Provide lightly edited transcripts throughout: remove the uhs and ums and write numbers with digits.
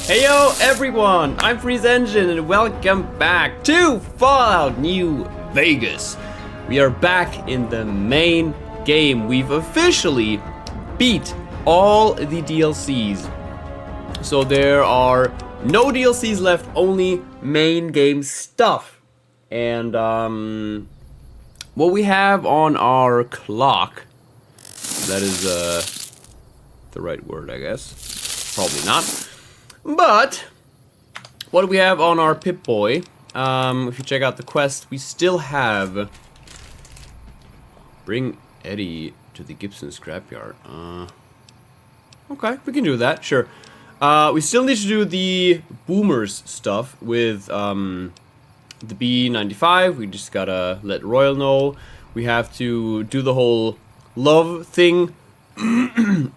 Hey yo everyone, I'm Freeze Engine and welcome back to Fallout New Vegas. We are back in the main game. We've officially beat all the DLCs. So there are no DLCs left, only main game stuff. And what we have on our clock, that is the right word I guess, probably not. But what do we have on our Pip-Boy? If you check out the quest, we still have bring Eddie to the Gibson scrapyard. Okay, we can do that, sure. We still need to do the boomers stuff with the B95. We just gotta let Royal know. We have to do the whole love thing,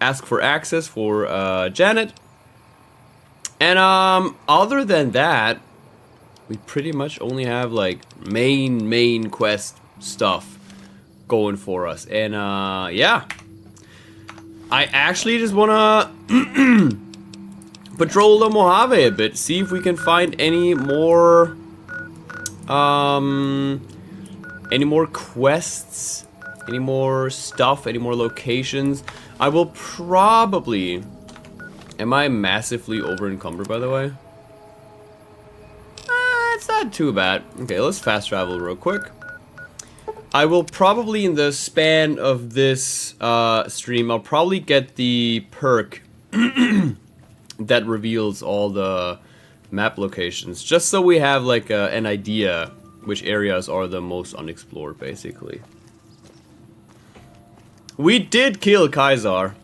ask for access for Janet. And other than that, we pretty much only have like main quest stuff going for us. And yeah, I actually just wanna patrol the Mojave a bit, see if we can find any more quests, any more stuff, any more locations. I will probably. Am I massively over encumbered, by the way? It's not too bad. Okay, let's fast travel real quick. I will probably, in the span of this stream, I'll probably get the perk that reveals all the map locations, just so we have like an idea which areas are the most unexplored, basically. We did kill Kaisar.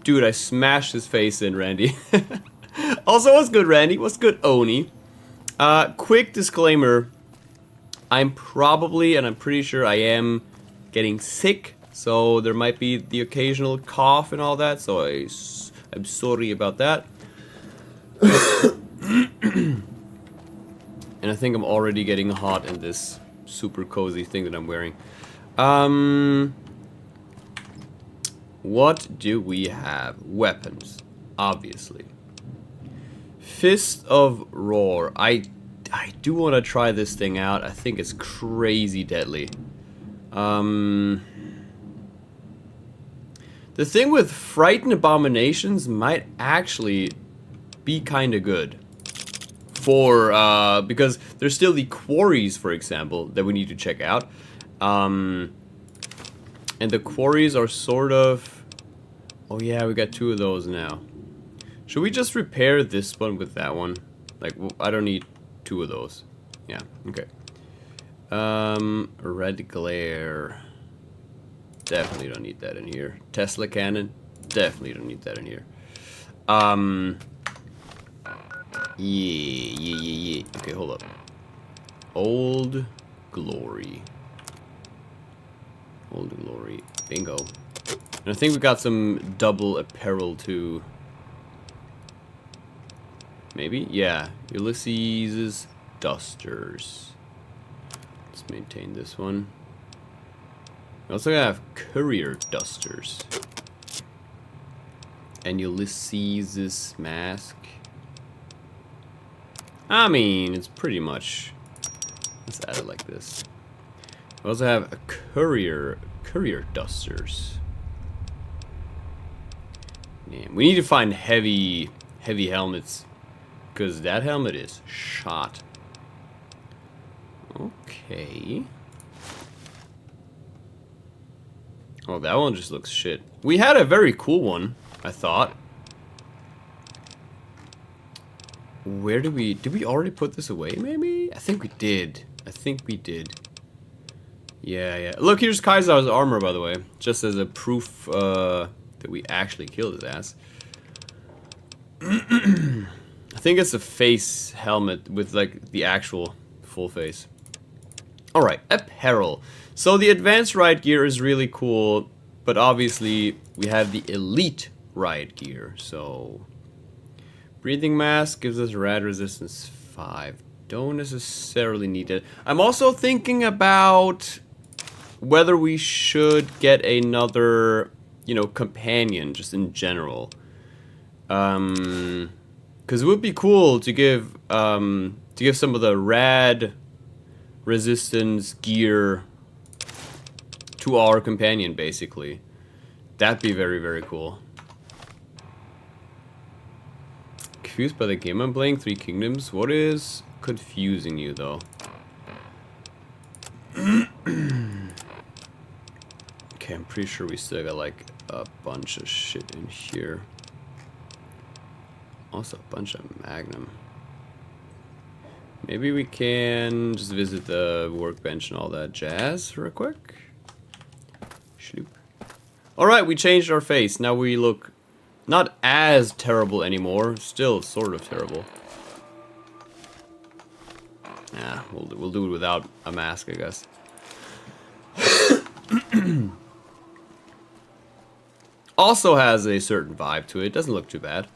Dude, I smashed his face in, Randy. Also, what's good, Randy? What's good, Oni? Quick disclaimer. I'm probably, and I'm pretty sure I am, getting sick. So there might be the occasional cough and all that. So I'm sorry about that. And I think I'm already getting hot in this super cozy thing that I'm wearing. What do we have? Weapons, obviously. Fist of Roar. I do want to try this thing out. I think it's crazy deadly. The thing with Frightened Abominations might actually be kind of good. For, because there's still the quarries, for example, that we need to check out. And the quarries are sort of... Oh yeah, we got two of those now. Should we just repair this one with that one? Like, I don't need two of those. Yeah, okay. Red glare. Definitely don't need that in here. Tesla cannon. Definitely don't need that in here. Yeah. Okay, hold up. Old Glory. Old Glory. Bingo. And I think we got some double apparel too. Maybe? Yeah. Ulysses' dusters. Let's maintain this one. We also have courier dusters. And Ulysses' mask. I mean, it's pretty much... Let's add it like this. We also have a courier dusters. Man, we need to find heavy helmets, because that helmet is shot. Okay. Oh, that one just looks shit. We had a very cool one, I thought. Where did we already put this away, maybe? I think we did. Yeah. Look, here's Kaisar's armor, by the way. Just as a proof that we actually killed his ass. I think it's a face helmet with, like, the actual full face. Alright, apparel. So the advanced riot gear is really cool, but obviously we have the elite riot gear, so... Breathing mask gives us rad resistance 5. Don't necessarily need it. I'm also thinking about whether we should get another, you know, companion, just in general. Because Because it would be cool to give some of the rad resistance gear to our companion, basically. That'd be very, very cool. Confused by the game I'm playing, Three Kingdoms. What is confusing you, though? Okay, I'm pretty sure we still got, like, a bunch of shit in here. Also, a bunch of Magnum. Maybe we can just visit the workbench and all that jazz real quick. Shloop. Alright, we changed our face. Now we look not as terrible anymore. Still sort of terrible. Yeah, we'll do it without a mask, I guess. Also has a certain vibe to it. Doesn't look too bad.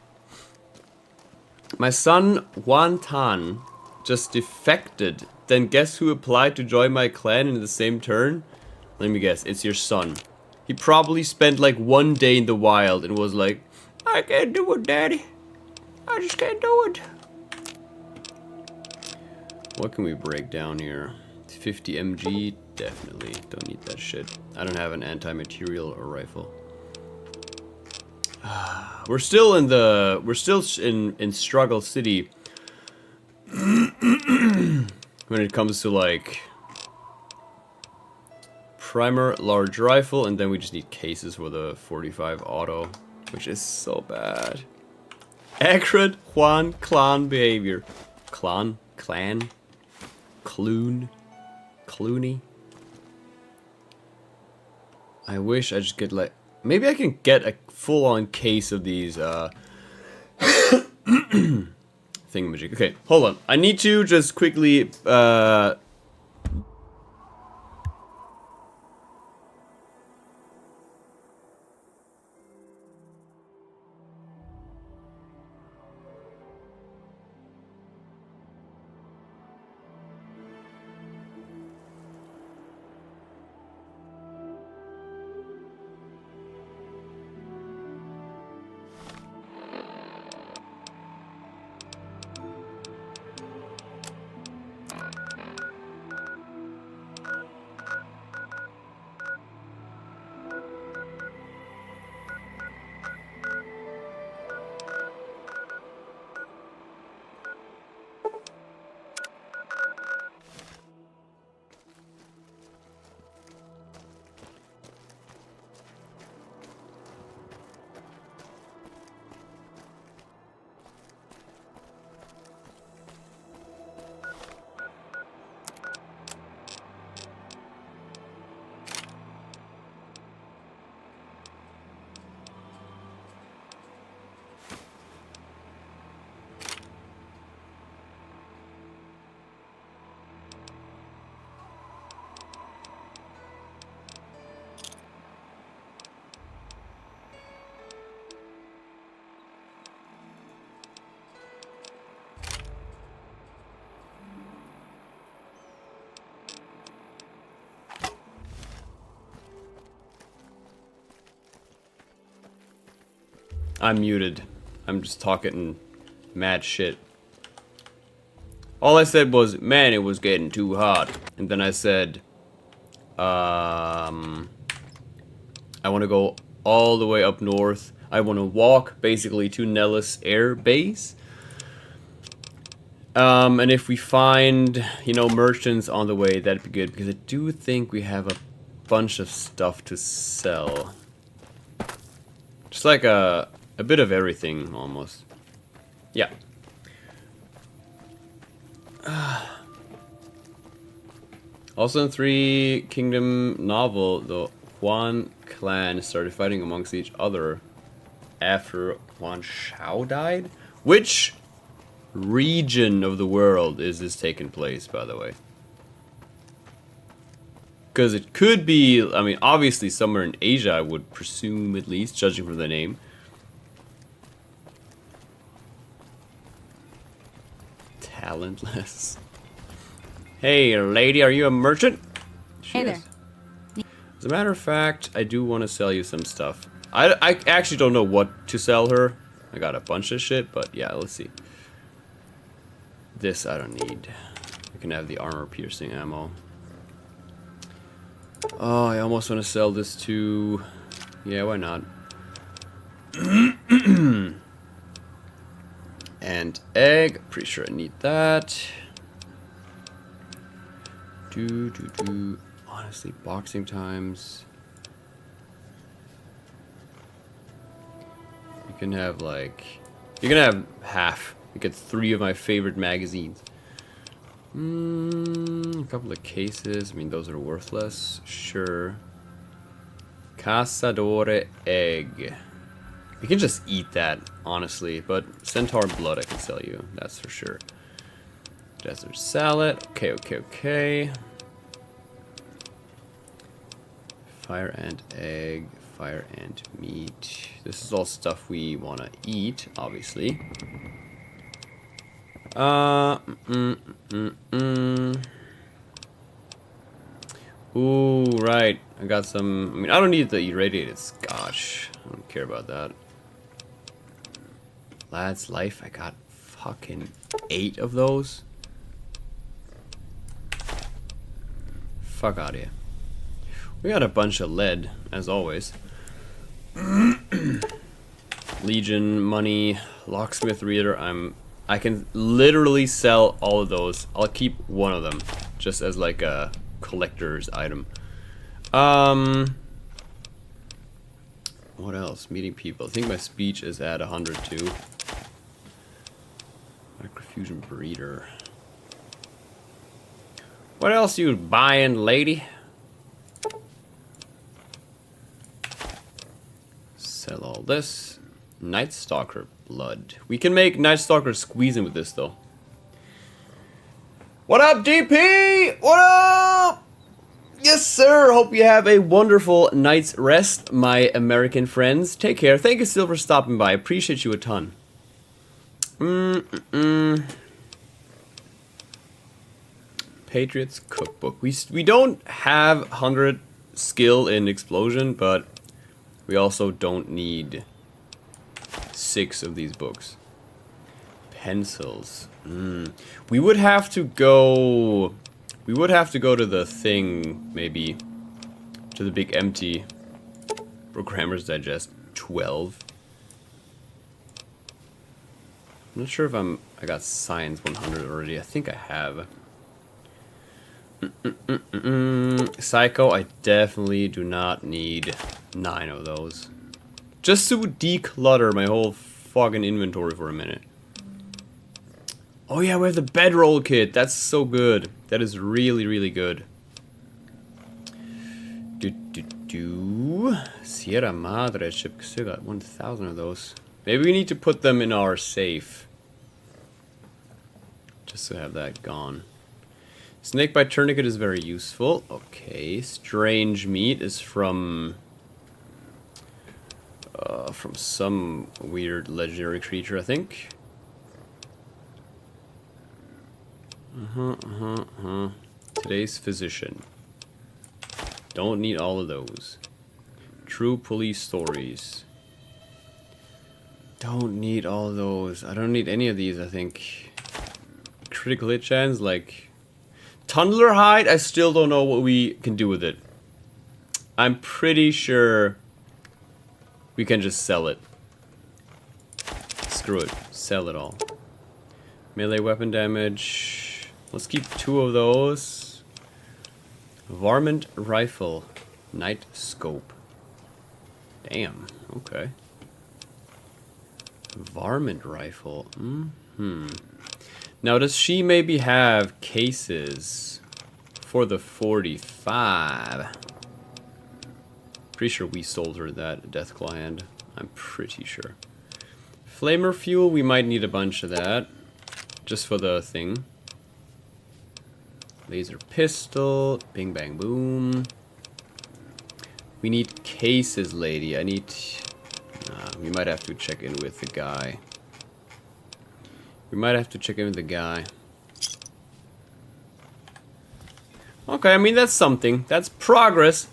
My son, Juan Tan, just defected. Then guess who applied to join my clan in the same turn? Let me guess, it's your son. He probably spent like 1 day in the wild and was like, I can't do it, Daddy. I just can't do it. What can we break down here? 50 MG? Definitely. Don't need that shit. I don't have an anti-material or rifle. We're still in Struggle City when it comes to like primer, large rifle, and then we just need cases for the 45 auto, which is so bad. Accurate Juan clan behavior. Clan? Clooney? I wish I just could like, maybe I can get a full-on case of these thingamajig. Okay, hold on. I need to just quickly I'm muted. I'm just talking mad shit. All I said was, man, it was getting too hot. And then I said, I want to go all the way up north. I want to walk basically to Nellis Air Base. And if we find, you know, merchants on the way, that'd be good. Because I do think we have a bunch of stuff to sell. Just like a bit of everything, almost. Yeah. Also in Three Kingdom novel, the Huan clan started fighting amongst each other after Huan Shao died. Which region of the world is this taking place, by the way? Because it could be, I mean, obviously somewhere in Asia, I would presume, at least, judging from the name. Talentless. Hey, lady, are you a merchant? She is. There. As a matter of fact, I do want to sell you some stuff. I actually don't know what to sell her. I got a bunch of shit, but yeah, let's see. This I don't need. I can have the armor-piercing ammo. Oh, I almost want to sell this to... Yeah, why not? And egg. Pretty sure I need that. Honestly, boxing times. You can have like... You can have half. You get 3 of my favorite magazines. A couple of cases. I mean, those are worthless. Sure. Cazadore egg. We can just eat that, honestly. But centaur blood I can sell you. That's for sure. Desert salad. Okay. Fire ant egg. Fire ant meat. This is all stuff we want to eat, obviously. Ooh, right. I got some... I mean, I don't need the irradiated scotch. I don't care about that. Lad's life. I got fucking 8 of those. Fuck out of here. We got a bunch of lead, as always. Legion, money, locksmith reader. I can literally sell all of those. I'll keep one of them, just as like a collector's item. What else? Meeting people. I think my speech is at 102. Microfusion breeder. What else you buying, lady? Sell all this. Night Stalker blood. We can make Night Stalker squeezing with this though. What up, DP? What up? Yes, sir. Hope you have a wonderful night's rest, my American friends. Take care. Thank you still for stopping by. Appreciate you a ton. Patriots cookbook. We don't have 100 skill in explosion, but we also don't need 6 of these books. Pencils. We would have to go... We would have to go to the thing, maybe. To the big empty. Programmer's Digest 12. I'm not sure if I got Science 100 already. I think I have. Psycho, I definitely do not need 9 of those. Just to declutter my whole fucking inventory for a minute. Oh yeah, we have the bedroll kit. That's so good. That is really, really good. Sierra Madre chip. Still got 1,000 of those. Maybe we need to put them in our safe. Just to have that gone. Snakebite tourniquet is very useful. Okay, strange meat is from some weird legendary creature, I think. Today's physician. Don't need all of those. True police stories. Don't need all of those. I don't need any of these, I think. Critical hit chance, like... Tunnler hide, I still don't know what we can do with it. I'm pretty sure we can just sell it. Screw it. Sell it all. Melee weapon damage. Let's keep 2 of those. Varmint rifle. Night scope. Damn. Okay. Varmint rifle. Now, does she maybe have cases for the 45? Pretty sure we sold her that Deathclaw hand. I'm pretty sure. Flamer fuel, we might need a bunch of that. Just for the thing. Laser pistol. Bing bang boom. We need cases, lady. I need... we might have to check in with the guy. We might have to check in with the guy. Okay, I mean, that's something. That's progress.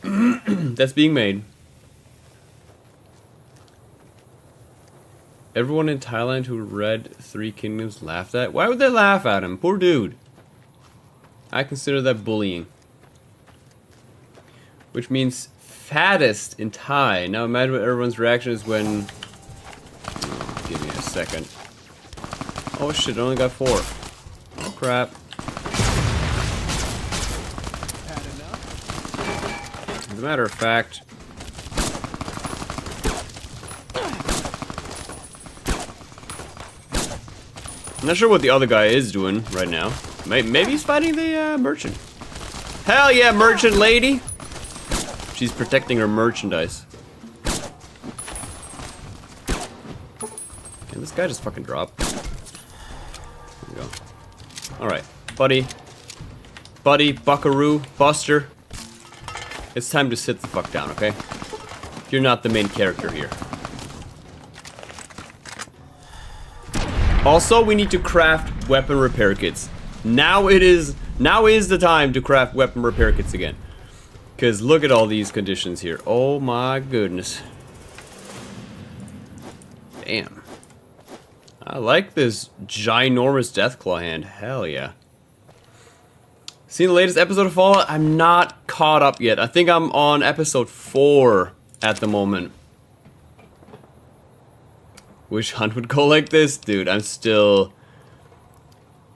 That's being made. Everyone in Thailand who read Three Kingdoms laughed at. Why would they laugh at him? Poor dude. I consider that bullying. Which means fattest in Thai. Now imagine what everyone's reaction is when... Oh, give me a second. Oh shit, I only got 4. Oh crap. As a matter of fact... I'm not sure what the other guy is doing right now. Maybe he's fighting the merchant. Hell yeah, merchant lady! She's protecting her merchandise. Can this guy just fucking drop? There we go. Alright, buddy. Buddy, buckaroo, buster. It's time to sit the fuck down, okay? You're not the main character here. Also, we need to craft weapon repair kits. Now is the time to craft weapon repair kits again. Because look at all these conditions here. Oh my goodness. Damn. I like this ginormous Deathclaw hand. Hell yeah. Seen the latest episode of Fallout? I'm not caught up yet. I think I'm on episode 4 at the moment. Wish Hunt would go like this? Dude, I'm still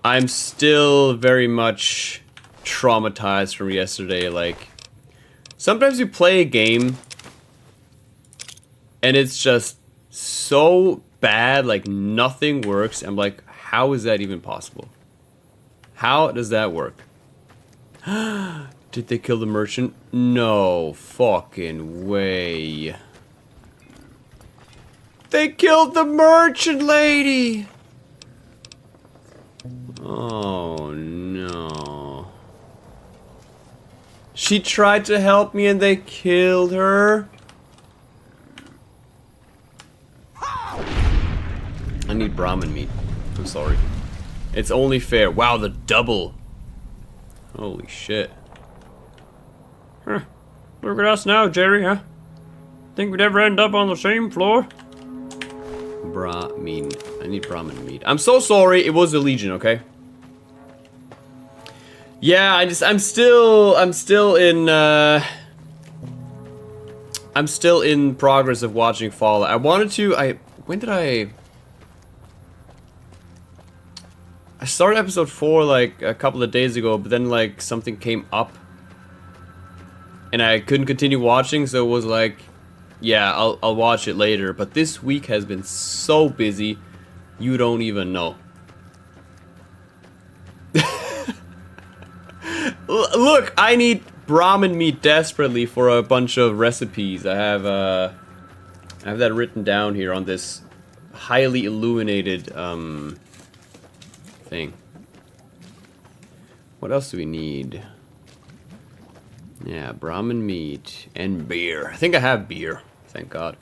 very much traumatized from yesterday. Like, sometimes you play a game and it's just so bad, like nothing works. I'm like, how is that even possible? How does that work? Did they kill the merchant? No fucking way. They killed the merchant lady! Oh no. She tried to help me and they killed her? I need Brahmin meat. I'm sorry. It's only fair. Wow, the double. Holy shit. Huh. Look at us now, Jerry, huh? Think we'd ever end up on the same floor? Brahmin. I need Brahmin meat. I'm so sorry. It was the Legion, okay? Yeah, I'm still in progress of watching Fallout. I wanted to. When did I started episode 4 like a couple of days ago, but then like something came up and I couldn't continue watching, so it was like, yeah, I'll watch it later. But this week has been so busy, you don't even know. Look, I need Brahmin meat desperately for a bunch of recipes. I have that written down here on this highly illuminated thing. What else do we need? Yeah, Brahmin meat and beer. I think I have beer. Thank God.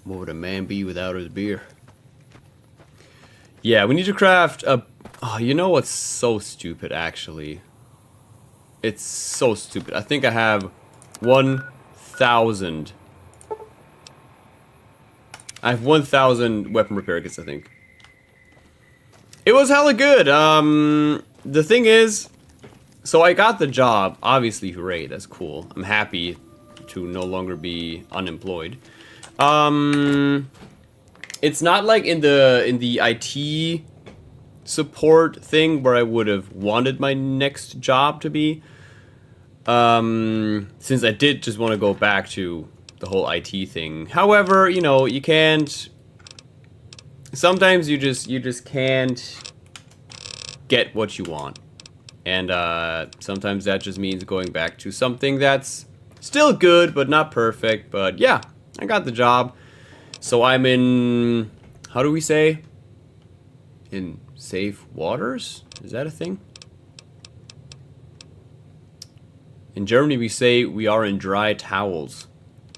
What would a man be without his beer? Yeah, we need to craft a... Oh, you know what's so stupid, actually? It's so stupid. I think I have 1,000. I have 1,000 weapon repair kits, I think. It was hella good. The thing is... So I got the job. Obviously, hooray, that's cool. I'm happy to no longer be unemployed. It's not like in the IT support thing where I would have wanted my next job to be. Since I did just want to go back to the whole IT thing. However, you know, you can't. Sometimes you just can't get what you want. And sometimes that just means going back to something that's still good, but not perfect. But yeah, I got the job. So I'm in, how do we say? In safe waters? Is that a thing? In Germany, we say we are in dry towels,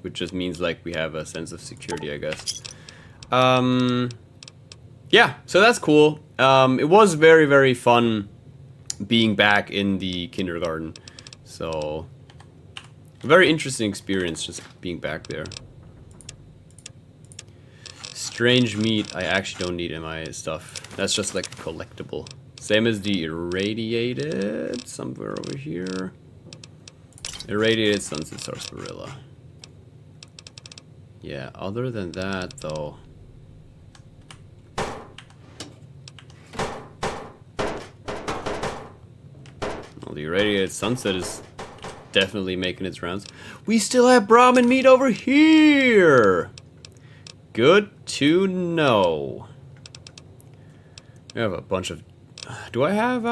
which just means like we have a sense of security, I guess. Yeah, so that's cool. It was very, very fun being back in the kindergarten. So, a very interesting experience just being back there. strange meat, I actually don't need in my stuff. That's just like a collectible. Same as the irradiated, somewhere over here. Irradiated sunset sarsaparilla. Yeah, other than that though. Well, the irradiated sunset is definitely making its rounds. We still have Brahmin meat over here! Good to know. We have a bunch of... Do I have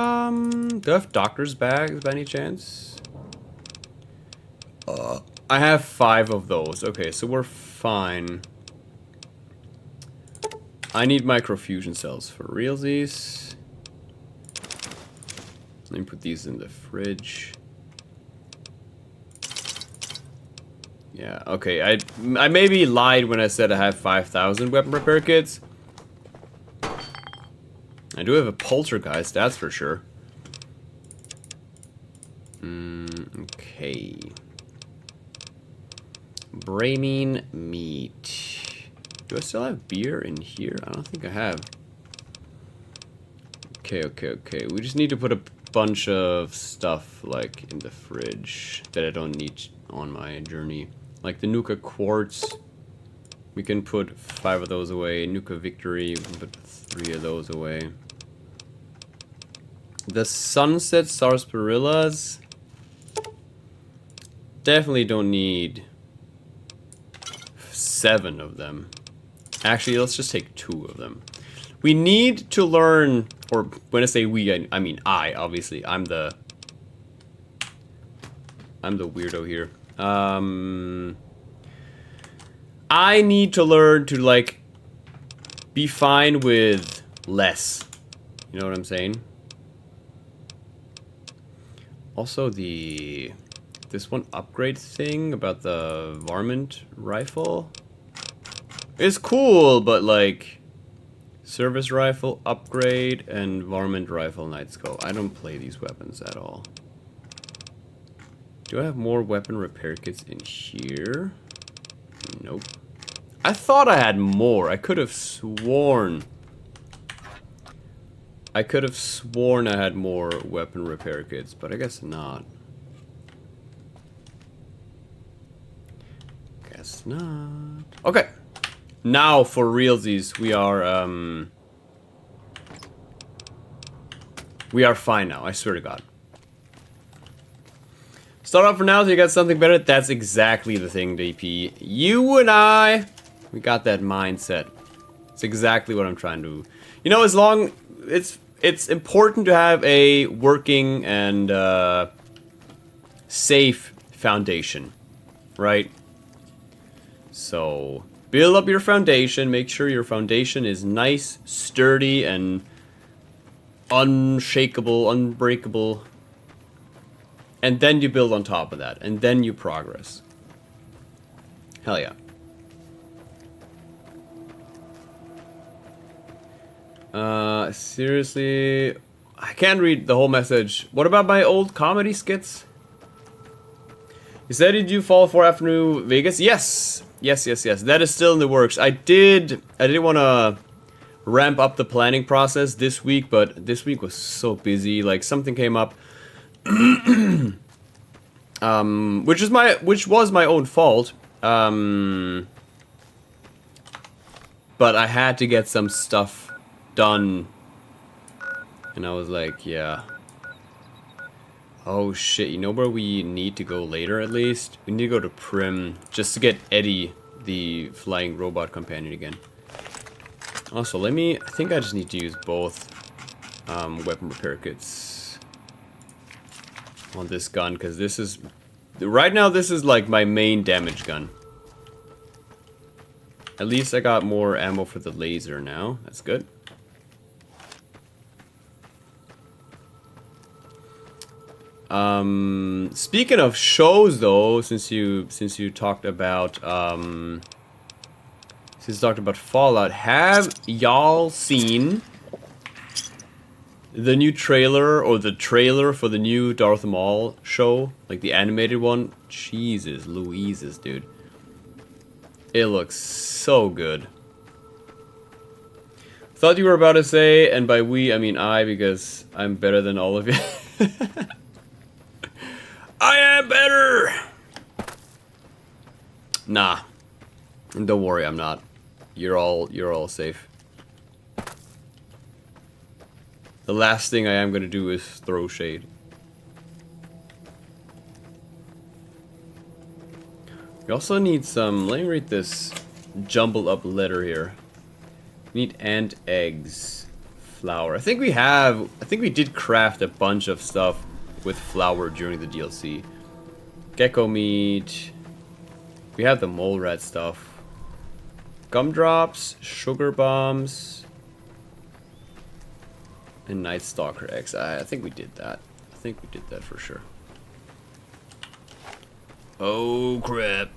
doctor's bags by any chance? I have 5 of those. Okay, so we're fine. I need microfusion cells for realsies. Let me put these in the fridge. Yeah, okay, I maybe lied when I said I have 5,000 weapon repair kits. I do have a poltergeist, that's for sure. Okay. Bramine meat. Do I still have beer in here? I don't think I have. Okay. We just need to put a bunch of stuff like in the fridge that I don't need on my journey. Like the Nuka quartz. We can put 5 of those away. Nuka victory, we can put 3 of those away. The sunset sarsaparillas. Definitely don't need 7 of them. Actually, let's just take 2 of them. We need to learn, or when I say we, I mean I, obviously. I'm the weirdo here. I need to learn to, like, be fine with less. You know what I'm saying? Also, this one upgrade thing about the varmint rifle is cool, but like service rifle upgrade and varmint rifle night skull. I don't play these weapons at all. Do I have more weapon repair kits in here? Nope. I thought I had more. I could have sworn I had more weapon repair kits, but I guess not. Guess not. Okay. Now for realsies, we are fine now, I swear to God. Start off for now till you got something better. That's exactly the thing, DP. You and I, we got that mindset. It's exactly what I'm trying to do. You know, as long it's important to have a working and safe foundation, right? So build up your foundation. Make sure your foundation is nice, sturdy, and unshakable, unbreakable. And then you build on top of that, and then you progress. Hell yeah. Seriously, I can't read the whole message. What about my old comedy skits? You said did you fall for afternoon Vegas? Yes. Yes. That is still in the works. I did want to ramp up the planning process this week, but this week was so busy. Like something came up. Which was my own fault. But I had to get some stuff done. And I was like, yeah. Oh shit, you know where we need to go later at least? We need to go to Prim just to get Eddie, the flying robot companion again. Also, I think I just need to use both weapon repair kits on this gun, because this is right now this is like my main damage gun. At least I got more ammo for the laser now. That's good. Speaking of shows though, since you talked about Fallout, have y'all seen the new trailer, or the trailer for the new Darth Maul show, like the animated one? Jesus Louises, dude. It looks so good. Thought you were about to say, and by we, I mean I, because I'm better than all of you. I am better! Nah. Don't worry, I'm not. You're all safe. The last thing I am gonna do is throw shade. We also need some, let me read this jumbled up letter here. We need ant eggs, flour. I think we did craft a bunch of stuff with flour during the DLC. Gecko meat. We have the mole rat stuff. Gumdrops, sugar bombs, and Night Stalker eggs. I think we did that. I think we did that for sure. Oh crap.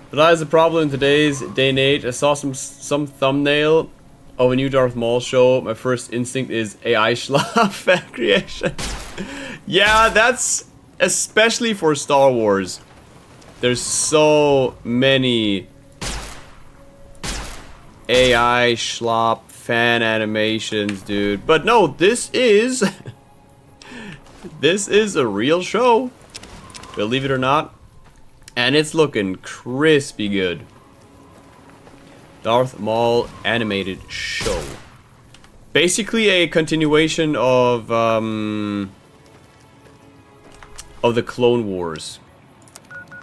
But that is the problem in today's day and age. I saw some thumbnail of a new Darth Maul show. My first instinct is AI schlaf fan creation. Yeah, that's especially for Star Wars. There's so many AI schlop fan animations, dude. But no, this is this is a real show, believe it or not, and it's looking crispy good. Darth Maul animated show, basically a continuation of the Clone Wars.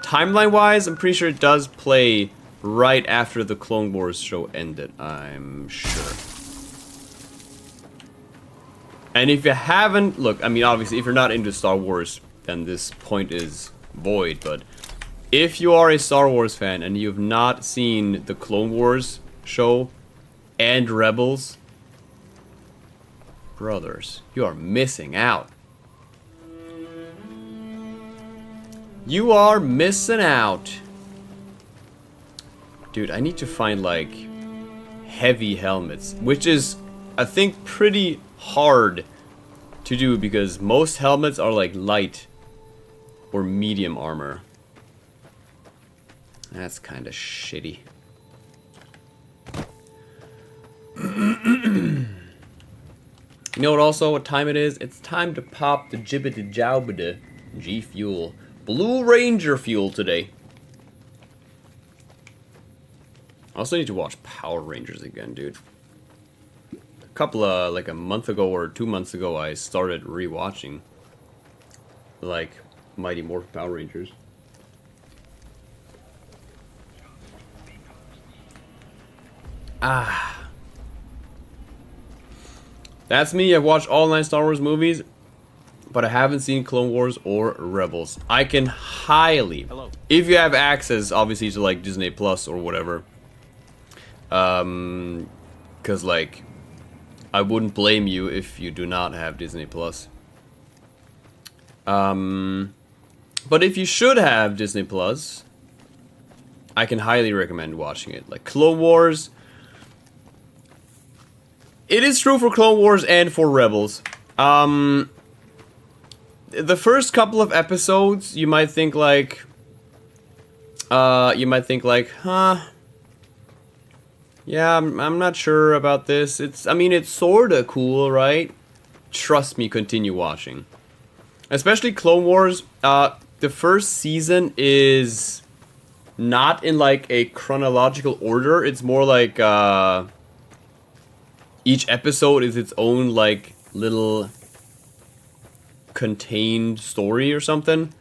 Timeline-wise, I'm pretty sure it does play right after the Clone Wars show ended, I'm sure. And if you haven't, look, I mean, obviously, if you're not into Star Wars, then this point is void, but if you are a Star Wars fan and you've not seen the Clone Wars show and Rebels, brothers, you are missing out. You are missing out. Dude, I need to find, like, heavy helmets, which is, I think, pretty hard to do because most helmets are, like, light or medium armor. That's kind of shitty. You know what time it is? It's time to pop the Jibbity Jowbida G Fuel. Blue Ranger fuel today. I also need to watch Power Rangers again, dude. A couple of, like a month ago or 2 months ago, I started rewatching, like, Mighty Morphin Power Rangers. Ah. That's me. I've watched all 9 Star Wars movies, but I haven't seen Clone Wars or Rebels. I can highly, if you have access, obviously, to like Disney Plus or whatever, because like, I wouldn't blame you if you do not have Disney Plus. But if you should have Disney Plus, I can highly recommend watching it. Like Clone Wars, it is true for Clone Wars and for Rebels. The first couple of episodes, you might think like, huh? Yeah, I'm not sure about this. I mean, it's sorta cool, right? Trust me, continue watching. Especially Clone Wars, the first season is not in like a chronological order. It's more like, each episode is its own like little contained story or something.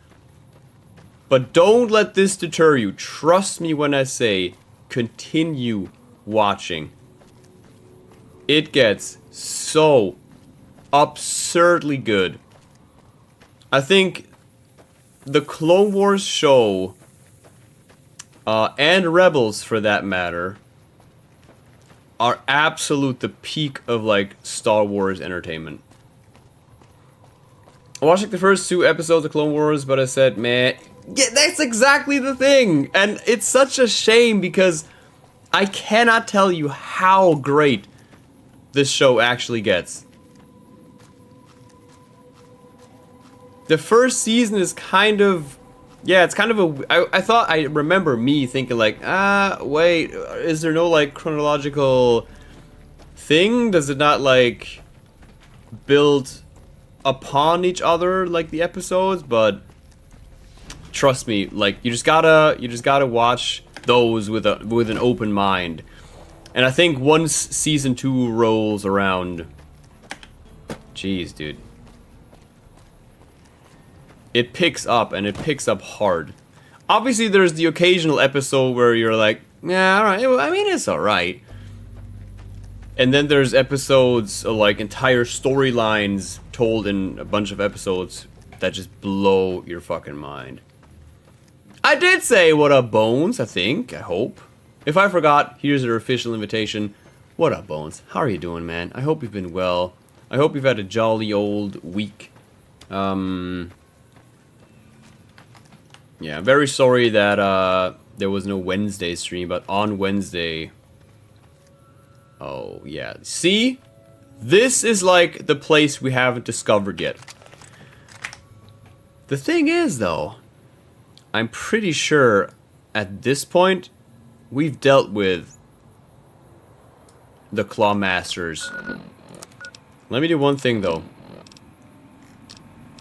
But don't let this deter you. Trust me when I say continue watching. It gets so absurdly good. I think the Clone Wars show and Rebels for that matter are absolute the peak of like Star Wars entertainment. I watched like the first 2 episodes of Clone Wars, but I said, man, yeah, that's exactly the thing. And it's such a shame because I cannot tell you how great this show actually gets. The first season is kind of Yeah, it's kind of a. I thought I remember me thinking like, wait, is there no like chronological thing? Does it not like build upon each other like the episodes? But trust me, like you just gotta watch those with an open mind. And I think once season 2 rolls around, jeez, dude. It picks up, and it picks up hard. Obviously, there's the occasional episode where you're like, yeah, alright, I mean, it's alright. And then there's episodes, like entire storylines told in a bunch of episodes that just blow your fucking mind. I did say, what up, Bones, I think, I hope. If I forgot, here's your official invitation. What up, Bones? How are you doing, man? I hope you've been well. I hope you've had a jolly old week. Yeah, I'm very sorry that there was no Wednesday stream, but on Wednesday... Oh, yeah. See? This is like the place we haven't discovered yet. The thing is, though, I'm pretty sure at this point, we've dealt with the Claw Masters. Let me do one thing, though.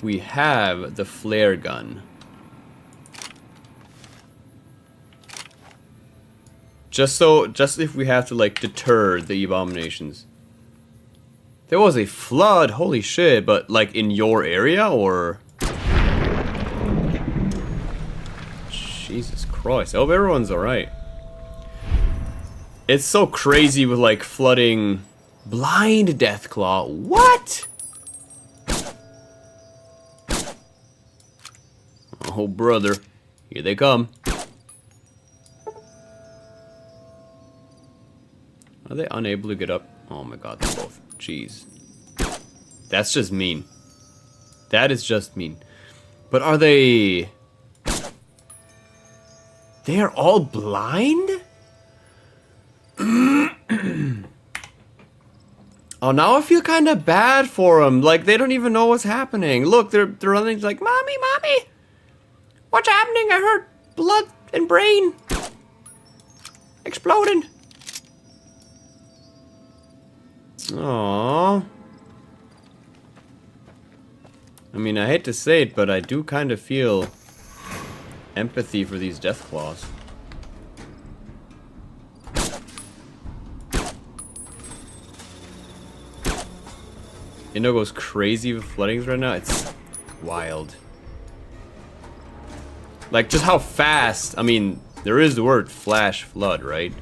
We have the flare gun. Just if we have to, like, deter the abominations. There was a flood, holy shit, but, like, in your area, or? Jesus Christ, I hope everyone's alright. It's so crazy with, like, flooding. Blind Deathclaw, what? Oh, brother, here they come. Are they unable to get up? Oh my god, they're both. Jeez. That's just mean. That is just mean. But are they... They are all blind? Oh, now I feel kind of bad for them. Like, they don't even know what's happening. Look, they're running like, Mommy, Mommy! What's happening? I heard blood and brain exploding. Aww. I mean, I hate to say it, but I do kind of feel empathy for these Deathclaws. Indo goes crazy with floodings right now. It's wild. Like, just how fast. I mean, there is the word flash flood, right?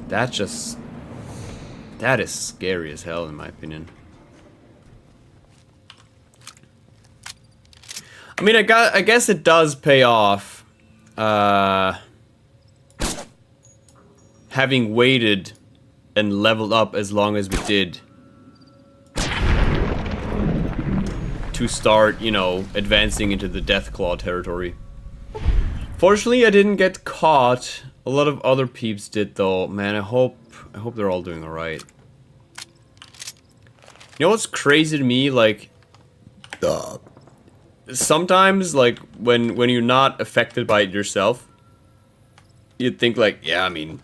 That is scary as hell, in my opinion. I mean, I guess it does pay off. Having waited and leveled up as long as we did to start, you know, advancing into the Deathclaw territory. Fortunately, I didn't get caught. A lot of other peeps did, though. Man, I hope they're all doing alright. You know what's crazy to me? Like, sometimes, like, when you're not affected by it yourself, you'd think, like, yeah, I mean,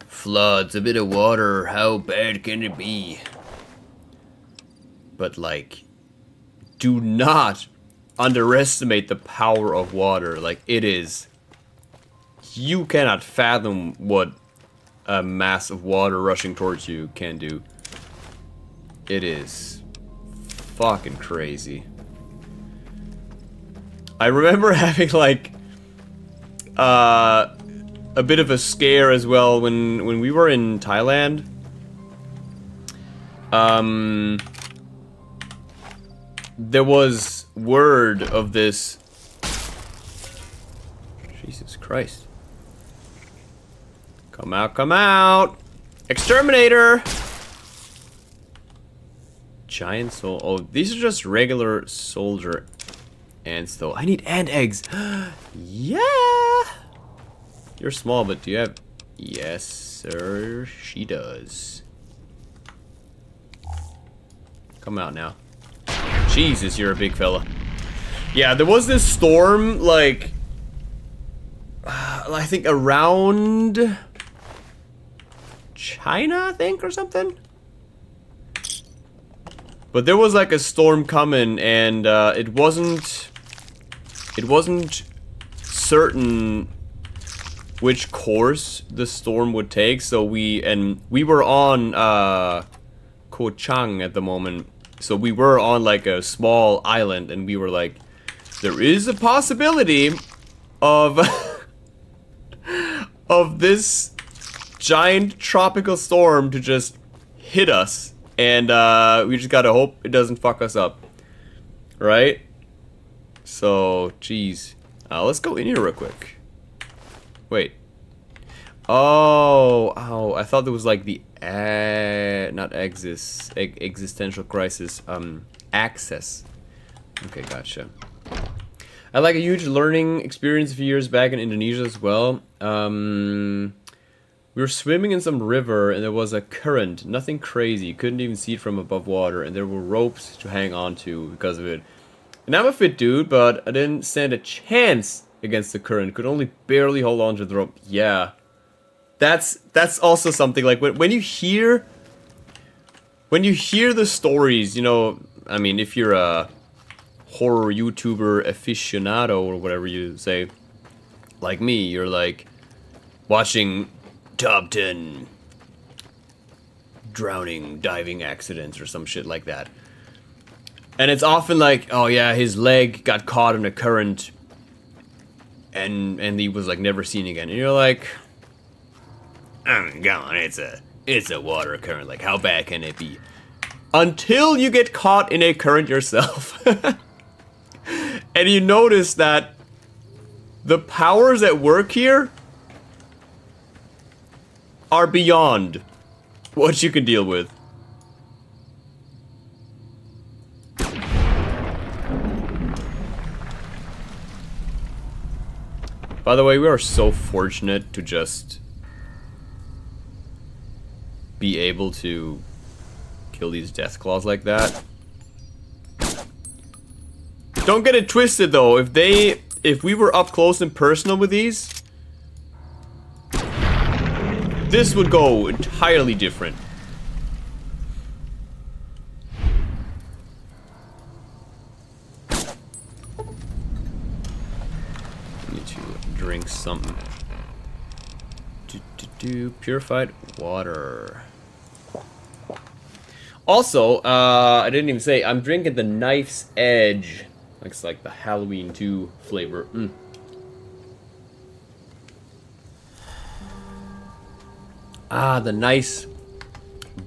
floods, a bit of water, how bad can it be? But, like, do not underestimate the power of water. Like, it is... You cannot fathom what a mass of water rushing towards you can do. It is fucking crazy. I remember having, like, a bit of a scare as well when we were in Thailand. There was word of this. Jesus Christ. Come out, come out! Exterminator! Giant soul. Oh, these are just regular soldier ants, though. I need ant eggs. Yeah! You're small, but do you have... Yes, sir. She does. Come out now. Jesus, you're a big fella. Yeah, there was this storm, like, I think around China, I think, or something. But there was like a storm coming, and it wasn't certain which course the storm would take. So we were on Koh Chang at the moment. So we were on like a small island, and we were like, there is a possibility of of this giant tropical storm to just hit us, and we just gotta hope it doesn't fuck us up, right? So, geez, let's go in here real quick. Wait. Oh, I thought there was like the not existential crisis, access. Okay, gotcha. I had like a huge learning experience a few years back in Indonesia as well. We were swimming in some river, and there was a current, nothing crazy, you couldn't even see it from above water, and there were ropes to hang on to because of it. And I'm a fit dude, but I didn't stand a chance against the current, could only barely hold on to the rope. Yeah. That's also something, like, when you hear the stories, you know, I mean, if you're a horror YouTuber aficionado, or whatever you say, like me, you're like watching top 10 drowning diving accidents or some shit like that, and it's often like, oh yeah, his leg got caught in a current and he was like never seen again, and you're like, I mean, come on, it's a water current, like how bad can it be? Until you get caught in a current yourself. And you notice that the powers at work here are beyond what you can deal with. By the way, we are so fortunate to just be able to kill these death claws like that. Don't get it twisted though, if we were up close and personal with these, this would go entirely different. Need to drink something. Purified water. Also, I didn't even say, I'm drinking the Knife's Edge. Looks like the Halloween 2 flavor. Ah, the nice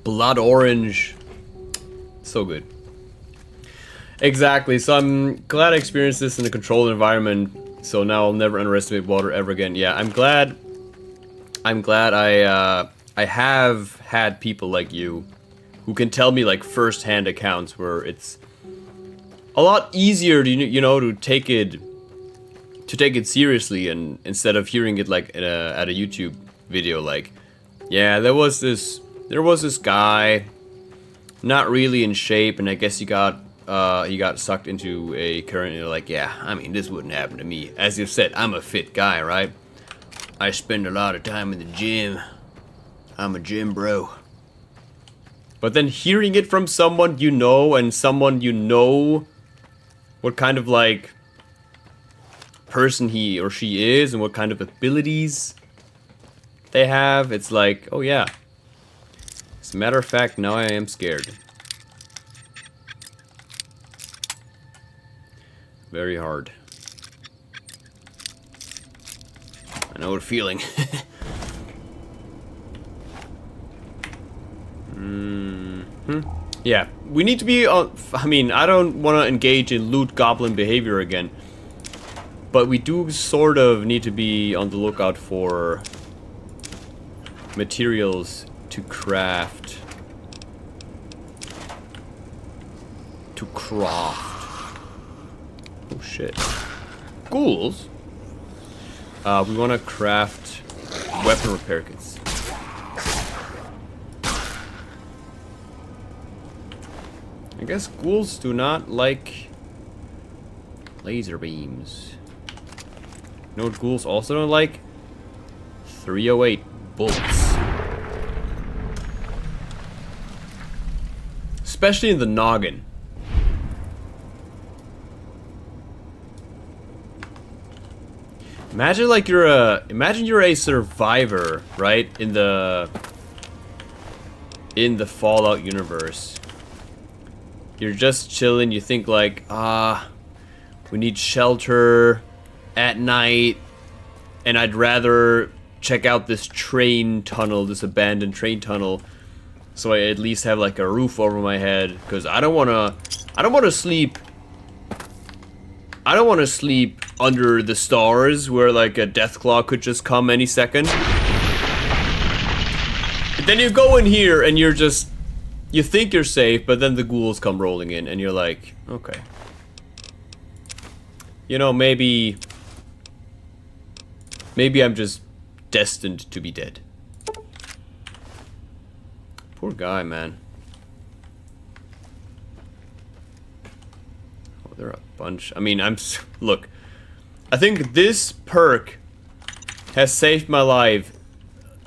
blood orange. So good. Exactly, so I'm glad I experienced this in a controlled environment, so now I'll never underestimate water ever again. Yeah, I'm glad I have had people like you who can tell me like first-hand accounts where it's a lot easier to, you know, to take it seriously, and instead of hearing it like at a YouTube video, like, yeah, there was this guy, not really in shape, and I guess he got sucked into a current, and you're like, yeah, I mean, this wouldn't happen to me. As you said, I'm a fit guy, right? I spend a lot of time in the gym. I'm a gym bro. But then hearing it from someone you know, and someone you know what kind of like person he or she is and what kind of abilities they have, it's like, oh yeah. As a matter of fact, now I am scared. Very hard. I know what feeling. Yeah, we need to be on. I mean, I don't want to engage in loot goblin behavior again, but we do sort of need to be on the lookout for materials to craft. Oh shit. Ghouls? We want to craft weapon repair kits. I I guess ghouls do not like laser beams. You know what ghouls also don't like? 308 bullets. Especially in the noggin. Imagine like you're a survivor, right? In the Fallout universe. You're just chilling, you think like, we need shelter at night, and I'd rather check out this train tunnel, this abandoned train tunnel, so I at least have like a roof over my head, because I don't wanna sleep under the stars where like a deathclaw could just come any second. But then you go in here and you think you're safe, but then the ghouls come rolling in and you're like, okay. You know, maybe I'm just destined to be dead. Poor guy, man. Oh, there are a bunch. I mean, look. I think this perk has saved my life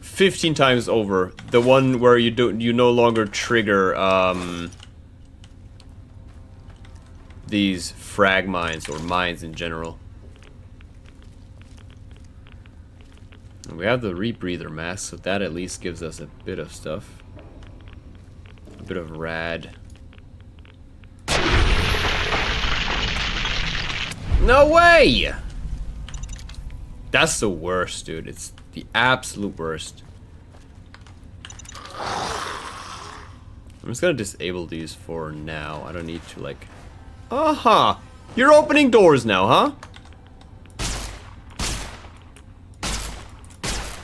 15 times over. The one where you no longer trigger these frag mines or mines in general. And we have the rebreather mask, so that at least gives us a bit of stuff. A bit of rad. No way! That's the worst, dude. It's the absolute worst. I'm just gonna disable these for now. I don't need to, like... Aha! You're opening doors now, huh?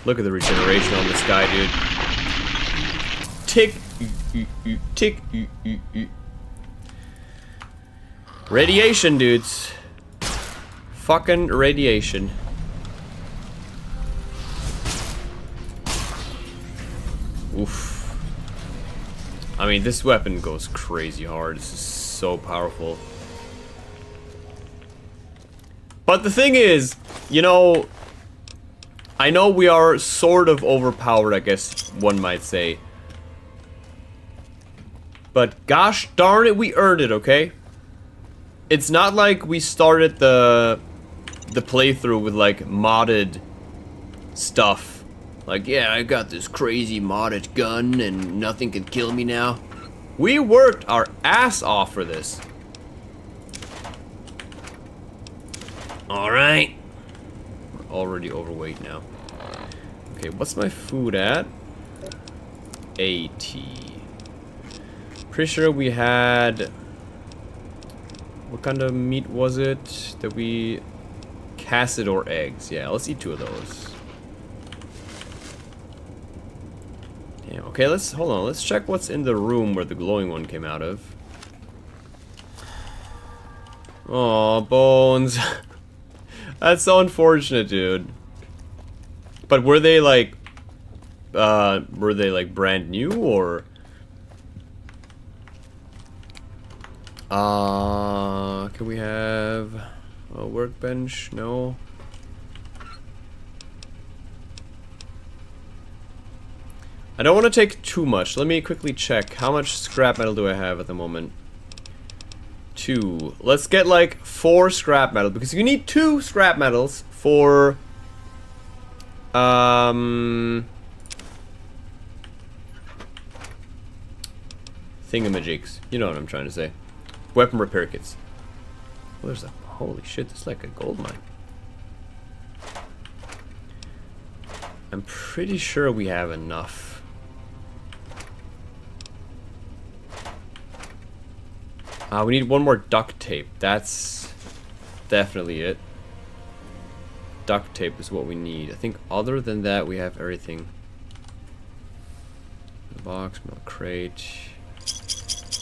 Look at the regeneration on this guy, dude. Tick. Tick. Radiation, dudes. Fucking radiation. Oof. I mean, this weapon goes crazy hard. This is so powerful. But the thing is, you know, I know we are sort of overpowered, I guess one might say. But gosh darn it, we earned it, okay? It's not like we started the playthrough with like modded stuff. Like, yeah, I got this crazy modded gun and nothing can kill me now. We worked our ass off for this. Alright. We're already overweight now. Okay, what's my food at? 80. Pretty sure we had... What kind of meat was it that we... Cassid or eggs. Yeah, let's eat 2 of those. Damn, okay, hold on. Let's check what's in the room where the glowing one came out of. Aw, bones. That's so unfortunate, dude. But were they like brand new or? Can we have a workbench? No. I don't want to take too much. Let me quickly check. How much scrap metal do I have at the moment? 2. Let's get like 4 scrap metal because you need 2 scrap metals for thingamajigs. You know what I'm trying to say. Weapon repair kits. Oh, there's a holy shit, this is like a gold mine. I'm pretty sure we have enough. We need 1 more duct tape. That's definitely it. Duct tape is what we need. I think other than that, we have everything. The box, milk crate.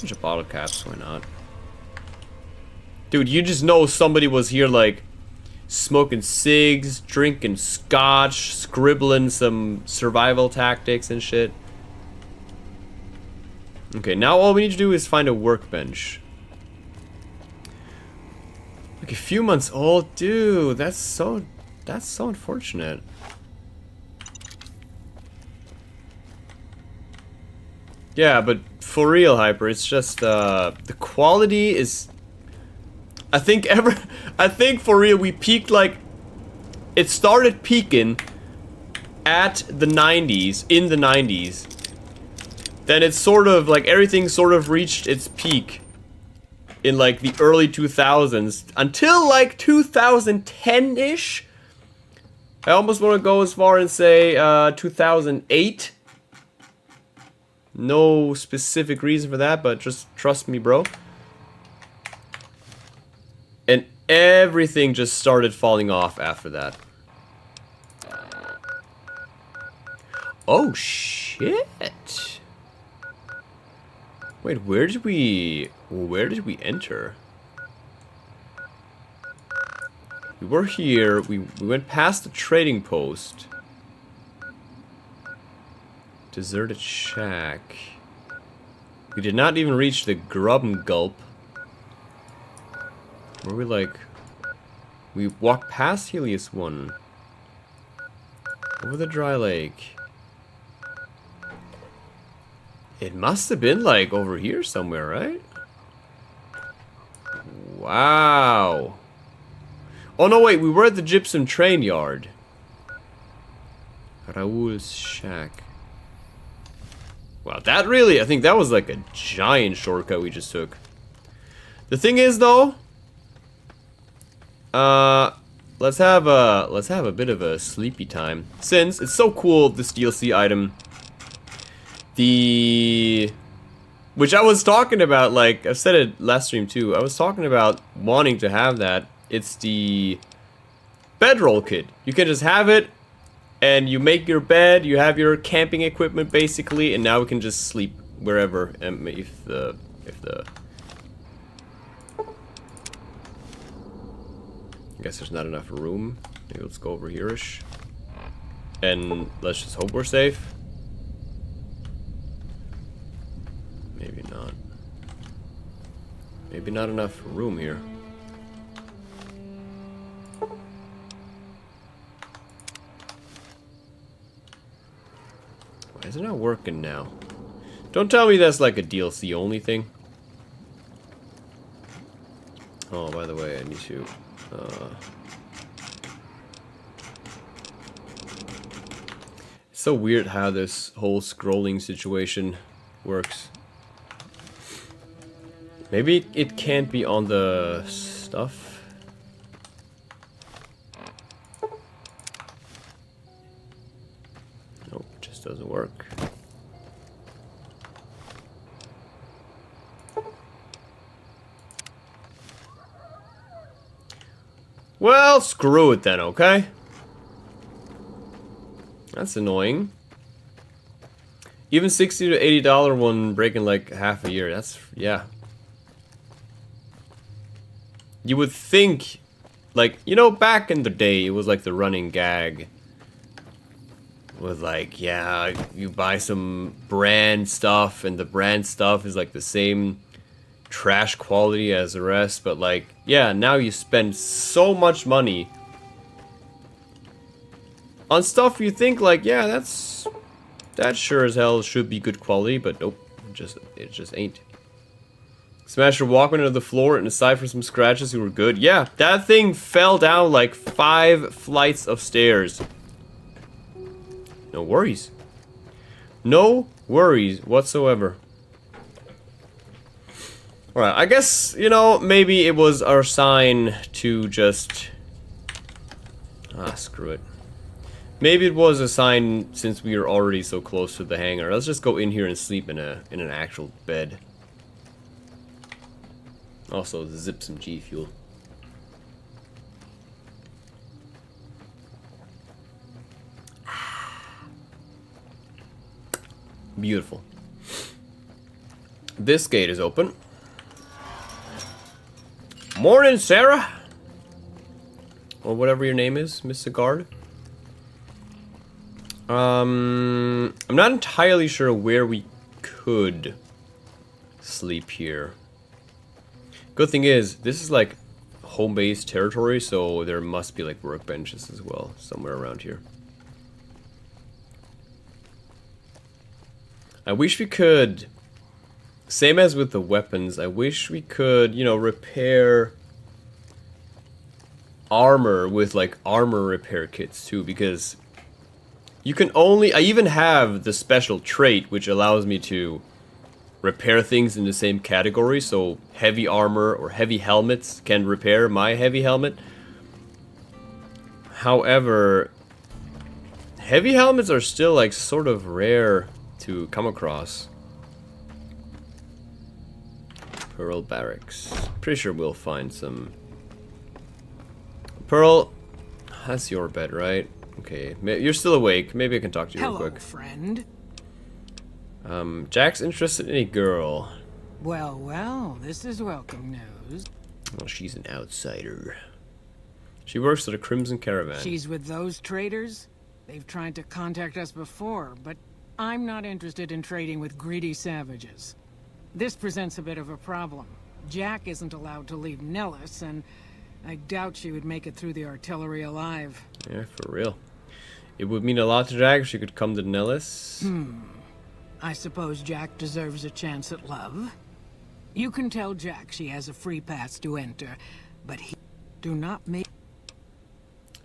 Bunch of bottle caps, why not? Dude, you just know somebody was here like smoking cigs, drinking scotch, scribbling some survival tactics and shit. Okay, now all we need to do is find a workbench. Like a few months old, dude. That's so unfortunate. Yeah, but for real, Hyper, it's just the quality is. I think for real we peaked like. It started peaking at the 90s, in the 90s. Then it's sort of like everything sort of reached its peak in like the early 2000s until like 2010-ish. I almost want to go as far and say 2008. No specific reason for that, but just trust me, bro. And everything just started falling off after that. Oh shit. Wait, where did we enter? We were here, we went past the trading post. Deserted shack. We did not even reach the Grub and Gulp. Were we like... We walked past Helios 1. Over the dry lake. It must have been like over here somewhere, right? Wow. Oh no, wait, we were at the gypsum train yard. Raoul's shack. Wow, that really, I think that was like a giant shortcut we just took. The thing is though, let's have a bit of a sleepy time. Since it's so cool, this DLC item. Which I was talking about, like, I've said it last stream too, I was talking about wanting to have that. It's the bedroll kit. You can just have it, and you make your bed, you have your camping equipment basically, and now we can just sleep wherever, and if the... I guess there's not enough room. Maybe let's go over here-ish. And let's just hope we're safe. Maybe not. Maybe not enough room here. Why is it not working now? Don't tell me that's like a DLC only thing. Oh, by the way, I need to... It's so weird how this whole scrolling situation works. Maybe it can't be on the stuff. Nope, it just doesn't work. Well, screw it then, okay? That's annoying. Even $60 to $80 one breaking like half a year, that's, yeah. You would think, like, you know, back in the day, it was like the running gag. With like, yeah, you buy some brand stuff, and the brand stuff is like the same trash quality as the rest, but like, yeah, now you spend so much money on stuff you think like, yeah, that sure as hell should be good quality, but nope, it just ain't. Smash your Walkman into the floor, and aside from some scratches, you were good. Yeah, that thing fell down like 5 flights of stairs. No worries. No worries whatsoever. Alright, I guess, you know, maybe it was our sign to just... Ah, screw it. Maybe it was a sign since we are already so close to the hangar. Let's just go in here and sleep in an actual bed. Also, zip some G Fuel. Beautiful. This gate is open. Morning, Sarah! Or whatever your name is, Miss Sigard. I'm not entirely sure where we could sleep here. Good thing is, this is like home base territory, so there must be like workbenches as well, somewhere around here. I wish we could, same as with the weapons, I wish we could, you know, repair armor with like armor repair kits too, because you can only, I even have the special trait which allows me to repair things in the same category, so heavy armor or heavy helmets can repair my heavy helmet. However, heavy helmets are still like sort of rare to come across. Pearl Barracks. Pretty sure we'll find some. Pearl, that's your bed, right? Okay, you're still awake. Maybe I can talk to you real quick. Friend. Jack's interested in a girl. Well, well, this is welcome news. Well, she's an outsider. She works at a Crimson Caravan. She's with those traders? They've tried to contact us before, but I'm not interested in trading with greedy savages. This presents a bit of a problem. Jack isn't allowed to leave Nellis, and I doubt she would make it through the artillery alive. Yeah, for real. It would mean a lot to Jack if she could come to Nellis. I suppose Jack deserves a chance at love. You can tell Jack she has a free pass to enter, but he do not make...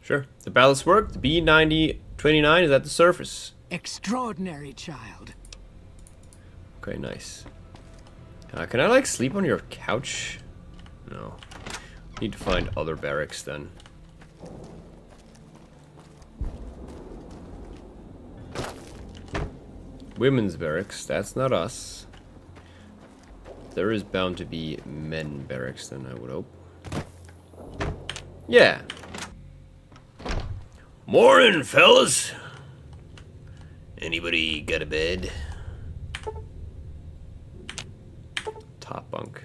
Sure. The ballast work. The B-90-29 is at the surface. Extraordinary child. Okay, nice. Can I, like, sleep on your couch? No. Need to find other barracks, then. Women's barracks. That's not us. There is bound to be men barracks, then, I would hope. Yeah. Morning, fellas. Anybody got a bed? Top bunk.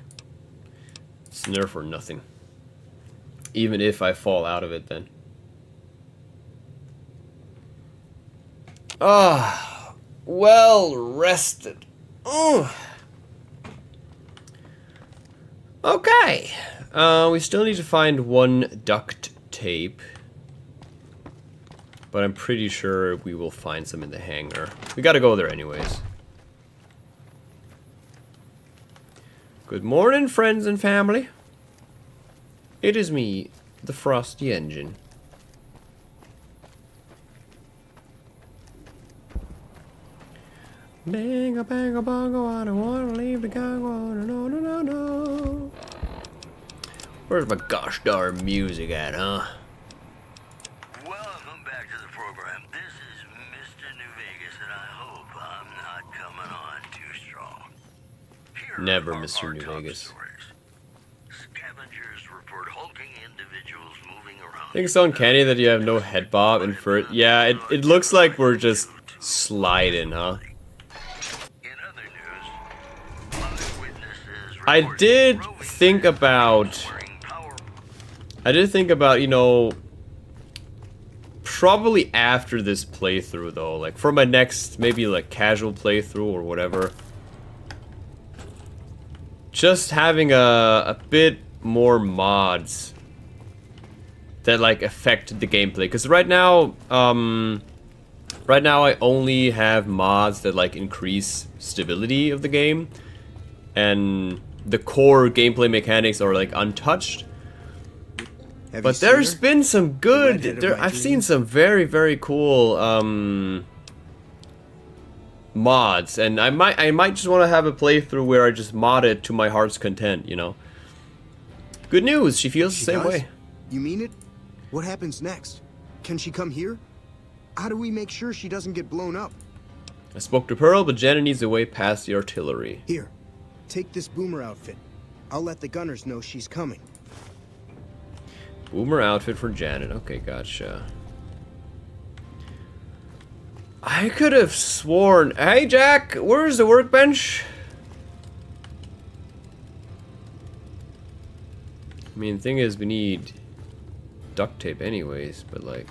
It's nerf or nothing. Even if I fall out of it, then. Ah, well rested. Okay. We still need to find one duct tape. But I'm pretty sure we will find some in the hangar. We gotta go there anyways. Good morning, friends and family. It is me, the Frosty Engine. Bang bang bongo, I don't wanna leave the Congo, no no no no. Where's my gosh darn music at, huh? Welcome back to the program. This is Mr. New Vegas, and I hope I'm not coming on too strong. Here Never, are Mr. our New top Vegas. stories. Scavengers report hulking individuals moving around. I think it's so uncanny that you have no head bob and for yeah, it looks like we're just sliding, huh? In other news, eyewitnesses I report did roving think about, wearing power you know, probably after this playthrough though, like for my next maybe like casual playthrough or whatever, just having a bit more mods that like affect the gameplay, because right now I only have mods that like increase stability of the game, and the core gameplay mechanics are like untouched. But there's been some good, I've seen some very, very cool mods, and I might just want to have a playthrough where I just mod it to my heart's content, you know. Good news, she feels the same way. You mean it? What happens next? Can she come here? How do we make sure she doesn't get blown up? I spoke to Pearl, but Janet needs a way past the artillery. Here, take this boomer outfit. I'll let the gunners know she's coming. Boomer outfit for Janet. Okay, gotcha. I could have sworn... Hey, Jack! Where's the workbench? I mean, the thing is, we need duct tape anyways, but like...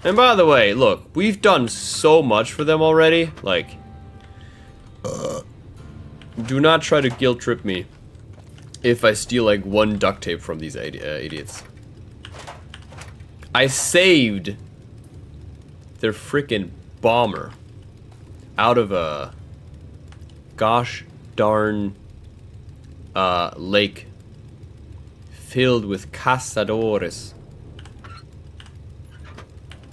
And by the way, look, we've done so much for them already. Like, do not try to guilt trip me if I steal like one duct tape from these idiots. I saved their freaking bomber out of a gosh darn lake filled with cazadores.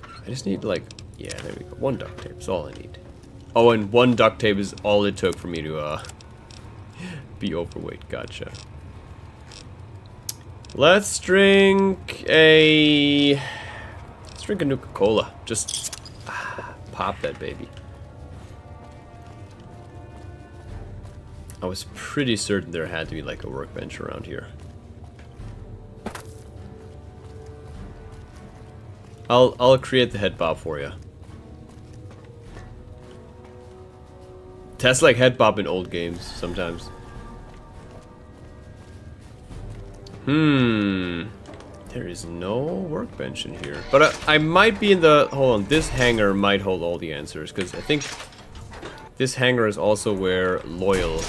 I just need like, yeah, there we go. One duct tape is all I need. Oh, and one duct tape is all it took for me to be overweight. Gotcha. Let's drink a Nuka-Cola. Just pop that baby. I was pretty certain there had to be like a workbench around here. I'll create the head bob for you. That's like head bob in old games sometimes. There is no workbench in here. But I might be in the... Hold on, this hangar might hold all the answers, because I think this hangar is also where Loyal...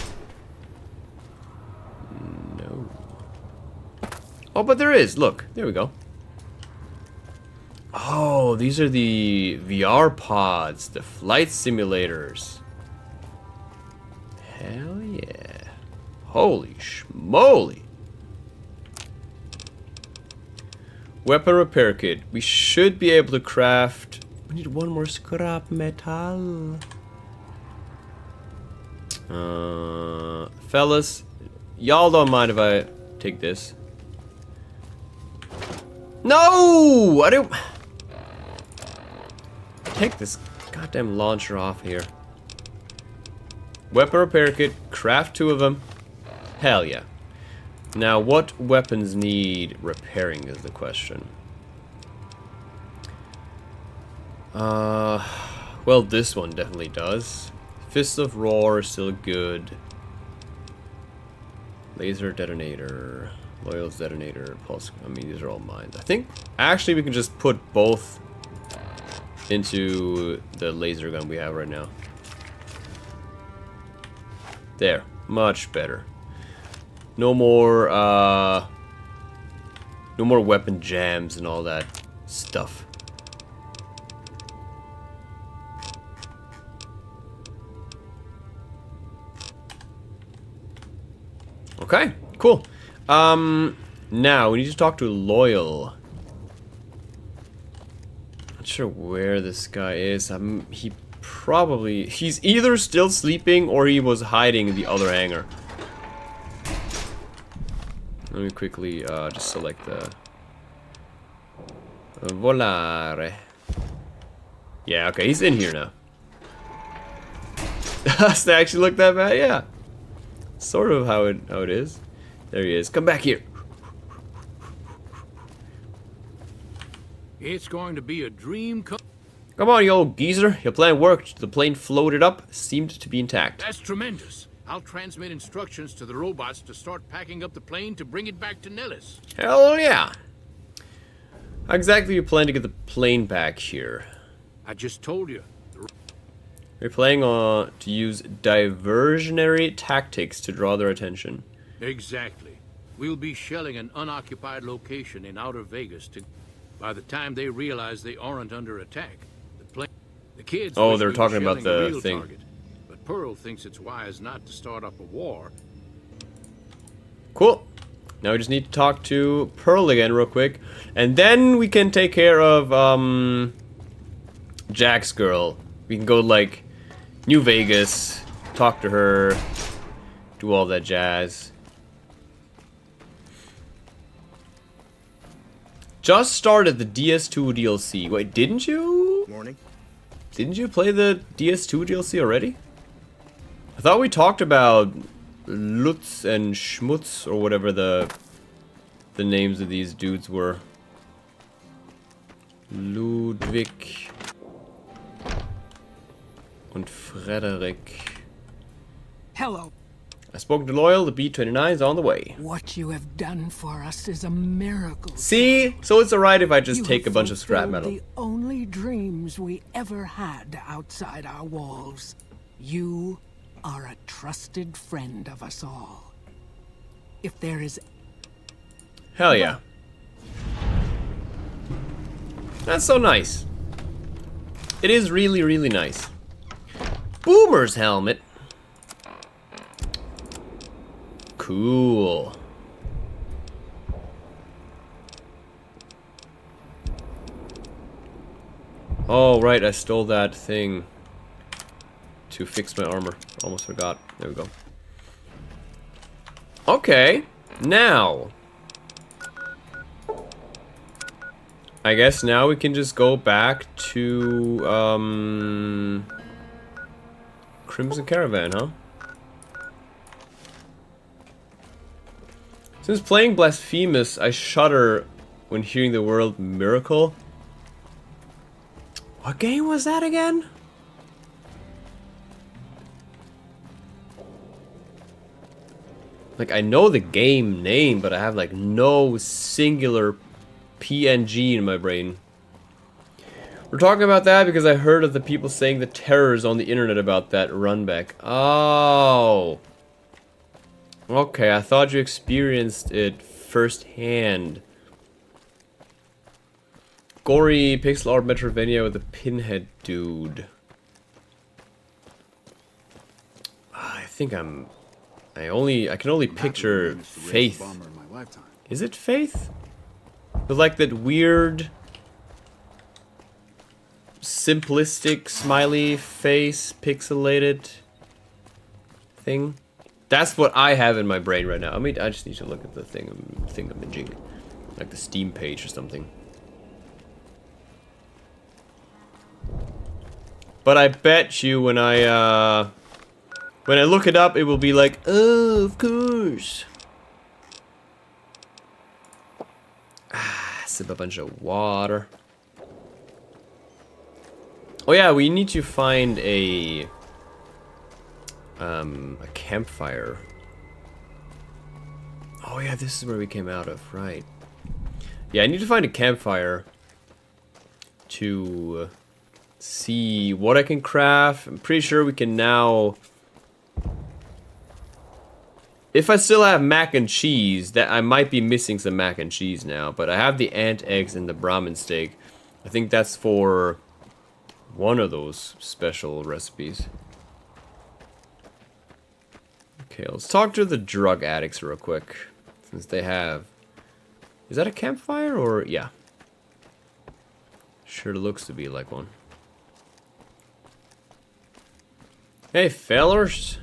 No. Oh, but there is. Look, there we go. Oh, these are the VR pods, the flight simulators. Hell yeah. Holy schmoly. Weapon repair kit. We should be able to craft... We need one more scrap metal. Fellas, y'all don't mind if I take this. No! I don't... Take this goddamn launcher off here. Weapon repair kit. Craft 2 of them. Hell yeah. Now, what weapons need repairing is the question. Well, this one definitely does. Fist of Roar is still good. Laser detonator. Loyal's detonator. Pulse. I mean, these are all mine. I think, actually, we can just put both into the laser gun we have right now. There. Much better. No more weapon jams and all that stuff. Okay, cool. Now we need to talk to Loyal. Not sure where this guy is. He's either still sleeping or he was hiding in the other hangar. Let me quickly just select the volare. Yeah, okay, he's in here now. Does it actually look that bad? Yeah, sort of how it is. There he is. Come back here. It's going to be a dream Come on, you old geezer. Your plan worked. The plane floated up, seemed to be intact. That's tremendous. I'll transmit instructions to the robots to start packing up the plane to bring it back to Nellis. Hell yeah. How exactly you plan to get the plane back here? I just told you. We're planning on to use diversionary tactics to draw their attention. Exactly. We'll be shelling an unoccupied location in outer Vegas by the time they realize they aren't under attack. The kids... Oh, they're talking about the thing. Target, but Pearl thinks it's wise not to start up a war. Cool. Now we just need to talk to Pearl again real quick. And then we can take care of, Jack's girl. We can go, like, New Vegas, talk to her, do all that jazz. Just started the DS2 DLC. Wait, didn't you? Morning. Didn't you play the DS2 DLC already? I thought we talked about Lutz and Schmutz, or whatever the names of these dudes were. Ludwig and Frederick. Hello. I spoke to Loyal, the B-29 is on the way. What you have done for us is a miracle. See? So it's alright if I just You take a have bunch of scrap fulfilled metal. the only dreams we ever had outside our walls. You are a trusted friend of us all. If there is... Hell yeah. That's so nice. It is really, really nice. Boomer's helmet. Cool. Oh, right, I stole that thing to fix my armor. Almost forgot. There we go. Okay, now. I guess now we can just go back to, Crimson Caravan, huh? Since playing Blasphemous, I shudder when hearing the word miracle. What game was that again? Like, I know the game name, but I have, like, no singular PNG in my brain. We're talking about that because I heard of the people saying the terrors on the internet about that run back. Oh. Okay, I thought you experienced it firsthand. Gory pixel art Metrovania with a pinhead dude. I think I can only picture Faith. Is it Faith? With like that weird simplistic smiley face pixelated thing. That's what I have in my brain right now. I mean, I just need to look at the thingamajig, like the Steam page or something. But I bet you when I look it up, it will be like, oh, of course. Sip a bunch of water. Oh yeah, we need to find a campfire. Oh yeah, this is where we came out of, right? Yeah, I need to find a campfire to see what I can craft. I'm pretty sure we can now. If I still have mac and cheese, that I might be missing some mac and cheese now, but I have the ant eggs and the Brahmin steak. I think that's for one of those special recipes. Okay, let's talk to the drug addicts real quick, since they have... Is that a campfire or... Yeah. Sure looks to be like one. Hey, fellers.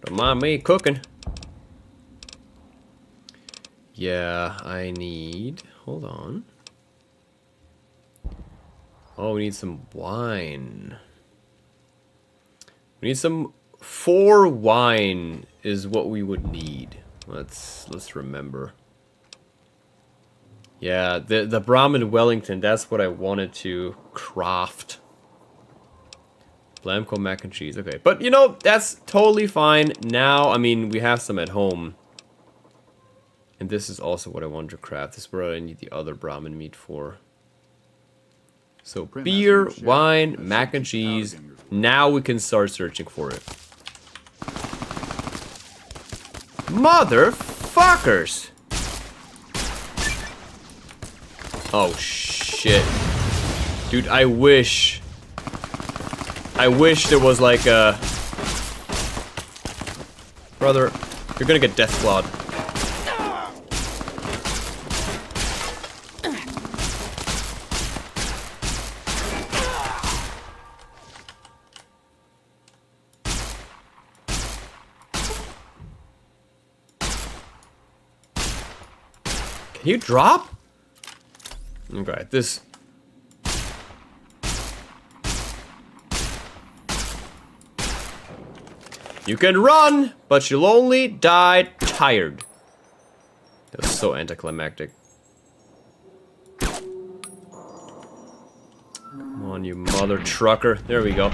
Don't mind me cooking. Yeah, I need... Hold on. Oh, we need some wine. We need some... 4 wine is what we would need. Let's remember. Yeah, the Brahmin Wellington, that's what I wanted to craft. Blamco mac and cheese, okay. But, you know, that's totally fine. Now, I mean, we have some at home. And this is also what I wanted to craft. This is where I need the other Brahmin meat for. So, beer, wine, mac and cheese. Now we can start searching for it. Motherfuckers! Oh, shit. Dude, I wish there was like a... Brother, you're gonna get death clawed. Can you drop? Okay, this... You can run, but you'll only die tired. That was so anticlimactic. Come on, you mother trucker. There we go.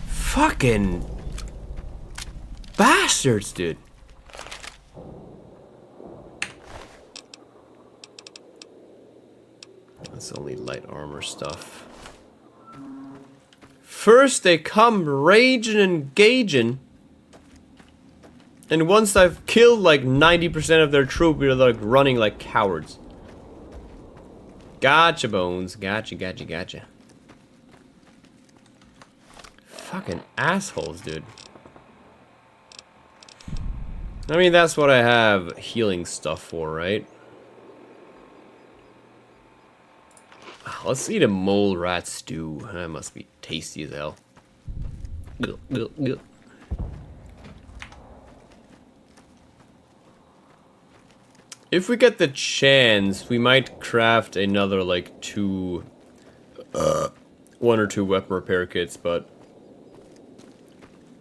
Fucking... bastards, dude. That's only light armor stuff. First they come raging and engaging, and once I've killed like 90% of their troop, they're like running like cowards. Gotcha, Bones. Gotcha, gotcha, gotcha. Fucking assholes, dude. I mean, that's what I have healing stuff for, right? Let's eat a mole rat stew. That must be tasty as hell. If we get the chance, we might craft another like one or two weapon repair kits, but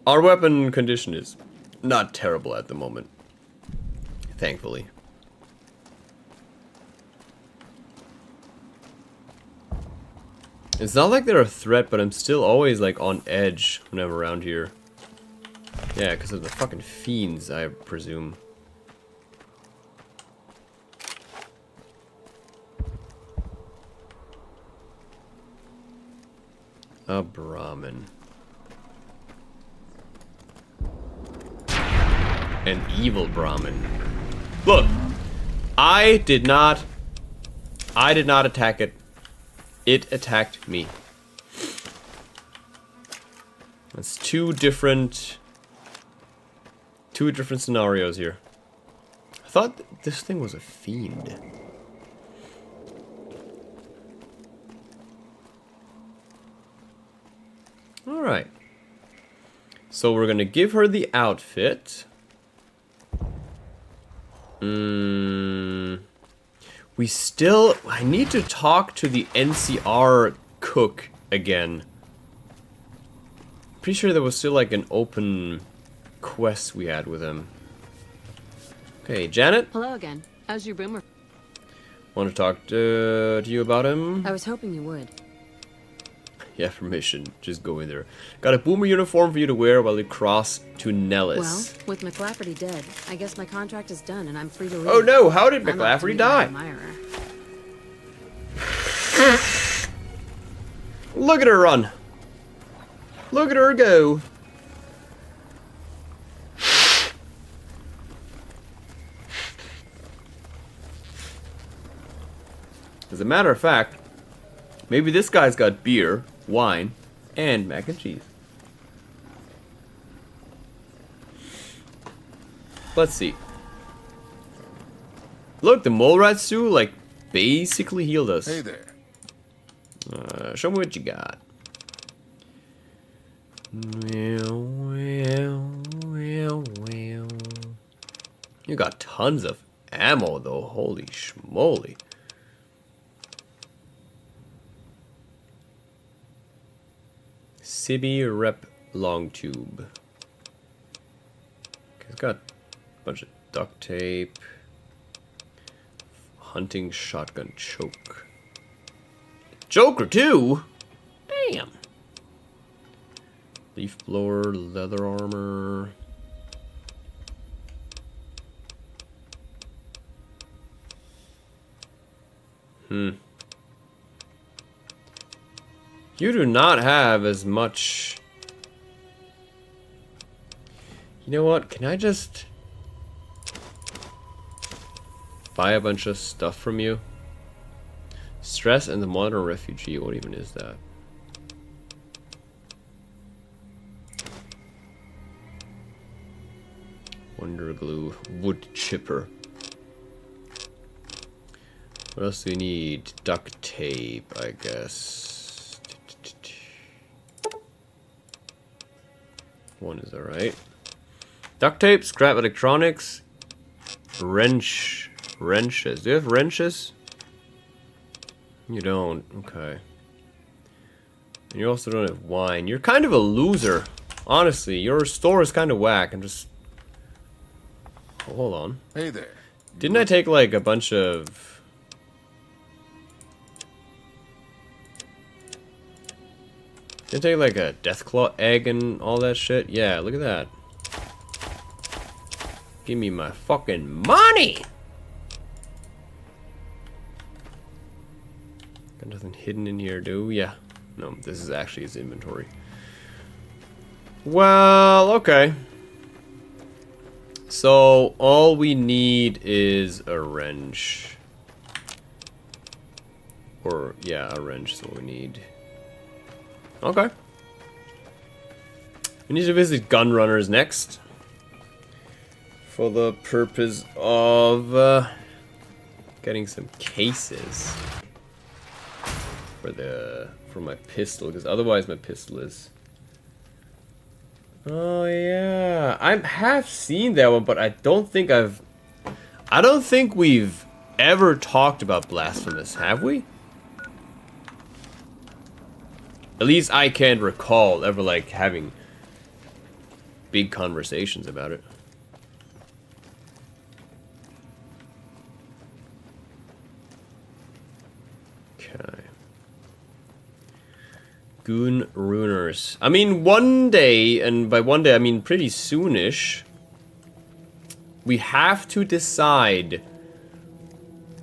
our weapon condition is not terrible at the moment, thankfully. It's not like they're a threat, but I'm still always like on edge when I'm around here. Yeah, because of the fucking fiends, I presume. A Brahmin. An evil Brahmin. Look! I did not attack it. It attacked me. That's two different scenarios here. I thought this thing was a fiend. Alright. So we're gonna give her the outfit. I need to talk to the NCR cook again. Pretty sure there was still like an open quest we had with him. Okay, Janet? Hello again. How's your boomer? Want to talk to you about him? I was hoping you would. Yeah, permission. Just go in there. Got a boomer uniform for you to wear while you cross to Nellis. Well, with McLafferty dead, I guess my contract is done and I'm free to leave. Oh no, how did I'm off to McLafferty meet my die? admirer. Look at her run. Look at her go. As a matter of fact, maybe this guy's got beer, wine, and mac and cheese. Let's see. Look, the mole rat stew, like, basically healed us. Hey there. Show me what you got. Well. You got tons of ammo, though. Holy schmoly. Sibby Rep Long Tube. Okay, it's got a bunch of duct tape. Hunting shotgun choke. Joker too? Damn. Leaf blower, leather armor. You do not have as much. You know what? Can I just buy a bunch of stuff from you? Stress and the modern refugee. What even is that? Wonder glue. Wood chipper. What else do we need? Duct tape, I guess. One is alright. Duct tape, scrap electronics, wrenches. Do you have wrenches? You don't. Okay. And you also don't have wine. You're kind of a loser. Honestly, your store is kind of whack. I'm just... Hold on. Hey there. Didn't I take like a bunch of... Didn't I take like a Deathclaw egg and all that shit? Yeah, look at that. Give me my fucking money! Got nothing hidden in here, do ya? No, this is actually his inventory. Well, okay. So, all we need is a wrench. Or, yeah, a wrench is what we need. Okay. We need to visit gun runners next. For the purpose of getting some cases. For my pistol, because otherwise my pistol is... Oh yeah, I have seen that one, but I don't think we've ever talked about Blasphemous, have we? At least I can't recall ever like having big conversations about it. Okay. Goon Runers. I mean, one day, and by one day I mean pretty soonish, we have to decide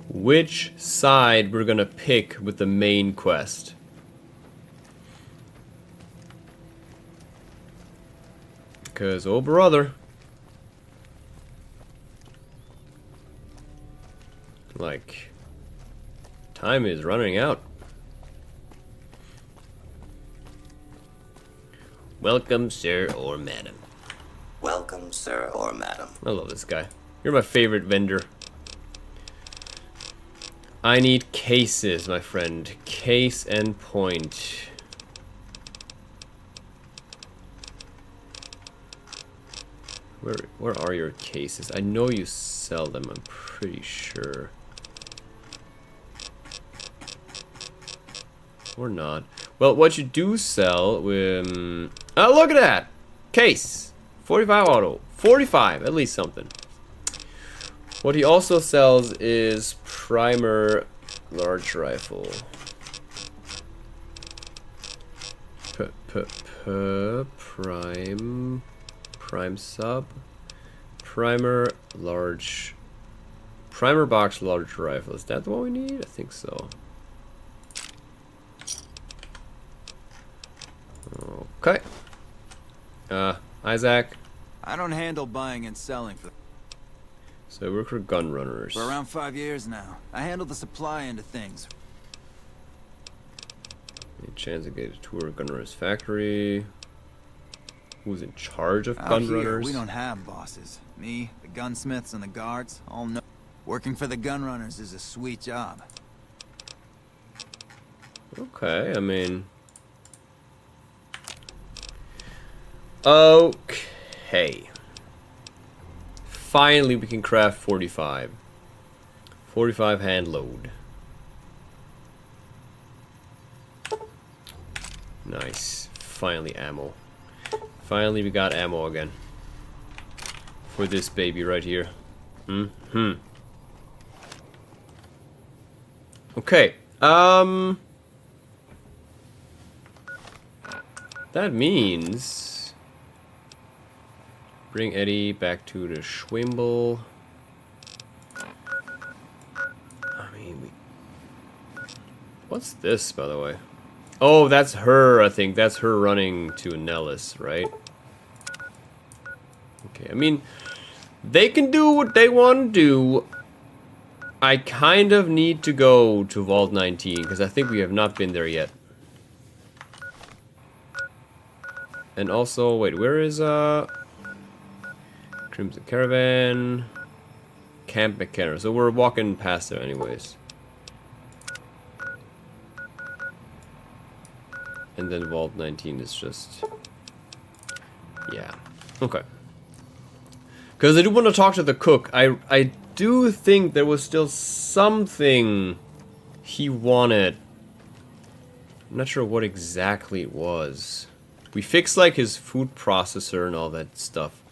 which side we're gonna pick with the main quest. Because, oh brother, like, time is running out. Welcome, sir or madam. Welcome, sir or madam. I love this guy. You're my favorite vendor. I need cases, my friend. Case and point. Where are your cases? I know you sell them, I'm pretty sure. Or not. Well, what you do sell with... oh, look at that! Case! 45 auto. 45, at least something. What he also sells is primer large rifle. Prime sub. Primer large... primer box large rifle. Is that the one we need? I think so. Okay. Isaac. I don't handle buying and selling for... So I work for gun runners. For around 5 years now. I handle the supply end of things. Any chance to get a tour of gun runners factory? Who's in charge of Out gun here, runners? we don't have bosses. Me, the gunsmiths, and the guards all know. Working for the gun runners is a sweet job. Okay, I mean... okay. Finally we can craft 45. 45 hand load. Nice. Finally ammo. Finally we got ammo again. For this baby right here. Okay. That means... bring Eddie back to the Schwimble. I mean, what's this, by the way? Oh, that's her, I think. That's her running to Nellis, right? Okay, I mean, they can do what they want to do. I kind of need to go to Vault 19, because I think we have not been there yet. And also, wait, where is, Crimson Caravan, Camp McKenna. So we're walking past there anyways. And then Vault 19 is just... yeah. Okay. Because I do want to talk to the cook. I do think there was still something he wanted. I'm not sure what exactly it was. We fixed like his food processor and all that stuff.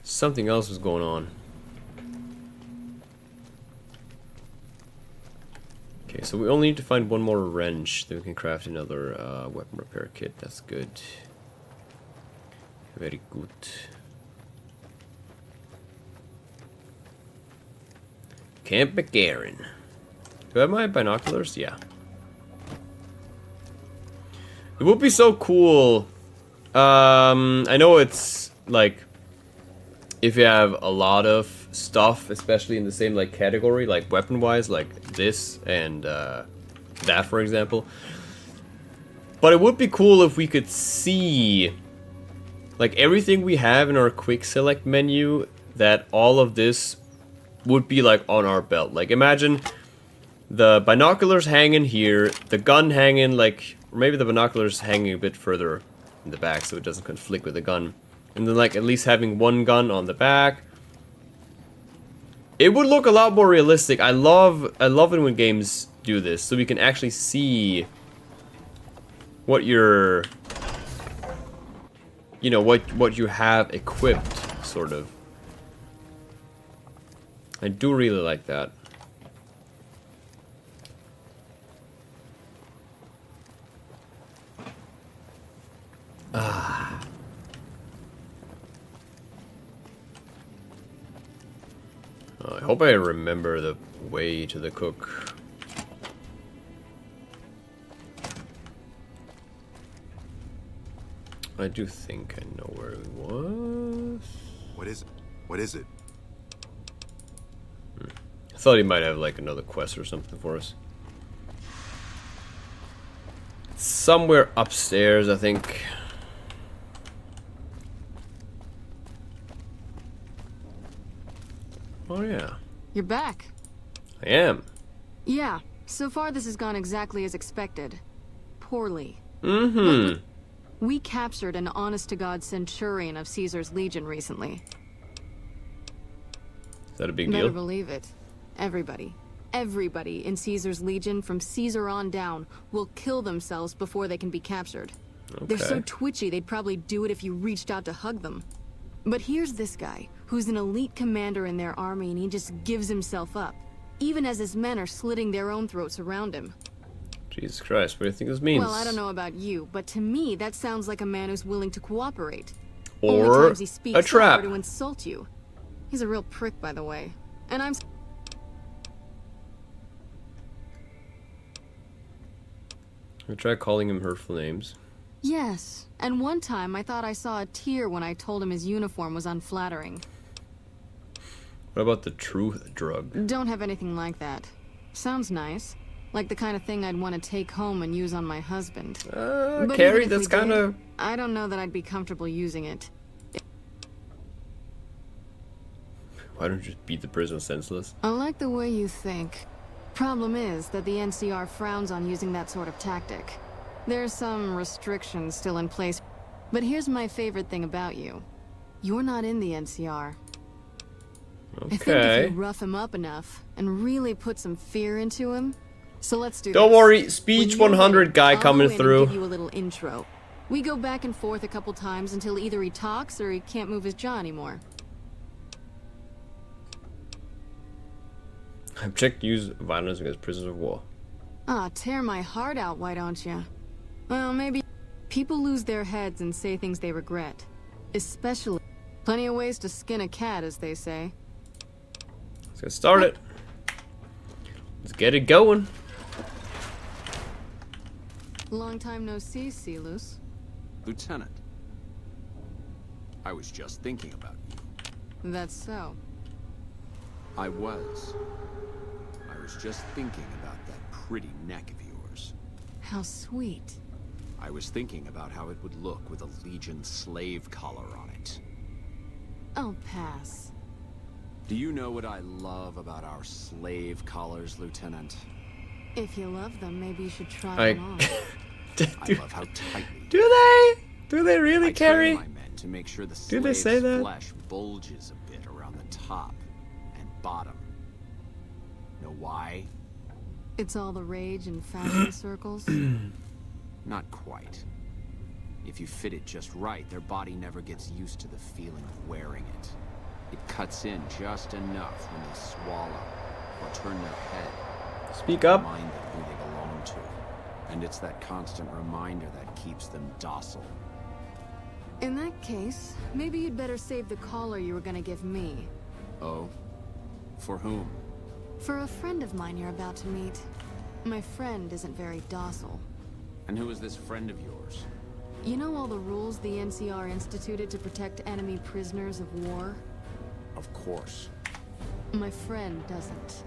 Something else was going on. Okay, so we only need to find one more wrench, then we can craft another weapon repair kit. That's good. Very good. Camp McGarren. Do I have my binoculars? Yeah. It would be so cool. I know it's like if you have a lot of stuff, especially in the same like category, like weapon-wise, like this and that, for example. But it would be cool if we could see like everything we have in our quick select menu, that all of this would be like on our belt. Like imagine the binoculars hanging here, the gun hanging like, or maybe the binoculars hanging a bit further in the back so it doesn't conflict with the gun. And then like at least having one gun on the back. It would look a lot more realistic. I love it when games do this, so we can actually see what you're, you know, what you have equipped, sort of. I do really like that. I hope I remember the way to the cook. I do think I know where it was. What is it? What is it? I thought he might have like another quest or something for us. It's somewhere upstairs, I think. Oh yeah. You're back. I am. Yeah, so far this has gone exactly as expected. Poorly. Mm-hmm. We captured an honest-to-God centurion of Caesar's Legion recently. Is that a big Better deal? believe it. Everybody in Caesar's Legion, from Caesar on down, will kill themselves before they can be captured. They're so twitchy they'd probably do it if you reached out to hug them. But here's this guy, who's an elite commander in their army, and he just gives himself up, even as his men are slitting their own throats around him. Jesus Christ, what do you think this means? Well, I don't know about you, but to me that sounds like a man who's willing to cooperate. Or Only times he speaks a trap. up are to insult you. He's a real prick, by the way. And I'm... I try calling him hurtful names. Yes, and one time I thought I saw a tear when I told him his uniform was unflattering. What about the truth drug? Don't have anything like that. Sounds nice. Like the kind of thing I'd want to take home and use on my husband. But Carrie, even if that's we kind of... did, I don't know that I'd be comfortable using it. Why don't you just beat the prisoner senseless? I like the way you think. Problem is that the NCR frowns on using that sort of tactic. There's some restrictions still in place. But here's my favorite thing about you. You're not in the NCR. I think if you rough him up enough and really put some fear into him. So let's do Don't this. worry, speech 100 guy I'll coming go in through. And give you a little intro. We go back and forth a couple times until either he talks or he can't move his jaw anymore. I've checked use violence against prisoners of war. Ah, tear my heart out, why don't you? Well, maybe people lose their heads and say things they regret. Especially, plenty of ways to skin a cat, as they say. Let's get started. Let's get it going. Long time no see, Celus. Lieutenant, I was just thinking about you. That's so. I was just thinking about that pretty neck of yours. How sweet. I was thinking about how it would look with a Legion slave collar on it. I'll pass. Do you know what I love about our slave collars, Lieutenant? If you love them, maybe you should try them on. I love how tightly. Do they really, I Carrie? train my men to make sure the Do they slave's say that? flesh bulges a bit around the top and bottom. Know why? It's all the rage in fashion circles. Not quite. If you fit it just right, their body never gets used to the feeling of wearing it. It cuts in just enough when they swallow or turn their head. Speak up. Remind them who they belong to. And it's that constant reminder that keeps them docile. In that case, maybe you'd better save the collar you were gonna give me. Oh? For whom? For a friend of mine you're about to meet, my friend isn't very docile. And who is this friend of yours? You know all the rules the NCR instituted to protect enemy prisoners of war? Of course. My friend doesn't.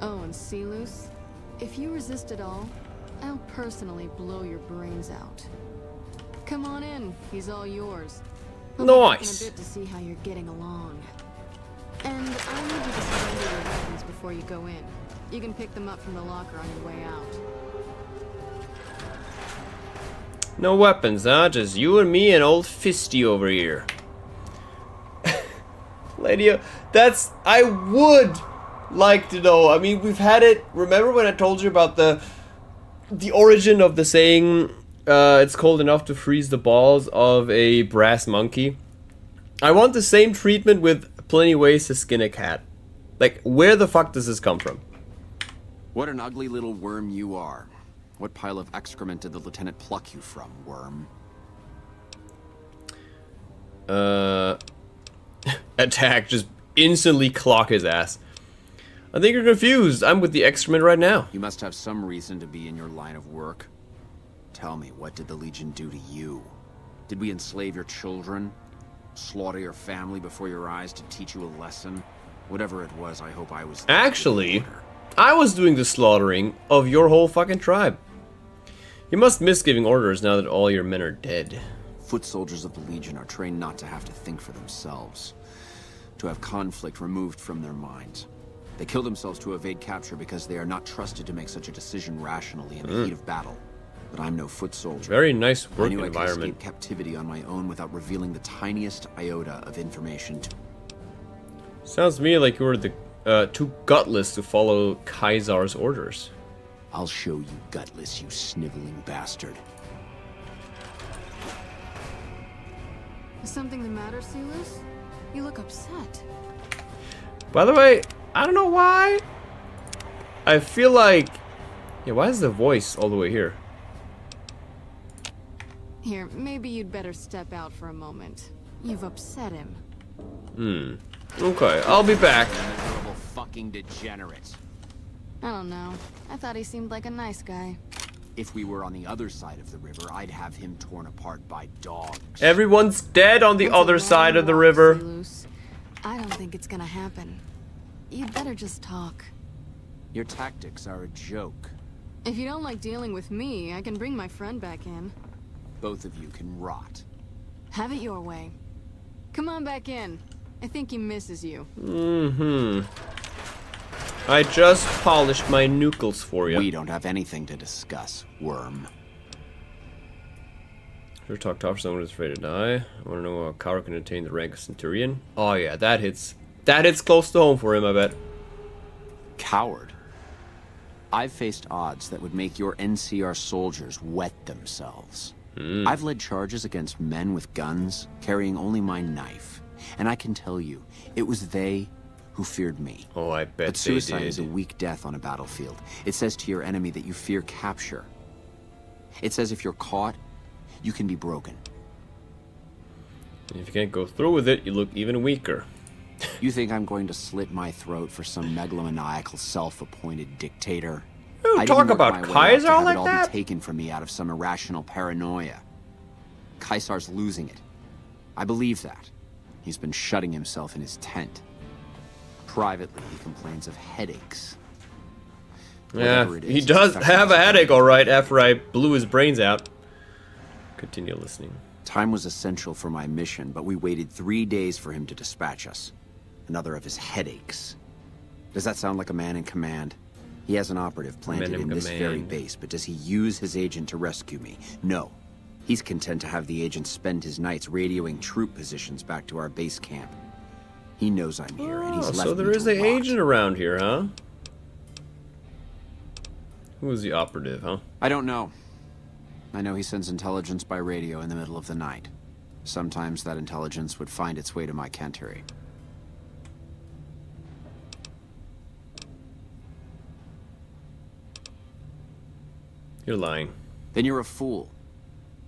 Oh, and Silus, if you resist at all, I'll personally blow your brains out. Come on in, he's all yours. I'll be back in a Nice. bit to see how you're getting along. And I need you to surrender your weapons before you go in. You can pick them up from the locker on your way out. No weapons, huh? Just you and me and old Fisty over here. Lady, that's... I would like to know. I mean, we've had it... Remember when I told you about the origin of the saying, it's cold enough to freeze the balls of a brass monkey? I want the same treatment with plenty ways to skin a cat. Like, where the fuck does this come from? What an ugly little worm you are. What pile of excrement did the lieutenant pluck you from, worm? Attack, just instantly clock his ass. I think you're confused. I'm with the excrement right now. You must have some reason to be in your line of work. Tell me, what did the Legion do to you? Did we enslave your children? Slaughter your family before your eyes to teach you a lesson? Whatever it was, I hope I was there. Actually, I was doing the slaughtering of your whole fucking tribe. You must miss giving orders now that all your men are dead. Foot soldiers of the Legion are trained not to have to think for themselves, to have conflict removed from their minds. They kill themselves to evade capture because they are not trusted to make such a decision rationally in the heat of battle. But I'm no foot soldier. Very nice work I knew environment. I could escape captivity on my own without revealing the tiniest iota of information to... Sounds to me like you were the too gutless to follow Kaisar's orders. I'll show you gutless, you sniveling bastard. Is something the matter, Silus? You look upset. By the way, I don't know why. I feel like... Yeah, why is the voice all the way here? Here, maybe you'd better step out for a moment. You've upset him. Okay, I'll be back. Miserable fucking degenerate. I don't know. I thought he seemed like a nice guy. If we were on the other side of the river, I'd have him torn apart by dogs. Everyone's dead on the That's a other side of the long walk, river. Silus. I don't think it's gonna happen. You'd better just talk. Your tactics are a joke. If you don't like dealing with me, I can bring my friend back in. Both of you can rot. Have it your way. Come on back in. I think he misses you. I just polished my nucleus for you. We don't have anything to discuss, worm. Sure talk tough, someone is afraid to die. I want to know how Kara can attain the rank of Centurion. Oh yeah, that hits close to home for him, I bet. Coward. I've faced odds that would make your NCR soldiers wet themselves. I've led charges against men with guns, carrying only my knife. And I can tell you, it was they who feared me. Oh, I bet But suicide is a weak death on a battlefield. It says to your enemy that you fear capture. It says if you're caught, you can be broken. And if you can't go through with it, you look even weaker. You think I'm going to slit my throat for some megalomaniacal, self-appointed dictator? You I talk didn't work about my way up to Kaiser have like it all that? be taken from me out of some irrational paranoia. Kaisar's losing it. I believe that. He's been shutting himself in his tent. Privately, he complains of headaches. Yeah, Whatever it he is, does it's affecting have a his headache, brain. alright, after I blew his brains out. Continue listening. Time was essential for my mission, but we waited 3 days for him to dispatch us. Another of his headaches. Does that sound like a man in command? He has an operative planted Man in in this very command. base, but does he use his agent to rescue me? No. He's content to have the agent spend his nights radioing troop positions back to our base camp. He knows I'm here, and he's Oh, left so there me is to an rot. agent around here, huh? Who is the operative, huh? I don't know. I know he sends intelligence by radio in the middle of the night. Sometimes that intelligence would find its way to my cantery. You're lying. Then you're a fool.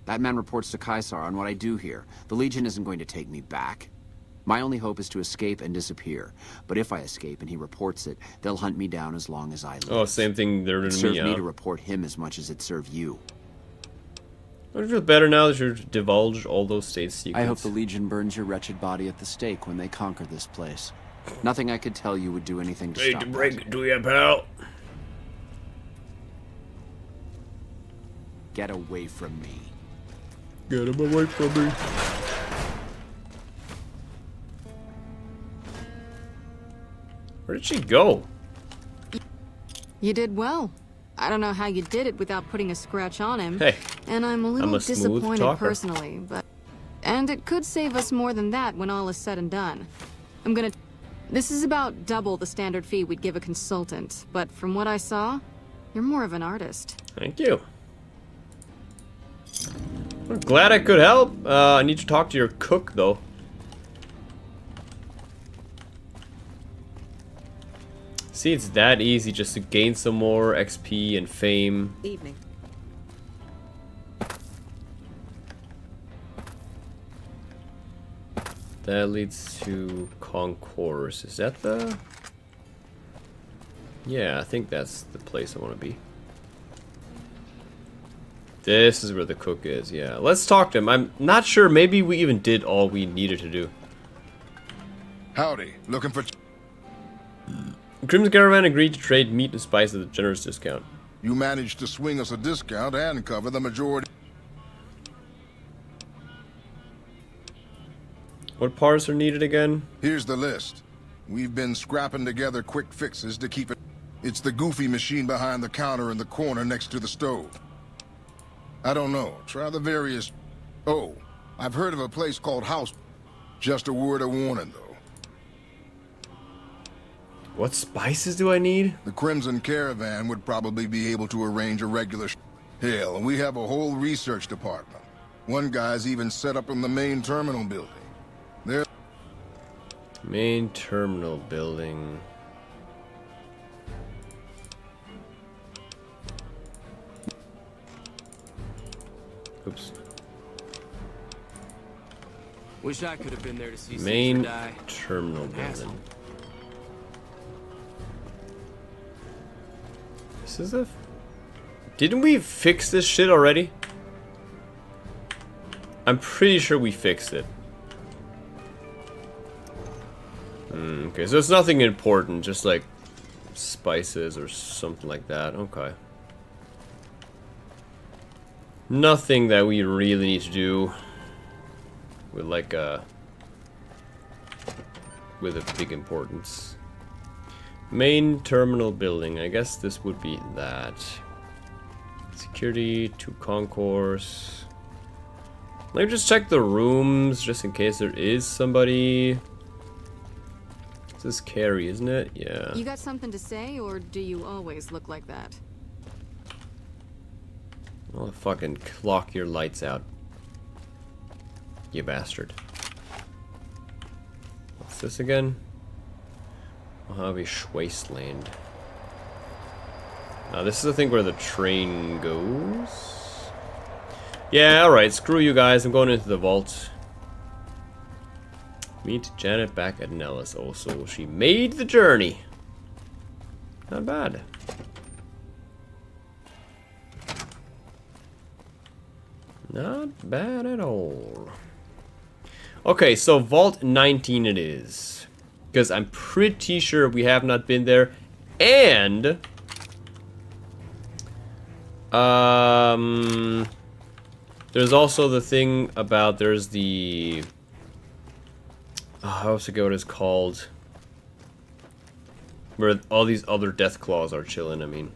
That man reports to Kaisar on what I do here. The Legion isn't going to take me back. My only hope is to escape and disappear. But if I escape and he reports it, they'll hunt me down as long as I live. Oh, same thing they're doing It to served me, me huh? to report him as much as it served you. Don't you feel better now that you've divulged all those state secrets? I hope the Legion burns your wretched body at the stake when they conquer this place. Nothing I could tell you would do anything to stop that. it to you, pal. Get away from me. Get him away from me. Where did she go? You did well. I don't know how you did it without putting a scratch on him. Hey, and I'm a little I'm a smooth disappointed talker. personally, but... And it could save us more than that when all is said and done. I'm gonna... This is about double the standard fee we'd give a consultant, but from what I saw, you're more of an artist. Thank you. I'm glad I could help. I need to talk to your cook, though. See, it's that easy just to gain some more XP and fame. Evening. That leads to Concourse. Is that the... Yeah, I think that's the place I want to be. This is where the cook is, yeah. Let's talk to him. I'm not sure. Maybe we even did all we needed to do. Howdy. Looking for... Crimson Caravan agreed to trade meat and spice at a generous discount. You managed to swing us a discount and cover the majority. What parts are needed again? Here's the list. We've been scrapping together quick fixes to keep it... It's the goofy machine behind the counter in the corner next to the stove. I don't know. Try the various... Oh, I've heard of a place called House... Just a word of warning, though. What spices do I need? The Crimson Caravan would probably be able to arrange a regular... Hell, we have a whole research department. One guy's even set up in the main terminal building. There... Main terminal building. Oops. Wish I could have been there to see Main Caesar die. terminal building. This is a... Didn't we fix this shit already? I'm pretty sure we fixed it. Okay, so it's nothing important, just like spices or something like that. Okay. Nothing that we really need to do with like with a big importance. Main terminal building. I guess this would be that. Security to concourse. Let me just check the rooms just in case there is somebody. This is Carrie, isn't it? Yeah. You got something to say, or do you always look like that? I'll fucking clock your lights out. You bastard. What's this again? Mojave Wasteland. Now this is the thing where the train goes. Yeah, alright, screw you guys. I'm going into the vault. Meet Janet back at Nellis also. She made the journey. Not bad. Not bad at all. Okay, so Vault 19 it is. Because I'm pretty sure we have not been there. And... there's also the thing about... There's the... I also forget what it's called. Where all these other death claws are chilling, I mean.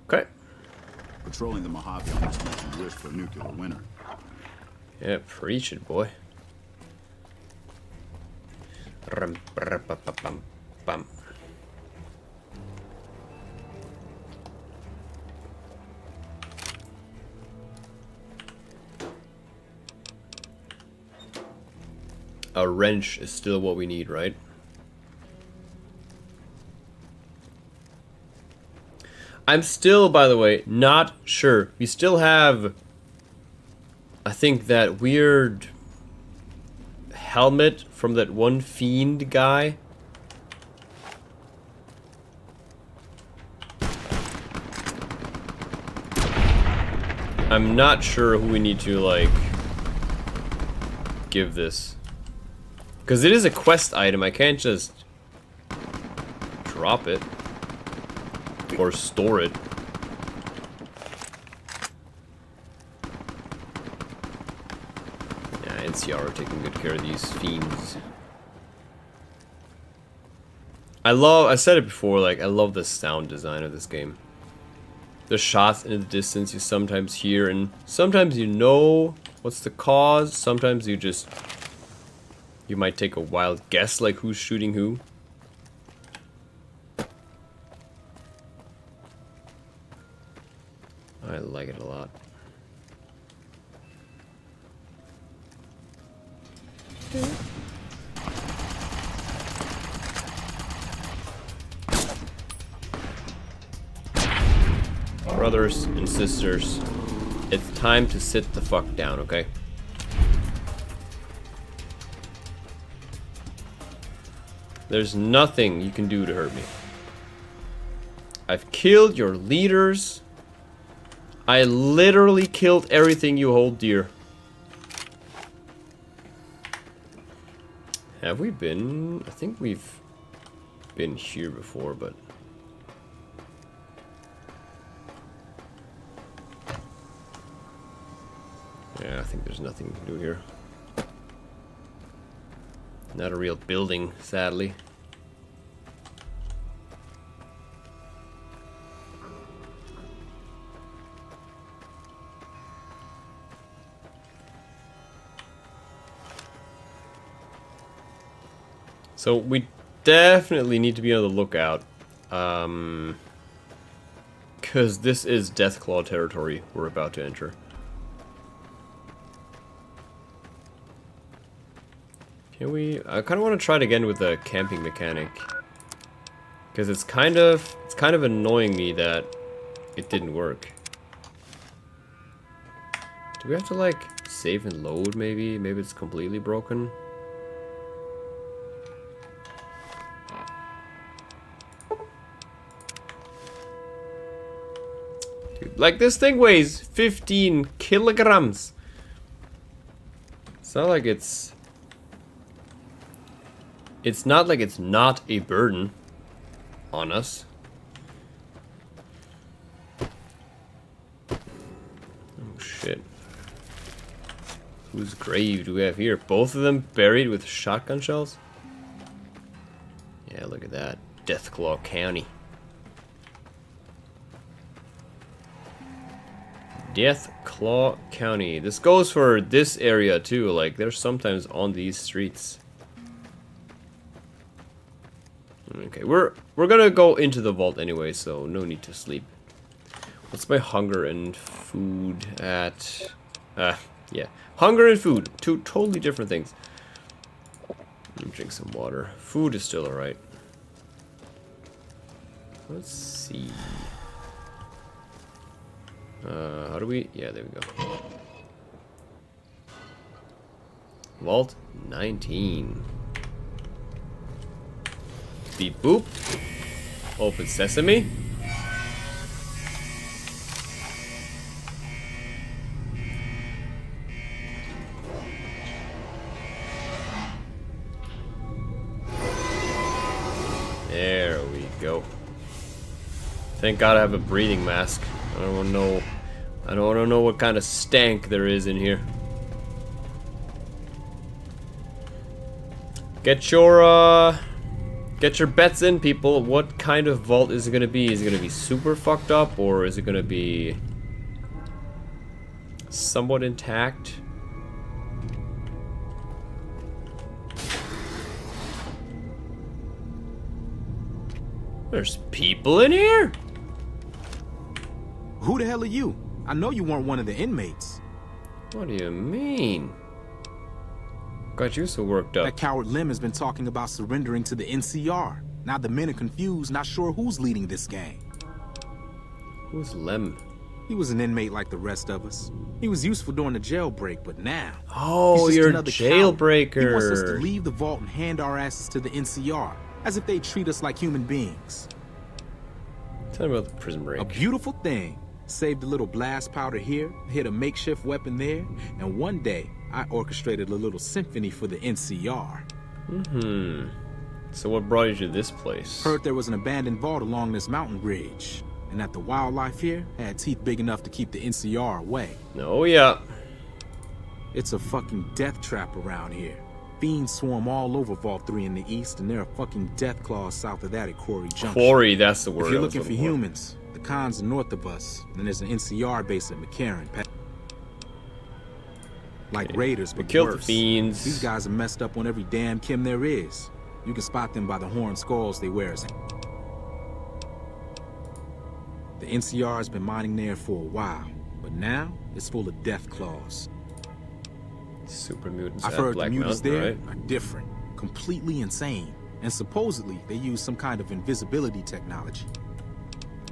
Okay. Patrolling the Mojave almost makes you wish for a nuclear winter. Yeah, preach it, boy. Bum. A wrench is still what we need, right? I'm still, by the way, not sure. We still have think that weird helmet from that one fiend guy. I'm not sure who we need to, like, give this. Because it is a quest item, I can't just drop it. Or store it. Yeah, NCR are taking good care of these fiends. I said it before, like, I love the sound design of this game. The shots in the distance you sometimes hear, and sometimes you know what's the cause, sometimes you might take a wild guess, like who's shooting who. I like it a lot. Brothers and sisters, it's time to sit the fuck down, okay? There's nothing you can do to hurt me. I've killed your leaders. I literally killed everything you hold dear. Have we been? I think we've been here before, but... yeah, I think there's nothing to do here. Not a real building, sadly. So we definitely need to be on the lookout. Because this is Deathclaw territory we're about to enter. Can we? I kind of want to try it again with the camping mechanic, because it's kind of annoying me that it didn't work. Do we have to like save and load? Maybe it's completely broken. Dude, like this thing weighs 15 kilograms. It's not like it's. It's not like it's not a burden on us. Oh shit. Whose grave do we have here? Both of them buried with shotgun shells? Yeah, look at that. Deathclaw County. Deathclaw County. This goes for this area too. Like, they're sometimes on these streets. Okay, we're gonna go into the vault anyway, so no need to sleep. What's my hunger and food at? Yeah, hunger and food, two totally different things. Let me drink some water. Food is still alright. Let's see. How do we? Yeah, there we go. Vault 19. Beep boop. Open sesame. There we go. Thank God I have a breathing mask. I don't want to know what kind of stank there is in here. Get your bets in, people. What kind of vault is it gonna be? Is it gonna be super fucked up, or is it gonna be somewhat intact? There's people in here? Who the hell are you? I know you weren't one of the inmates. What do you mean? Got you so worked up. That coward Lim has been talking about surrendering to the NCR. Now the men are confused, not sure who's leading this gang. Who's Lem? He was an inmate like the rest of us. He was useful during the jailbreak, but now... Oh, he's just you're a another coward. jailbreaker. He wants us to leave the vault and hand our asses to the NCR, as if they treat us like human beings. Tell me about the prison break. A beautiful thing. Saved a little blast powder here, hit a makeshift weapon there, and one day, I orchestrated a little symphony for the NCR. Mm-hmm. So what brought you to this place? Heard there was an abandoned vault along this mountain ridge, and that the wildlife here had teeth big enough to keep the NCR away. Oh, yeah. It's a fucking death trap around here. Fiends swarm all over Vault 3 in the east, and there are fucking death claws south of that at Quarry Junction. Quarry, that's the word. If you're looking for humans, the cons are north of us, and there's an NCR base at McCarran. Like raiders, but killed worse. the fiends. These guys are messed up on every damn chem there is. You can spot them by the horn skulls they wear. The NCR has been mining there for a while, but now it's full of death claws. Super mutants I've at heard Black the mutants Mountain, there right? are different, completely insane, and supposedly they use some kind of invisibility technology.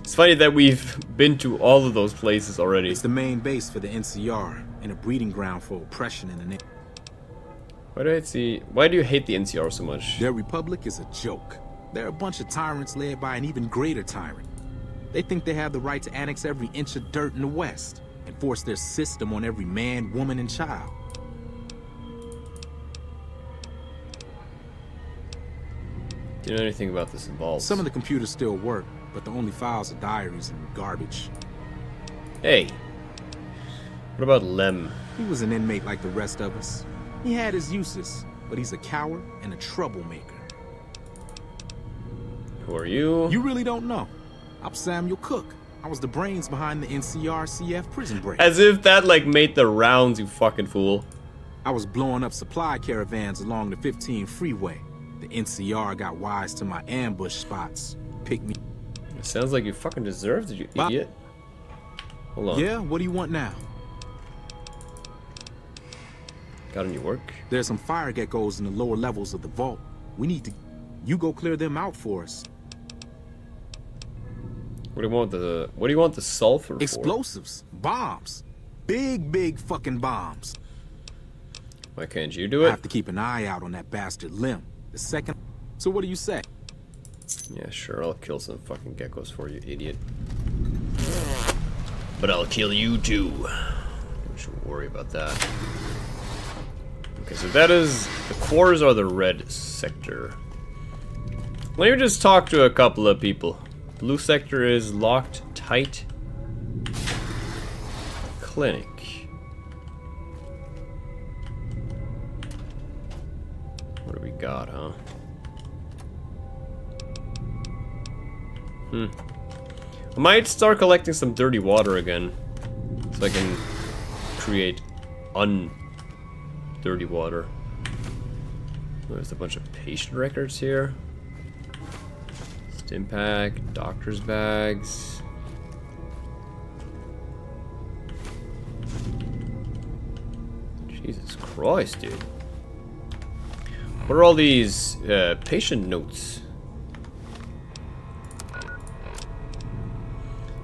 It's funny that we've been to all of those places already. It's the main base for the NCR and a breeding ground for oppression in the nation. Why do you hate the NCR so much? Their republic is a joke. They're a bunch of tyrants led by an even greater tyrant. They think they have the right to annex every inch of dirt in the West and force their system on every man, woman, and child. Do you know anything about this vault? Some of the computers still work, but the only files are diaries and garbage. Hey, what about Lem? He was an inmate like the rest of us. He had his uses, but he's a coward and a troublemaker. Who are you? You really don't know. I'm Samuel Cook. I was the brains behind the NCR-CF prison break. As if that, like, made the rounds, you fucking fool. I was blowing up supply caravans along the 15 freeway. The NCR got wise to my ambush spots. Picked me. It sounds like you fucking deserved it, you idiot. Hold on. Yeah, what do you want now? Got any work? There's some fire geckos in the lower levels of the vault. We need to... You go clear them out for us. What do you want the sulfur for? Explosives. Bombs. Big fucking bombs. Why can't you do it? I have to keep an eye out on that bastard Lim. The second... So what do you say? Yeah, sure, I'll kill some fucking geckos for you, idiot. But I'll kill you too. Don't you worry about that. Okay, so that is... The cores are the red sector. Let me just talk to a couple of people. Blue sector is locked tight. Clinic. What do we got, huh? I might start collecting some dirty water again. So I can create dirty water. There's a bunch of patient records here. Stim pack, doctor's bags. Jesus Christ, dude. What are all these patient notes?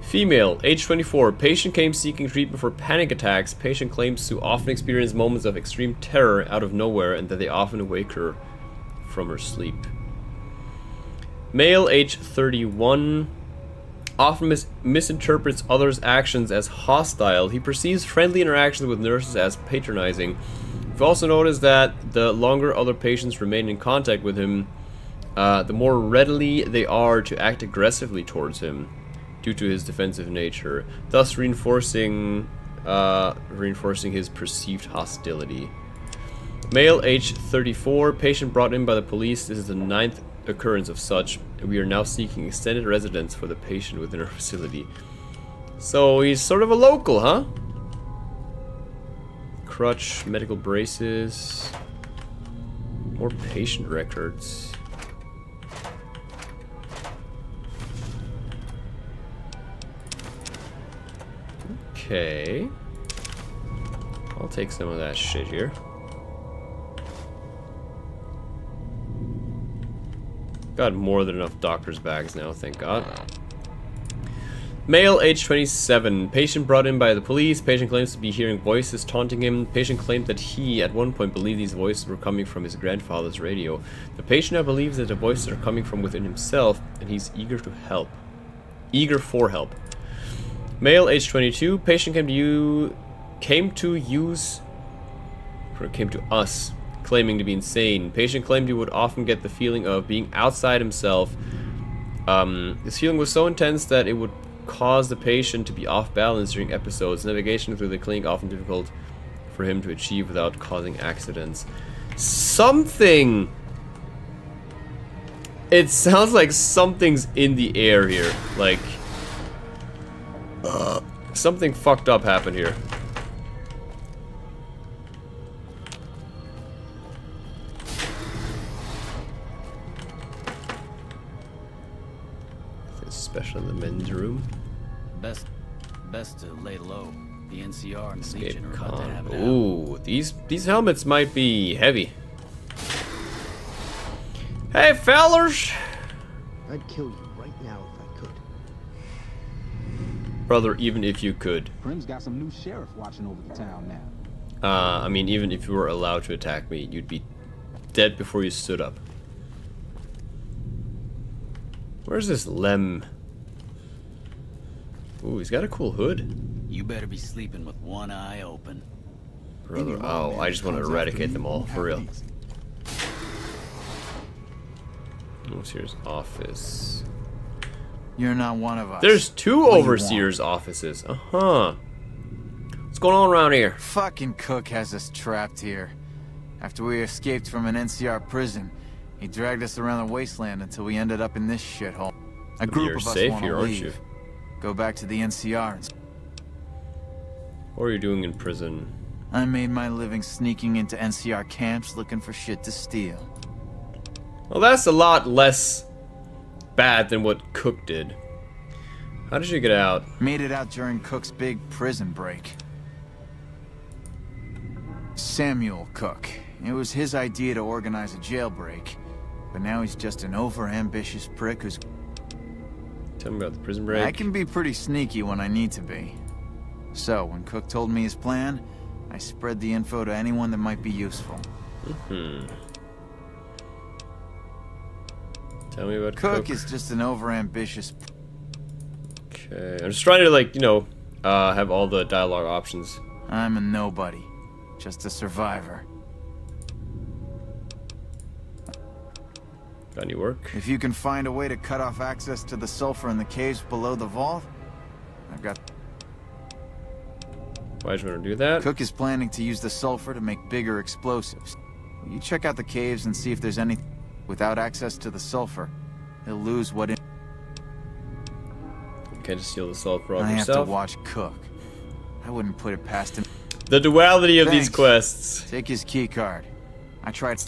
Female, age 24. Patient came seeking treatment for panic attacks. Patient claims to often experience moments of extreme terror out of nowhere and that they often wake her from her sleep. Male, age 31. Often misinterprets others' actions as hostile. He perceives friendly interactions with nurses as patronizing. We've also noticed that the longer other patients remain in contact with him, the more readily they are to act aggressively towards him due to his defensive nature, thus reinforcing his perceived hostility. Male, age 34. Patient brought in by the police. This is the 9th occurrence of such. We are now seeking extended residence for the patient within our facility. So he's sort of a local, huh? Crutch, medical braces, more patient records. Okay. I'll take some of that shit here. Got more than enough doctor's bags now, thank God. Male, age 27. Patient brought in by the police. Patient claims to be hearing voices taunting him. Patient claimed that he, at one point, believed these voices were coming from his grandfather's radio. The patient now believes that the voices are coming from within himself, and he's eager to help. Eager for help. Male, age 22. Patient came to us, claiming to be insane. Patient claimed he would often get the feeling of being outside himself. This feeling was so intense that it would cause the patient to be off balance during episodes. Navigation through the clinic often difficult for him to achieve without causing accidents. Something. It sounds like something's in the air here. Like something fucked up happened here. Especially in the men's room. Best to lay low. The NCR and the Legion are about to have it out. Ooh, these helmets might be heavy. Hey, fellers! I'd kill you right now if I could. Brother, even if you could. Prim's got some new sheriff watching over the town now. I mean, even if you were allowed to attack me, you'd be dead before you stood up. Where's this Lem? Ooh, he's got a cool hood. You better be sleeping with one eye open. Brother, oh, I just want to eradicate them all, for real. Overseer's office. You're not one of us. There's two overseer's offices. Uh-huh. What's going on around here? Fucking Cook has us trapped here. After we escaped from an NCR prison, he dragged us around the wasteland until we ended up in this shithole. A group of us want to leave. Go back to the NCR and... What are you doing in prison? I made my living sneaking into NCR camps looking for shit to steal. Well, that's a lot less bad than what Cook did. How did you get out? Made it out during Cook's big prison break. Samuel Cook. It was his idea to organize a jailbreak. But now he's just an over-ambitious prick who's... Tell me about the prison break. I can be pretty sneaky when I need to be. So, when Cook told me his plan, I spread the info to anyone that might be useful. Tell me about Cook. Cook is just an over-ambitious... Okay, I'm just trying to, like, you know, have all the dialogue options. I'm a nobody. Just a survivor. Got any work? If you can find a way to cut off access to the sulfur in the caves below the vault, I've got... Why do you want to do that? Cook is planning to use the sulfur to make bigger explosives. You check out the caves and see if there's any... Without access to the sulfur, he'll lose what... You can't just steal the sulfur off I yourself? have to watch Cook. I wouldn't put it past him. The duality of these quests. Take his key card. I tried...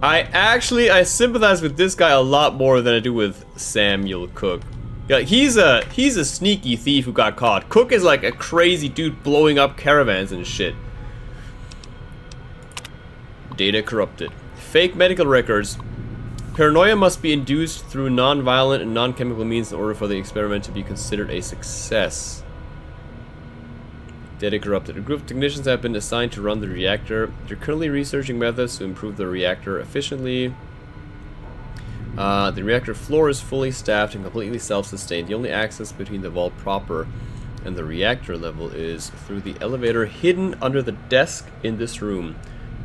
I sympathize with this guy a lot more than I do with Samuel Cook. Yeah, he's a sneaky thief who got caught. Cook is like a crazy dude blowing up caravans and shit. Data corrupted. Fake medical records. Paranoia must be induced through non-violent and non-chemical means in order for the experiment to be considered a success. Data corrupted. A group of technicians have been assigned to run the reactor. They're currently researching methods to improve the reactor efficiently. The reactor floor is fully staffed and completely self-sustained. The only access between the vault proper and the reactor level is through the elevator hidden under the desk in this room.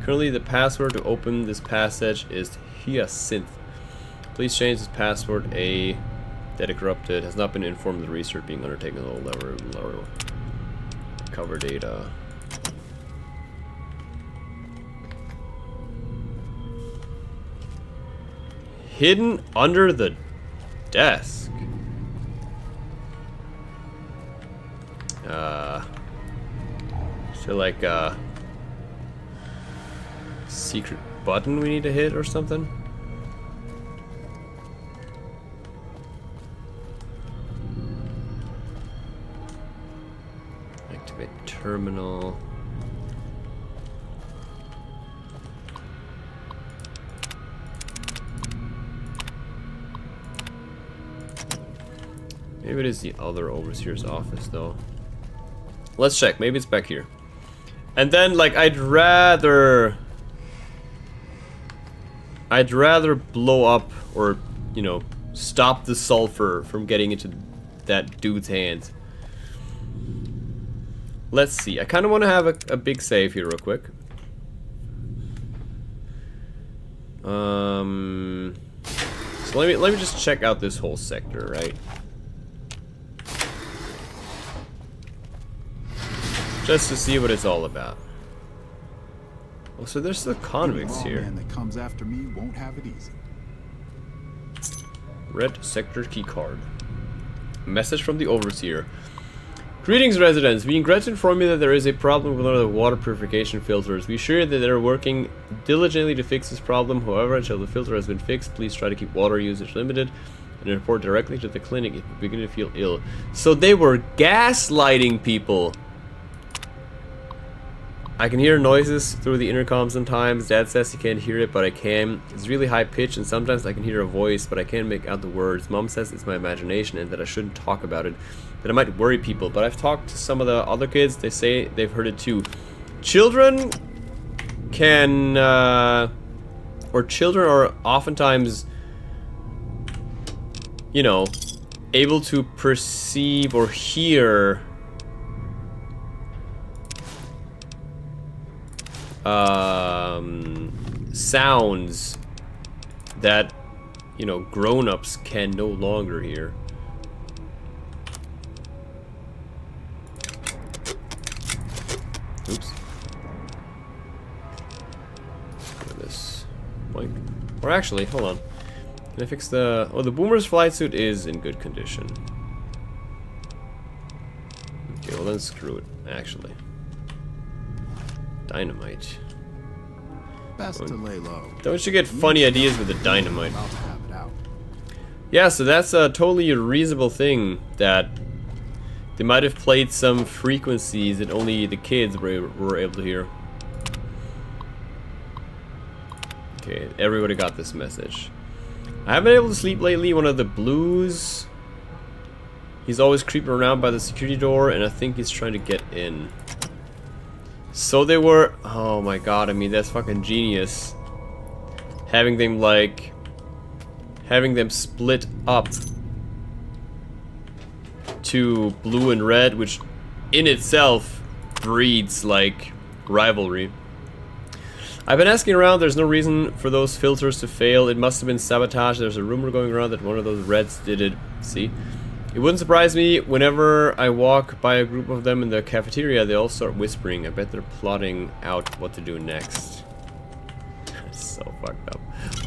Currently, the password to open this passage is Hyacinth. Please change this password. Data corrupted. Has not been informed of the research being undertaken. Lower. Cover data. Hidden under the desk. Is there like a secret button we need to hit or something? Activate terminal. Maybe it is the other overseer's office, though. Let's check. Maybe it's back here. And then, like, I'd rather blow up or, you know, stop the sulfur from getting into that dude's hands. Let's see. I kind of want to have a big save here real quick. So let me just check out this whole sector, right? Just to see what it's all about. Oh, so there's the convicts here. Man that comes after me won't have it easy. Red sector keycard. Message from the overseer. Greetings, residents. We regret to inform you that there is a problem with one of the water purification filters. We assure you that they are working diligently to fix this problem. However, until the filter has been fixed, please try to keep water usage limited and report directly to the clinic if you begin to feel ill. So they were gaslighting people. I can hear noises through the intercom sometimes. Dad says he can't hear it, but I can. It's really high pitched, and sometimes I can hear a voice, but I can't make out the words. Mom says it's my imagination and that I shouldn't talk about it, that it might worry people. But I've talked to some of the other kids. They say they've heard it too. Children can, or children are oftentimes, you know, able to perceive or hear sounds that, you know, grown-ups can no longer hear. Oops. This point. Or actually, hold on. Can I fix the... Oh, the boomer's flight suit is in good condition. Okay, well then screw it, actually. Dynamite. Best to lay low. Don't you get funny ideas with the dynamite? Yeah, so that's a totally reasonable thing, that they might have played some frequencies that only the kids were able to hear. Okay, everybody got this message. I haven't been able to sleep lately. One of the blues, he's always creeping around by the security door, and I think he's trying to get in. So they were, oh my god, I mean, that's fucking genius. Having them, like, having them split up to blue and red, which in itself breeds, like, rivalry. I've been asking around, there's no reason for those filters to fail. It must have been sabotage. There's a rumor going around that one of those reds did it. See? It wouldn't surprise me whenever I walk by a group of them in the cafeteria, they all start whispering. I bet they're plotting out what to do next. So fucked up.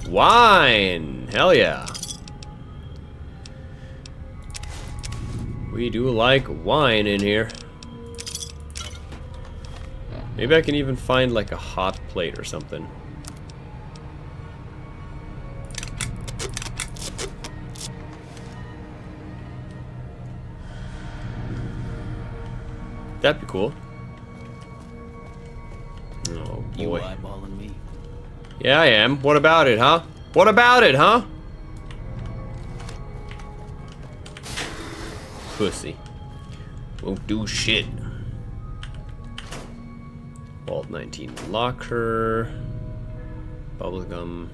Wine! Hell yeah! We do like wine in here. Maybe I can even find like a hot plate or something. That'd be cool. Oh boy. You eyeballing me? Yeah, I am. What about it, huh? What about it, huh? Pussy. Won't do shit. Vault 19 locker. Bubblegum.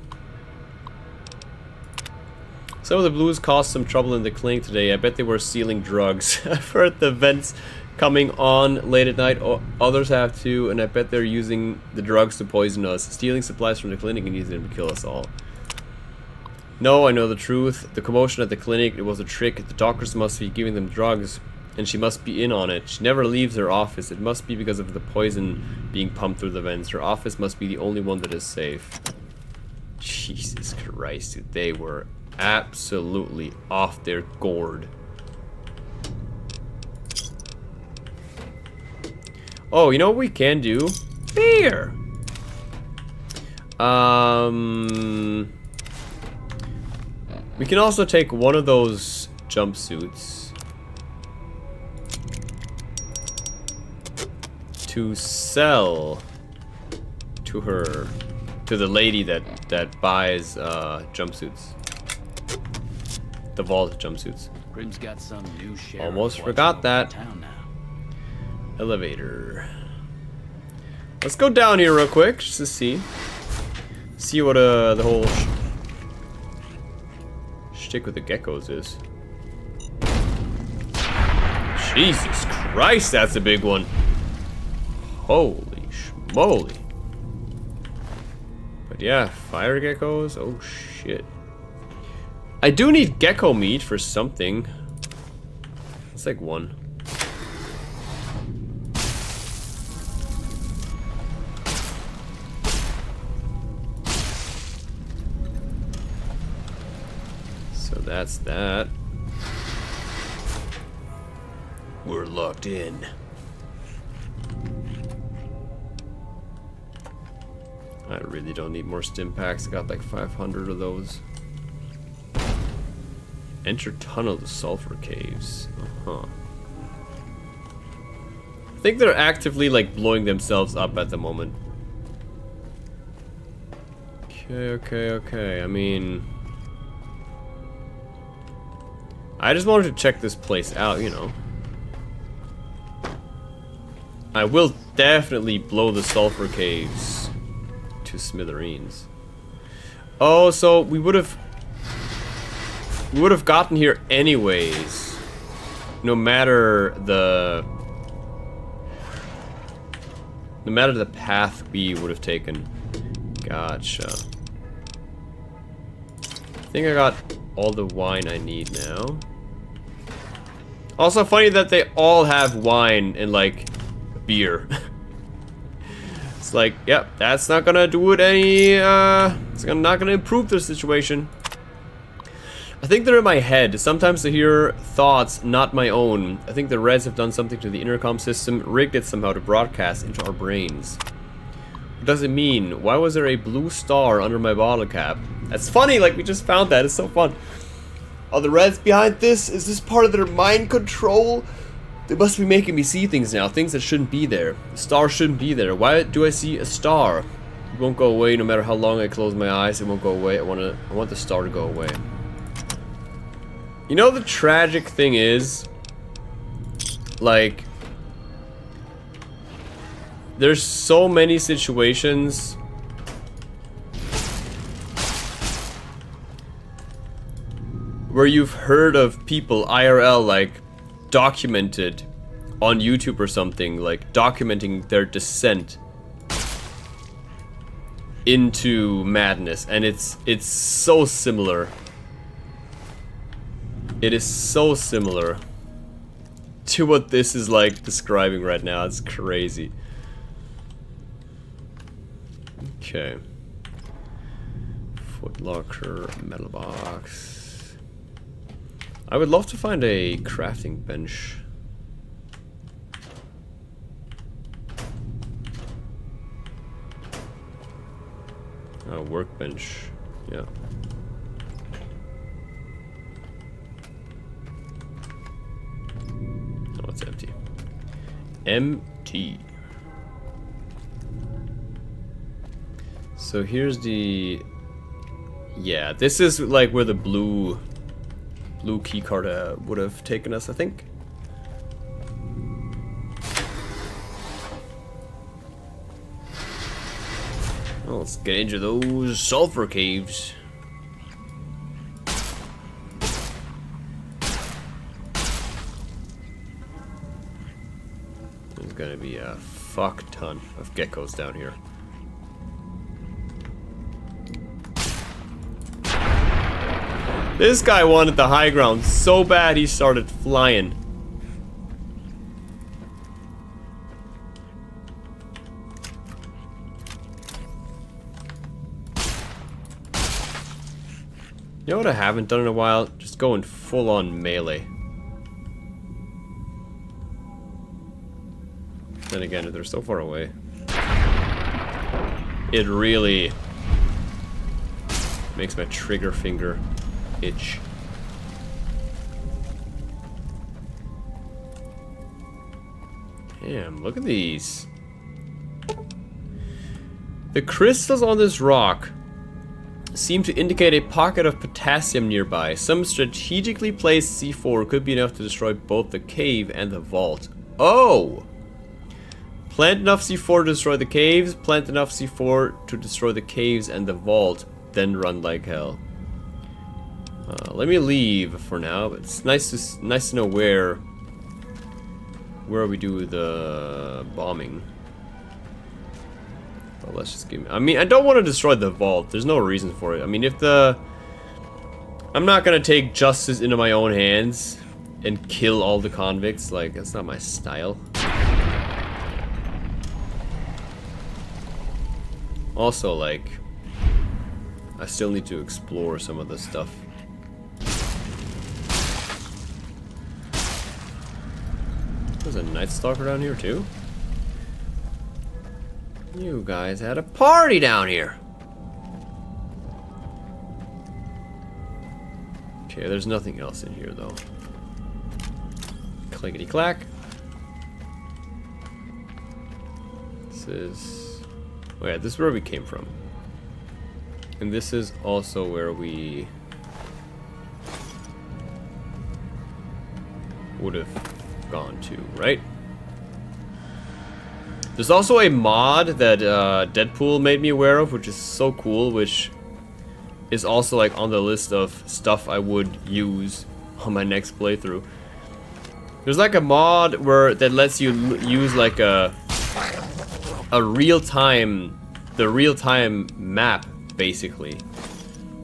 Some of the blues caused some trouble in the clinic today. I bet they were stealing drugs. I've heard the vents coming on late at night. Others have too, and I bet they're using the drugs to poison us. Stealing supplies from the clinic and using them to kill us all. No, I know the truth. The commotion at the clinic, it was a trick. The doctors must be giving them drugs, and she must be in on it. She never leaves her office. It must be because of the poison being pumped through the vents. Her office must be the only one that is safe. Jesus Christ, dude. They were absolutely off their gourd. Oh, you know what we can do? Beer! We can also take one of those jumpsuits to sell to her, to the lady that buys jumpsuits. The vault jumpsuits. Grim's got some new sheriff. Almost forgot that. Elevator. Let's go down here real quick just to see what the whole shtick with the geckos is. Jesus Christ, that's a big one. Holy schmoly. But yeah, fire geckos. Oh shit. I do need gecko meat for something. It's like one. So that's that. We're locked in. I really don't need more stim packs. I got like 500 of those. Enter tunnel to sulfur caves. I think they're actively like blowing themselves up at the moment. Okay. I mean, I just wanted to check this place out, you know. I will definitely blow the sulfur caves to smithereens. Oh, so we would have gotten here anyways, no matter the path we would have taken. Gotcha. I think I got all the wine I need now. Also funny that they all have wine and like beer. It's like, yep, that's not gonna do it any, it's not gonna improve the situation. I think they're in my head. Sometimes I hear thoughts not my own. I think the Reds have done something to the intercom system, rigged it somehow to broadcast into our brains. What does it mean? Why was there a blue star under my bottle cap? That's funny, like we just found that. It's so fun. Are the Reds behind this? Is this part of their mind control? They must be making me see things now, things that shouldn't be there. The star shouldn't be there. Why do I see a star? It won't go away no matter how long I close my eyes. It won't go away. I want the star to go away. You know, the tragic thing is, like, there's so many situations where you've heard of people IRL, like, documented on YouTube or something, like, documenting their descent into madness, and it's so similar. It is so similar to what this is like describing right now. It's crazy. Okay. Footlocker, metal box. I would love to find a crafting bench. A workbench. Yeah. Oh, it's empty. Empty. So here's the... Yeah, this is like where the blue keycard would have taken us, I think. Well, let's get into those sulfur caves. There's gonna be a fuck ton of geckos down here. This guy wanted the high ground so bad he started flying. You know what I haven't done in a while? Just going full on melee. Then again, if they're so far away, it really makes my trigger finger itch. Damn, look at these. The crystals on this rock seem to indicate a pocket of potassium nearby. Some strategically placed C4 could be enough to destroy both the cave and the vault. Oh! Plant enough C4 to destroy the caves, plant enough C4 to destroy the caves and the vault, then run like hell. Let me leave for now, but it's nice to know where we do the bombing. Well, let's just give me, I mean, I don't want to destroy the vault. There's no reason for it. I mean, I'm not gonna take justice into my own hands and kill all the convicts. Like, that's not my style. Also, like, I still need to explore some of this stuff. There's a Night Stalker down here too. You guys had a party down here. Okay, there's nothing else in here though. Clickety clack. This is, oh yeah, this is where we came from. And this is also where we would have gone to, right? There's also a mod that Deadpool made me aware of, which is so cool, which is also like on the list of stuff I would use on my next playthrough. There's like a mod that lets you use like the real-time map, basically.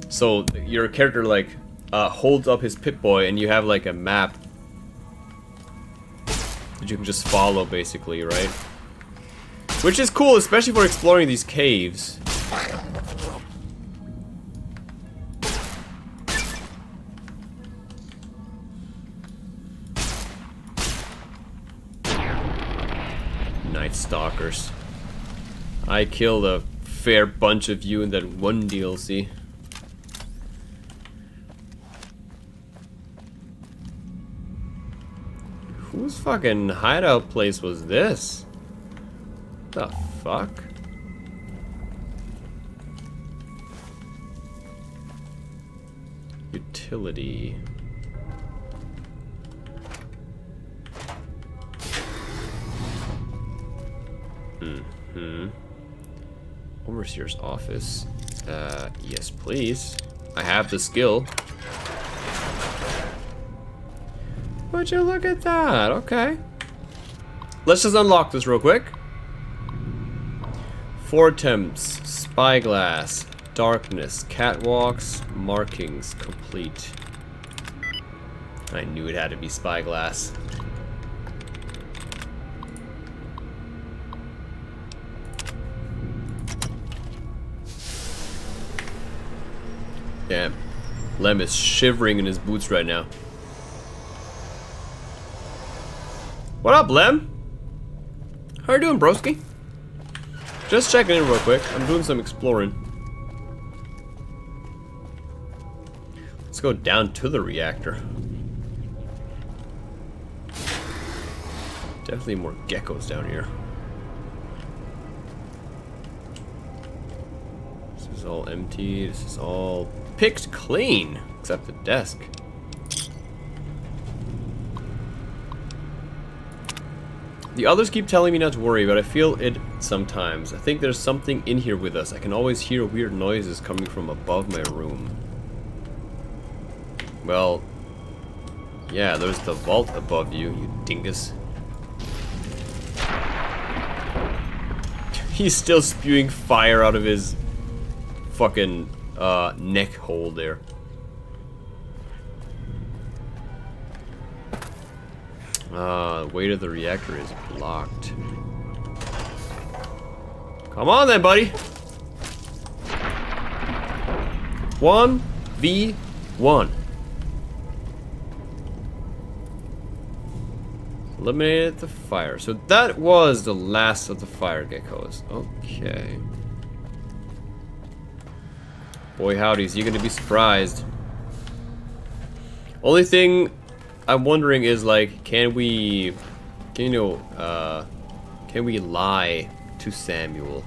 So your character like holds up his Pip-Boy and you have like a map that you can just follow, basically, right? Which is cool, especially for exploring these caves. Night Stalkers. I killed a fair bunch of you in that one DLC. Whose fucking hideout place was this? What the fuck? Utility. Overseer's office. Yes, please. I have the skill. Would you look at that? Okay. Let's just unlock this real quick. 4 attempts, spyglass, darkness, catwalks, markings, complete. I knew it had to be spyglass. Damn. Lem is shivering in his boots right now. What up, Lem? How you doing, broski? Just checking in real quick. I'm doing some exploring. Let's go down to the reactor. Definitely more geckos down here. This is all empty. This is all picked clean, except the desk. The others keep telling me not to worry, but I feel it sometimes. I think there's something in here with us. I can always hear weird noises coming from above my room. Well, yeah, there's the vault above you, you dingus. He's still spewing fire out of his fucking neck hole there. The way to the reactor is blocked. Come on then, buddy. 1v1. Eliminated the fire. So that was the last of the fire geckos. Okay. Boy howdies, you're gonna be surprised. Only thing I'm wondering is like, can we lie to Samuel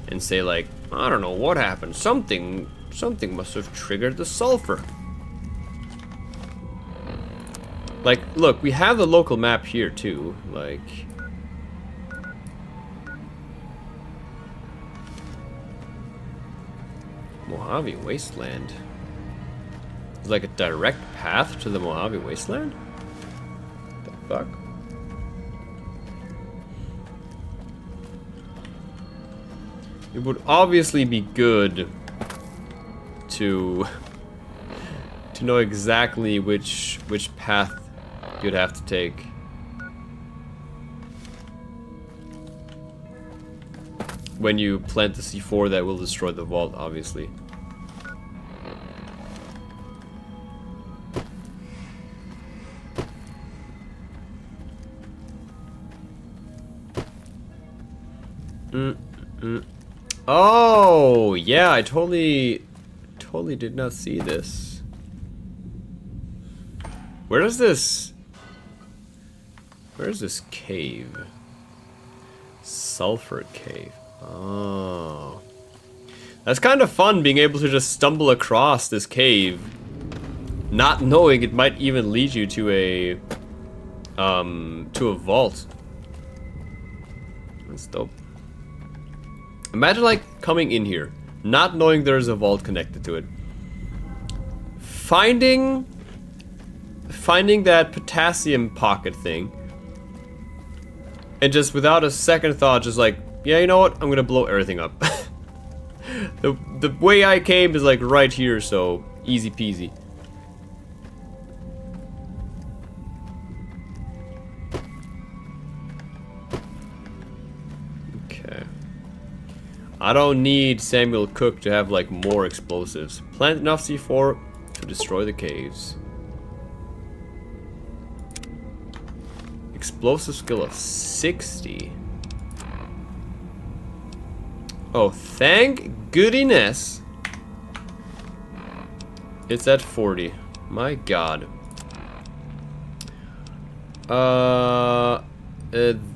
and say like, I don't know what happened, something Something must have triggered the sulfur. Like, look, we have the local map here too. Like, Mojave Wasteland. It's like a direct path to the Mojave Wasteland? The fuck? It would obviously be good to know exactly which path you'd have to take. When you plant the C4 that will destroy the vault, obviously. Oh, yeah, I totally did not see this. Where's this cave? Sulfur cave. Oh. That's kind of fun, being able to just stumble across this cave, not knowing it might even lead you to a vault. That's dope. Imagine like coming in here, not knowing there's a vault connected to it. Finding that potassium pocket thing, and just without a second thought, just like, yeah, you know what? I'm gonna blow everything up. The way I came is like right here, so easy peasy. Okay. I don't need Samuel Cook to have like more explosives. Plant enough C4 to destroy the caves. Explosive skill of 60. Oh, thank goodness it's at 40. My god.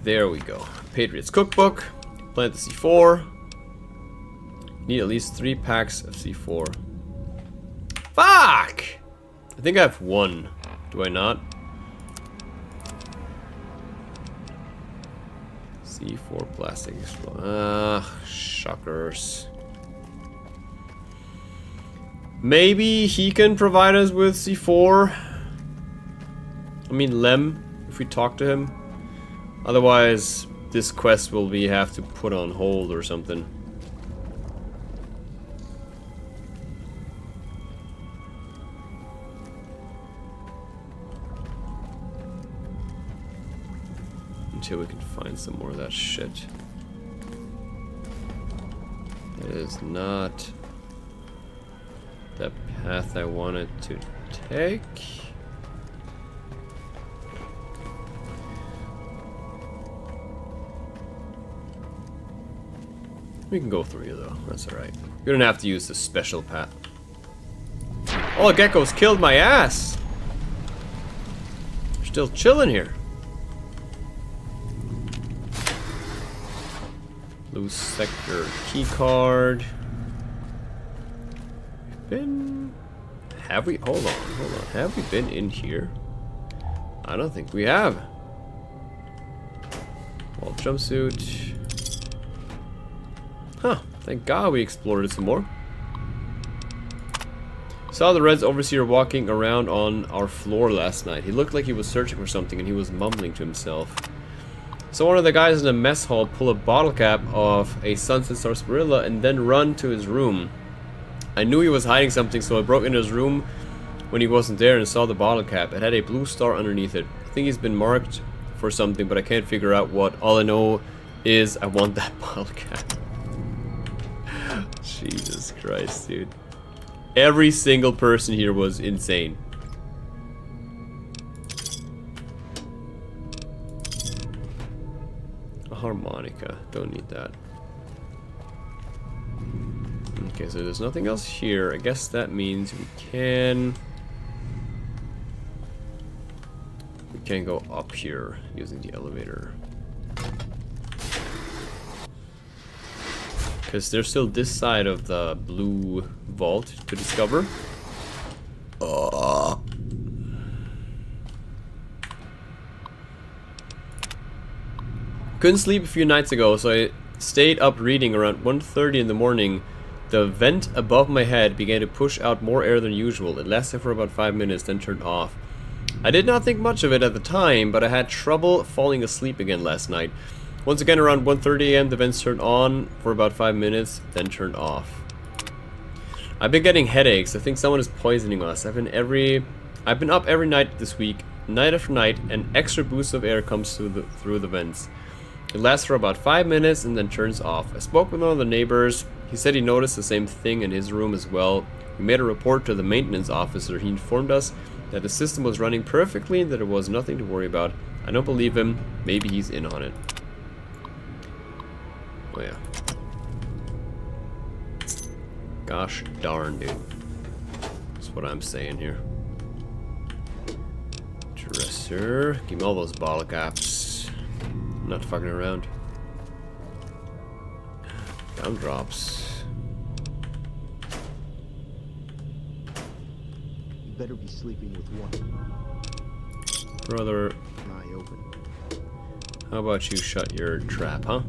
There we go. Patriots Cookbook. Plant the C4. Need at least 3 packs of C4. Fuck! I think I have 1. Do I not? C4 plastic explode. Shockers. Maybe he can provide us with C4. I mean, Lem, if we talk to him. Otherwise, this quest will have to put on hold or something. Until we can find some more of that shit. That is not the path I wanted to take. We can go through here though, that's alright. We don't have to use the special path. Oh, geckos killed my ass! We're still chilling here. Blue sector key card. Have we? Hold on. Have we been in here? I don't think we have. Wall jumpsuit. Huh. Thank God we explored it some more. Saw the Reds Overseer walking around on our floor last night. He looked like he was searching for something and he was mumbling to himself. So one of the guys in the mess hall pull a bottle cap off a Sunset Sarsaparilla and then run to his room. I knew he was hiding something, so I broke into his room when he wasn't there and saw the bottle cap. It had a blue star underneath it. I think he's been marked for something, but I can't figure out what. All I know is I want that bottle cap. Jesus Christ, dude. Every single person here was insane. A harmonica. Don't need that. Okay, so there's nothing else here. I guess that means we can go up here using the elevator. Because there's still this side of the blue vault to discover. Couldn't sleep a few nights ago, so I stayed up reading. Around 1:30 in the morning. The vent above my head began to push out more air than usual. It lasted for about 5 minutes, then turned off. I did not think much of it at the time, but I had trouble falling asleep again last night. Once again, around 1:30 AM, the vents turned on for about 5 minutes, then turned off. I've been getting headaches. I think someone is poisoning us. I've been up every night this week, night after night, and extra boost of air comes through the vents. It lasts for about 5 minutes and then turns off. I spoke with one of the neighbors. He said he noticed the same thing in his room as well. We made a report to the maintenance officer. He informed us that the system was running perfectly and that there was nothing to worry about. I don't believe him. Maybe he's in on it. Oh yeah. Gosh darn, dude. That's what I'm saying here. Dresser. Give me all those bottle caps. I'm not fucking around. Gumdrops. You better be sleeping with one Brother. eye open. How about you shut your trap, huh?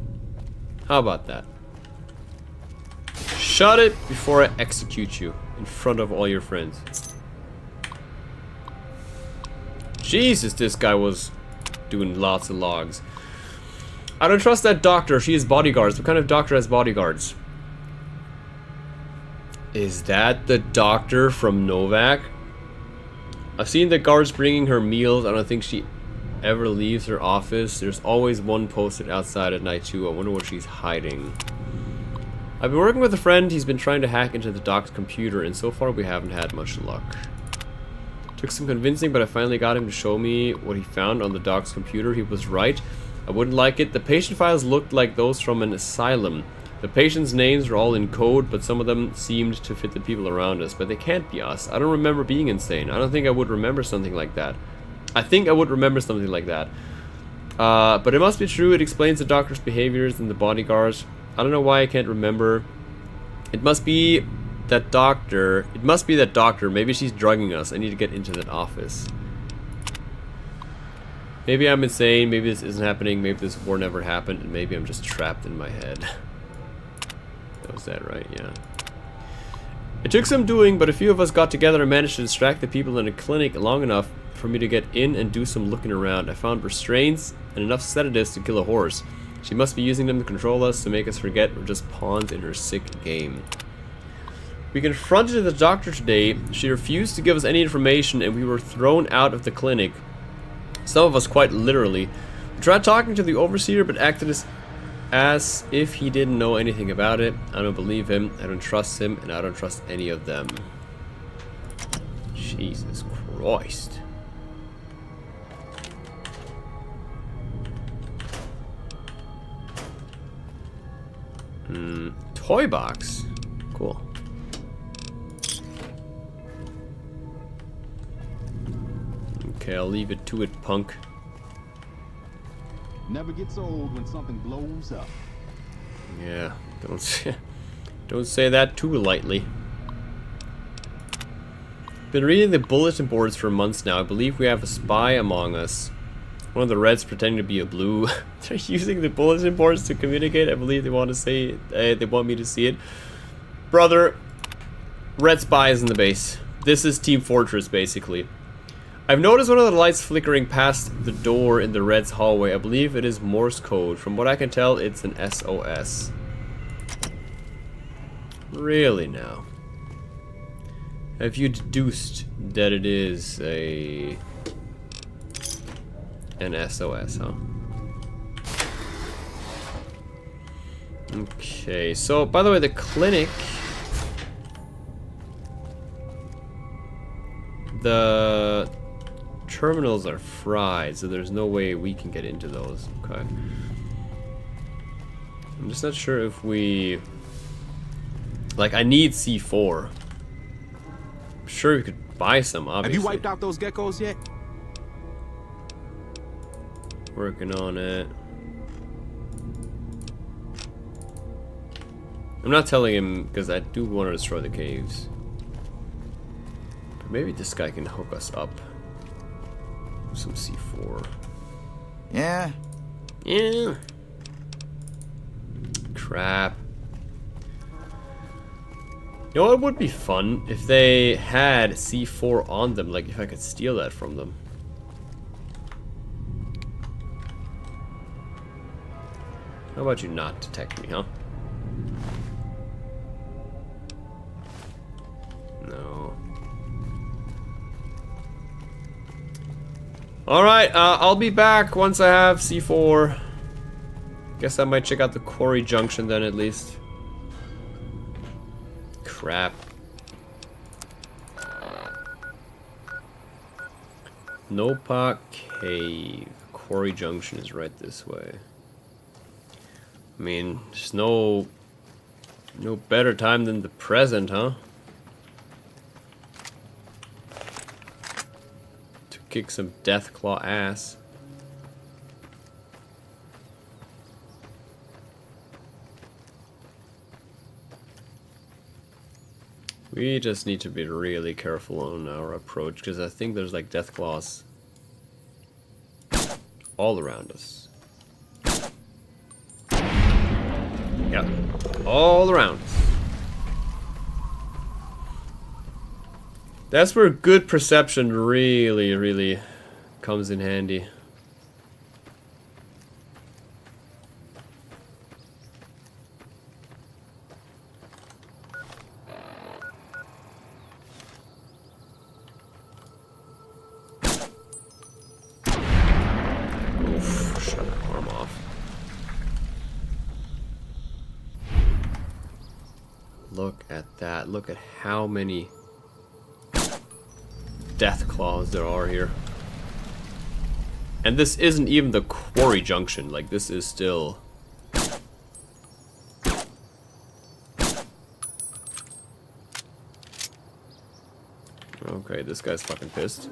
How about that? Shut it before I execute you in front of all your friends. Jesus, this guy was doing lots of logs. I don't trust that doctor. She has bodyguards. What kind of doctor has bodyguards? Is that the doctor from Novak? I've seen the guards bringing her meals. I don't think she ever leaves her office. There's always one posted outside at night too. I wonder what she's hiding. I've been working with a friend. He's been trying to hack into the doc's computer, and so far we haven't had much luck. Took some convincing, but I finally got him to show me what he found on the doc's computer. He was right. I wouldn't like it. The patient files looked like those from an asylum. The patients' names were all in code, but some of them seemed to fit the people around us. But they can't be us. I don't remember being insane. I don't think I would remember something like that. I think I would remember something like that. But it must be true. It explains the doctor's behaviors and the bodyguards. I don't know why I can't remember. It must be that doctor. It must be that doctor. Maybe she's drugging us. I need to get into that office. Maybe I'm insane. Maybe this isn't happening. Maybe this war never happened. And maybe I'm just trapped in my head. Was that right? Yeah. It took some doing, but a few of us got together and managed to distract the people in the clinic long enough for me to get in and do some looking around. I found restraints and enough sedatives to kill a horse. She must be using them to control us, to make us forget we're just pawns in her sick game. We confronted the doctor today. She refused to give us any information, and we were thrown out of the clinic. Some of us quite literally. We tried talking to the overseer, but acted as if he didn't know anything about it. I don't believe him, I don't trust him, and I don't trust any of them. Jesus Christ. Toy box. Cool. Okay, I'll leave it to it, punk. Never gets old when something blows up. Yeah, don't say that too lightly. Been reading the bulletin boards for months now. I believe we have a spy among us. One of the Reds pretending to be a blue. They're using the bulletin boards to communicate. I believe they want to say they want me to see it. Brother, Red spy is in the base. This is Team Fortress, basically. I've noticed one of the lights flickering past the door in the Reds hallway. I believe it is Morse code. From what I can tell, it's an SOS. Really now? Have you deduced that it is an SOS, huh? Okay, so by the way, the clinic, the terminals are fried, so there's no way we can get into those. Okay. I'm just not sure if we... Like, I need C4. I'm sure we could buy some, obviously. Have you wiped out those geckos yet? Working on it. I'm not telling him because I do want to destroy the caves. But maybe this guy can hook us up. Some C4. Yeah? Yeah. Crap. You know, it would be fun if they had C4 on them, like if I could steal that from them. How about you not detect me, huh? No. Alright, I'll be back once I have C4. Guess I might check out the quarry junction then at least. Crap. Nopa Cave. Quarry junction is right this way. I mean, there's no better time than the present, huh? To kick some Deathclaw ass. We just need to be really careful on our approach, because I think there's like Deathclaws all around us. Yep, all around us. That's where good perception really, really comes in handy. Look at that. Look at how many Deathclaws there are here. And this isn't even the quarry junction. Like, this is still... Okay, this guy's fucking pissed.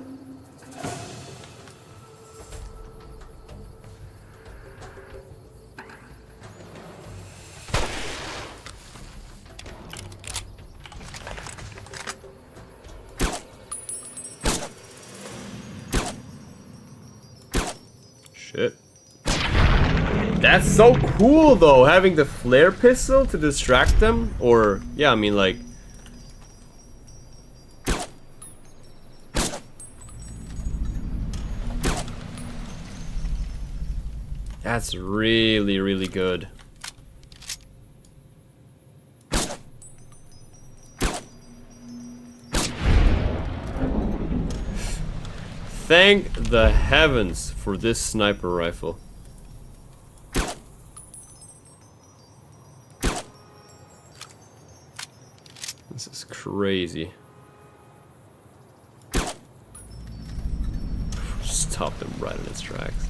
Shit. That's so cool though, having the flare pistol to distract them. Or, yeah, I mean like... That's really, really good. Thank the heavens for this sniper rifle. This is crazy. Stop them right in its tracks.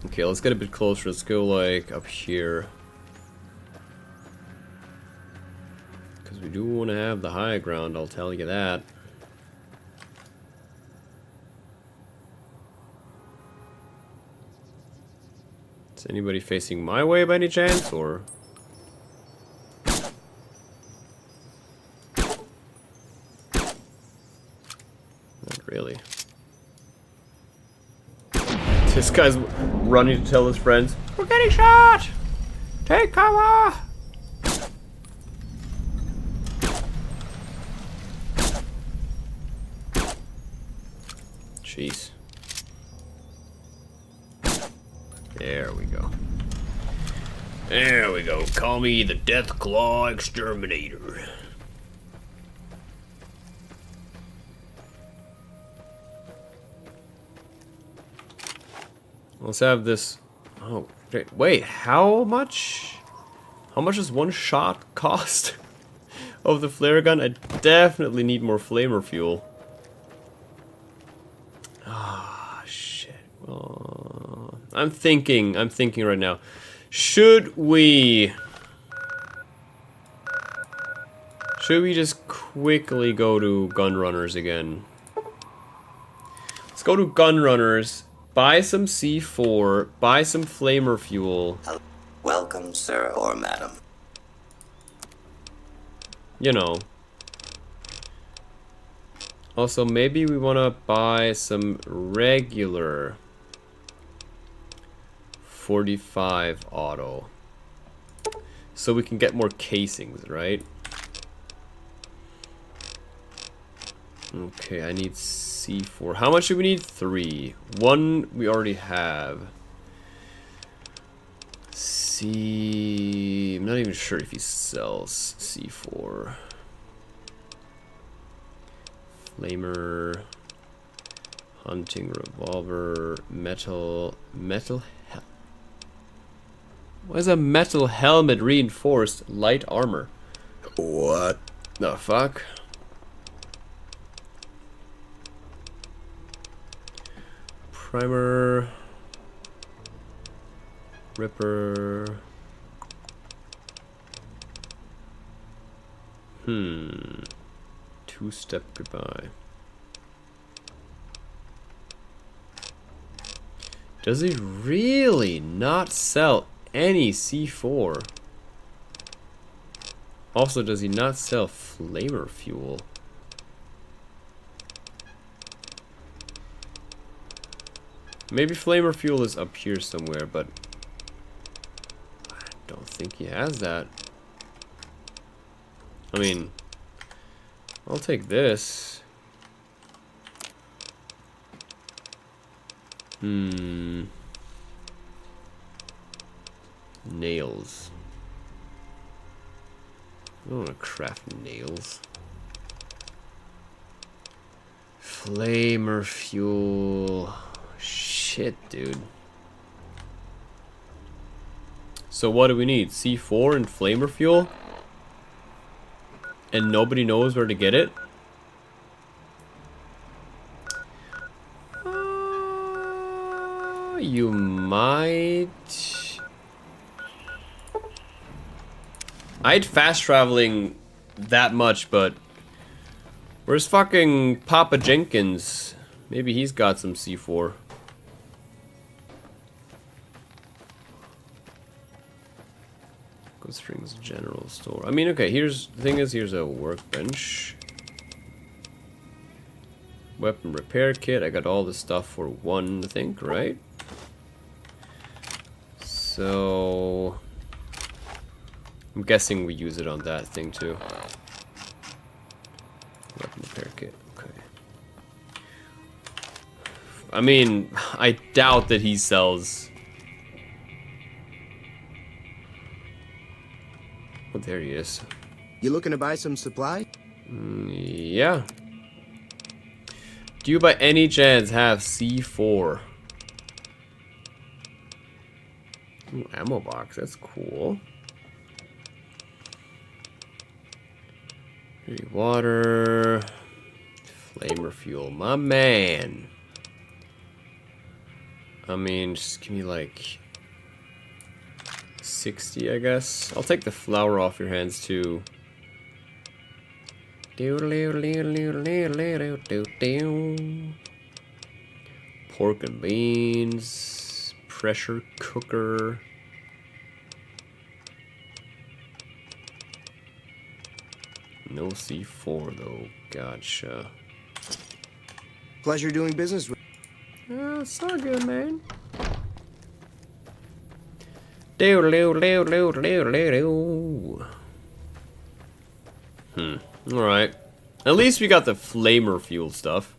Okay, let's get a bit closer. Let's go like up here. Because we do want to have the high ground, I'll tell you that. Is anybody facing my way by any chance, or? Not really. This guy's running to tell his friends, "We're getting shot! Take cover!" Jeez. There we go. There we go. Call me the Deathclaw Exterminator. Let's have this. Oh, wait. How much? How much does one shot cost of the flare gun? I definitely need more flamer fuel. Ah, shit. I'm thinking right now. Should we just quickly go to Gunrunners again? Let's go to Gunrunners, buy some C4, buy some flamer fuel, Welcome, sir or madam. You know. Also, maybe we want to buy some regular 45 auto. So we can get more casings, right? Okay, I need C4. How much do we need? 3. 1 we already have. I'm not even sure if he sells C4. Flamer, hunting revolver, metal. Why is a metal helmet reinforced light armor? What the fuck? Primer, Ripper. Two-step goodbye. Does he really not sell any C4? Also, does he not sell flamer fuel? Maybe flamer fuel is up here somewhere, but I don't think he has that. I mean, I'll take this. Nails. I don't want to craft nails. Flamer fuel. Shit, dude. So what do we need? C4 and flamer fuel? And nobody knows where to get it? You might... I'd fast traveling that much, but... Where's fucking Papa Jenkins? Maybe he's got some C4. Strings general store. I mean, okay, here's the thing is, here's a workbench. Weapon repair kit. I got all the stuff for 1, I think, right? So I'm guessing we use it on that thing too. Weapon repair kit. Okay. I mean, I doubt that he sells. Oh, there he is. You looking to buy some supply? Yeah. Do you by any chance have C4? Ooh, ammo box, that's cool. Dirty water. Flamer fuel, my man. I mean, just give me like 60, I guess. I'll take the flour off your hands too. Pork and beans, pressure cooker. No C4 though. Gotcha. Pleasure doing business with. It's all good, man. Alright. At least we got the flamer fuel stuff.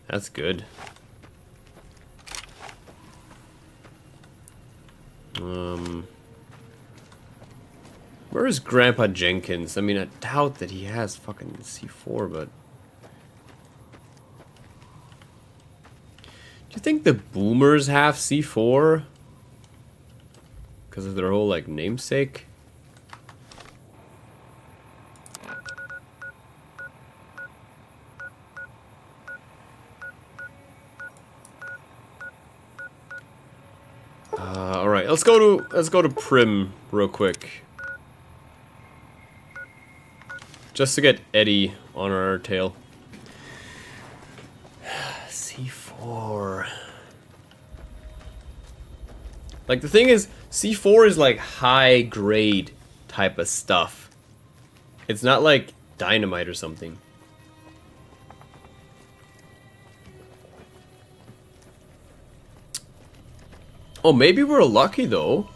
That's good. Where is Grandpa Jenkins? I mean, I doubt that he has fucking C4, but... Do you think the boomers have C4? Because of their whole, like, namesake? Alright, let's go to Prim real quick. Just to get Eddie on our tail. C4. Like, the thing is, C4 is like high grade type of stuff. It's not like dynamite or something. Oh, maybe we're lucky though.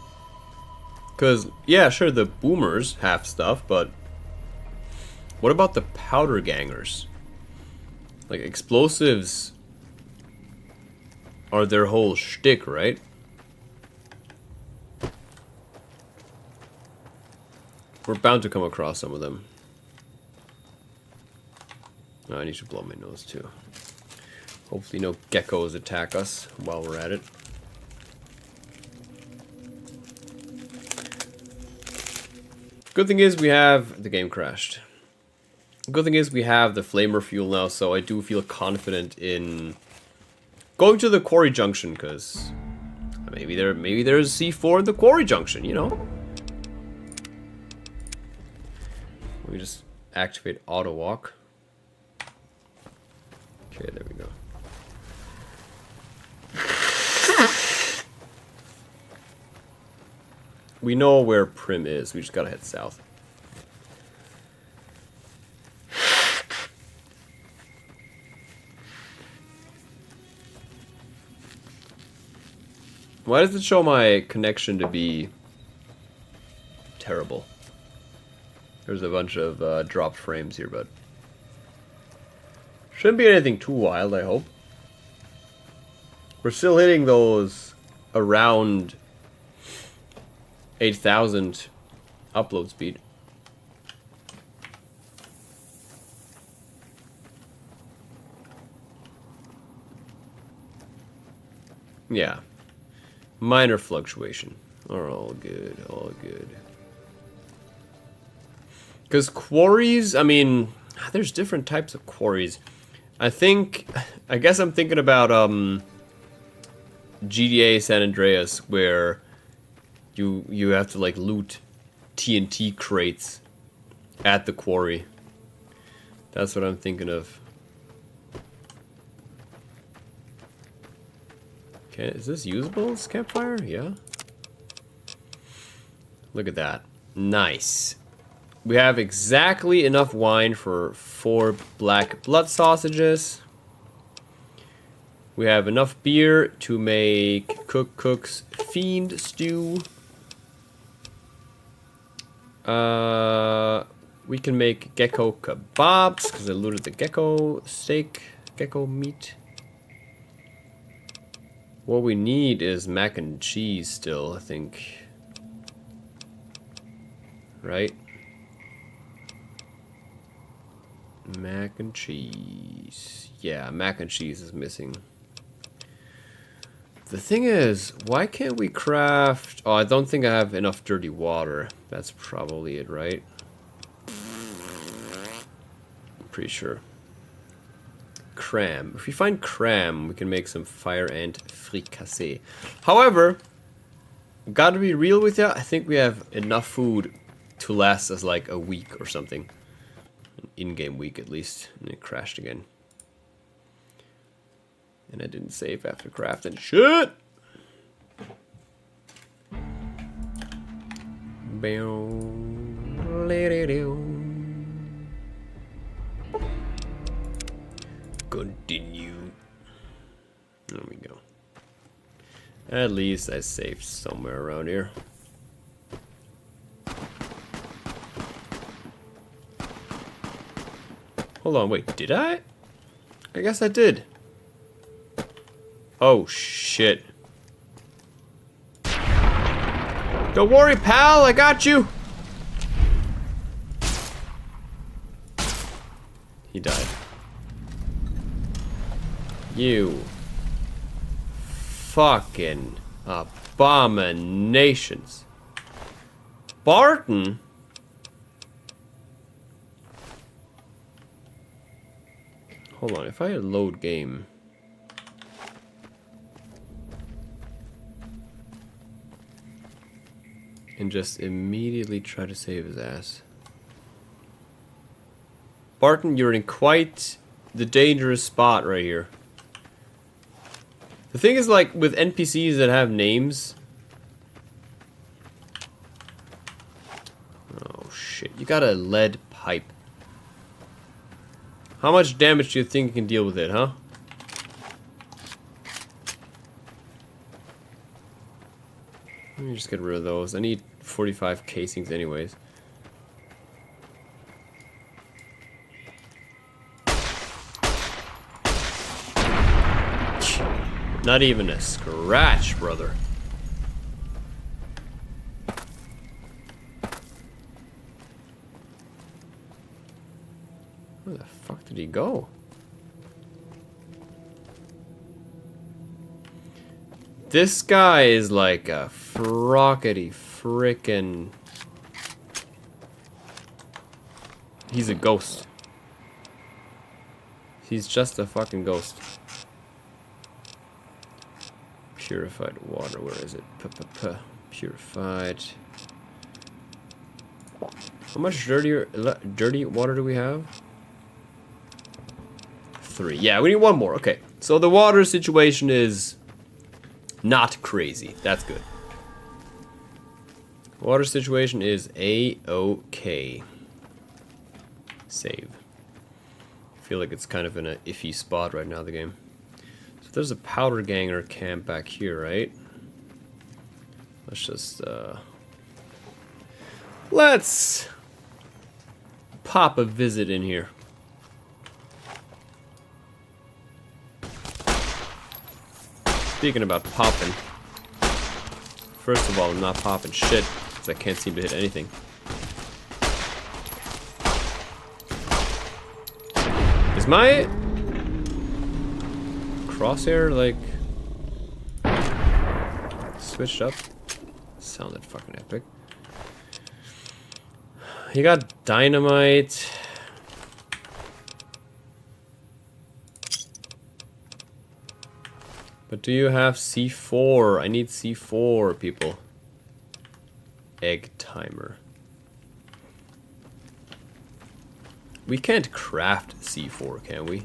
Because, yeah, sure, the boomers have stuff, but what about the powder gangers? Like, explosives are their whole shtick, right? We're bound to come across some of them. Oh, I need to blow my nose too. Hopefully no geckos attack us while we're at it. Good thing is we have... the game crashed. Good thing is we have the flamer fuel now, so I do feel confident in going to the quarry junction, because maybe there's C4 in the quarry junction, you know? Let me just activate auto walk. Okay, there we go. We know where Prim is. We just gotta head south. Why does it show my connection to be terrible? There's a bunch of dropped frames here, but shouldn't be anything too wild, I hope. We're still hitting those around 8,000 upload speed. Yeah. Minor fluctuation. All good, all good. Because quarries, I mean, there's different types of quarries. I guess I'm thinking about GTA San Andreas, where you have to like loot TNT crates at the quarry. That's what I'm thinking of. Okay, is this usable, this campfire? Yeah. Look at that. Nice. We have exactly enough wine for 4 black blood sausages. We have enough beer to make Cook's Fiend Stew. We can make gecko kebabs, because I looted the gecko steak, gecko meat. What we need is mac and cheese still, I think. Right? Mac and cheese. Yeah, mac and cheese is missing. The thing is, why can't we craft... Oh, I don't think I have enough dirty water. That's probably it, right? Pretty sure. Cram. If we find cram, we can make some fire ant fricassee. However, gotta be real with you, I think we have enough food to last us like a week or something. An in-game week at least. And it crashed again. And I didn't save after crafting. Shit! Continue. There we go. At least I saved somewhere around here. Hold on, wait, did I? I guess I did. Oh, shit. Don't worry, pal, I got you. He died. You fucking abominations. Barton? Hold on, if I load game. And just immediately try to save his ass. Barton, you're in quite the dangerous spot right here. The thing is, like, with NPCs that have names, shit. You got a lead pipe. How much damage do you think you can deal with it, huh? Let me just get rid of those. I need 45 casings anyways. Not even a scratch, brother. Where the fuck did he go? This guy is like a frockety frickin'... He's a ghost. He's just a fucking ghost. Purified water, where is it? Purified. How much dirty water do we have? 3. Yeah, we need 1 more. Okay, so the water situation is not crazy. That's good. Water situation is A-okay. Save. I feel like it's kind of in an iffy spot right now, the game. So there's a powder ganger camp back here, right? Let's just, let's pop a visit in here. Speaking about popping, first of all, I'm not popping shit because I can't seem to hit anything. Is my crosshair like switched up? Sounded fucking epic. You got dynamite. But do you have C4? I need C4, people. Egg timer. We can't craft C4, can we?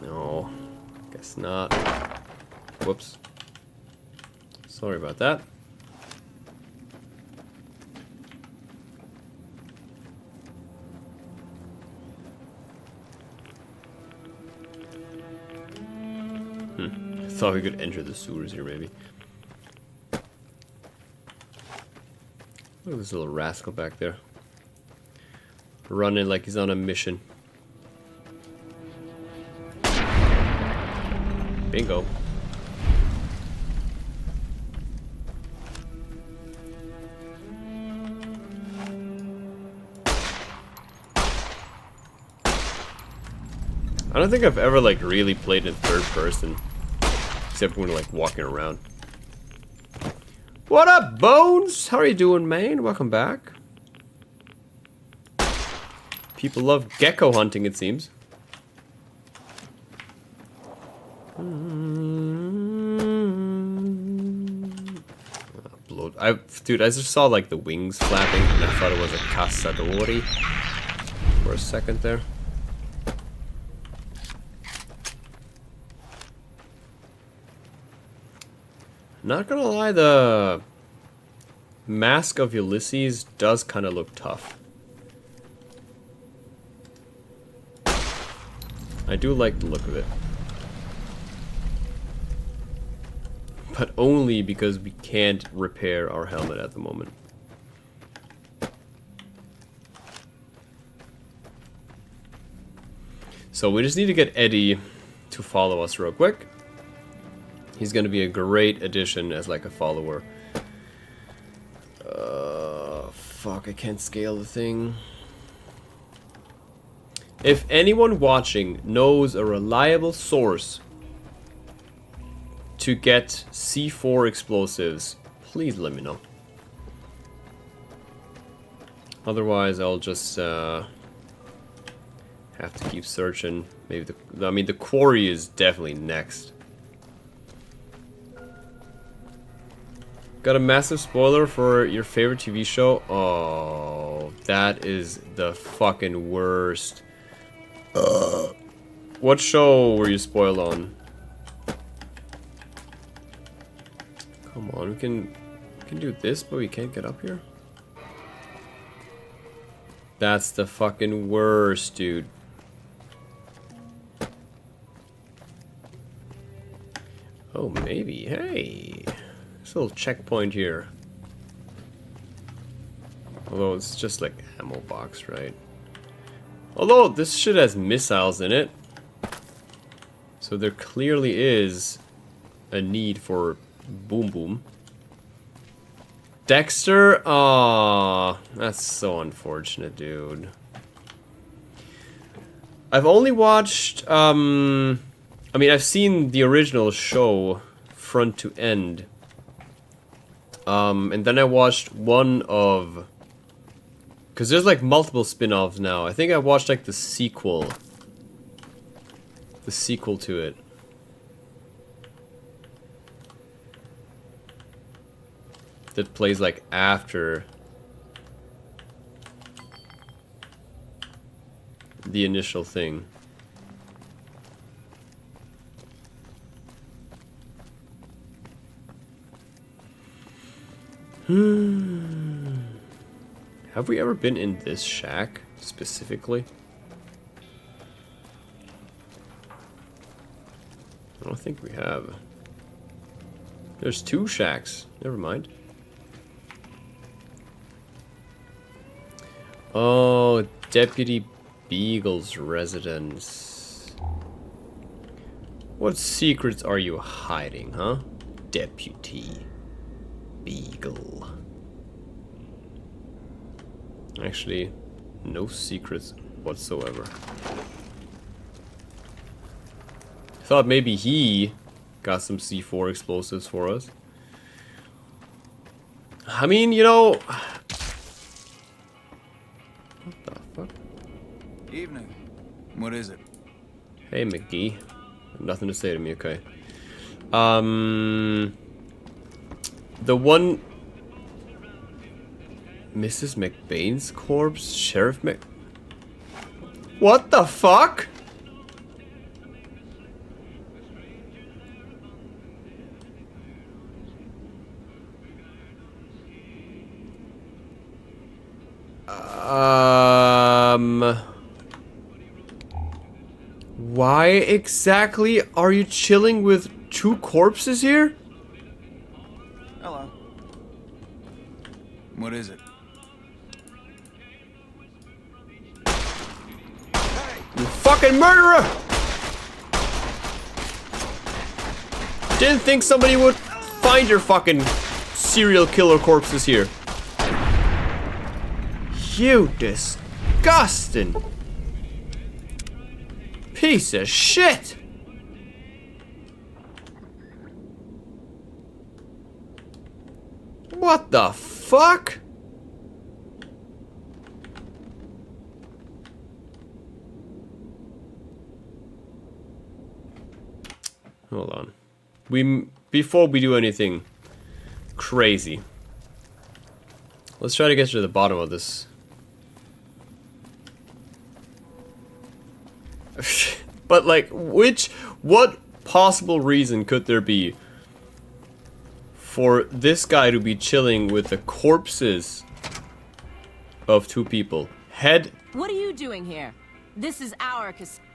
No, guess not. Whoops. Sorry about that. Thought we could enter the sewers here, maybe. Look at this little rascal back there. Running like he's on a mission. Bingo. I don't think I've ever like really played in third person. Except when like walking around. What up, Bones? How are you doing, man? Welcome back. People love gecko hunting, it seems. Dude, I just saw like the wings flapping and I thought it was a cazadori for a second there. Not gonna lie, the Mask of Ulysses does kind of look tough. I do like the look of it. But only because we can't repair our helmet at the moment. So we just need to get Eddie to follow us real quick. He's gonna be a great addition as like a follower. Fuck, I can't scale the thing. If anyone watching knows a reliable source to get C4 explosives, please let me know. Otherwise, I'll just have to keep searching. Maybe the quarry is definitely next. Got a massive spoiler for your favorite TV show? Oh, that is the fucking worst. What show were you spoiled on? Come on, we can can do this, but we can't get up here? That's the fucking worst, dude. Oh, maybe. Hey. There's a little checkpoint here. Although it's just like ammo box, right? Although this shit has missiles in it. So there clearly is a need for boom boom. Dexter? Aww. That's so unfortunate, dude. I've only watched, I mean, I've seen the original show front to end. And then I watched one of... Because there's like multiple spin-offs now. I think I watched like the sequel. The sequel to it. That plays like after the initial thing. Have we ever been in this shack specifically? I don't think we have. There's two shacks. Never mind. Oh, Deputy Beagle's residence. What secrets are you hiding, huh? Deputy Beagle. Actually, no secrets whatsoever. Thought maybe he got some C4 explosives for us. I mean, you know... What the fuck? Evening. What is it? Hey, McGee. Nothing to say to me, okay. The one... Mrs. McBain's corpse? Sheriff Mc... What the fuck? Why exactly are you chilling with two corpses here? Hello. What is it? You fucking murderer! Didn't think somebody would find your fucking serial killer corpses here. You disgusting piece of shit! What the fuck? Hold on. Before we do anything crazy, let's try to get to the bottom of this. But like, what possible reason could there be for this guy to be chilling with the corpses of two people? Head. What are you doing here? This is our casino.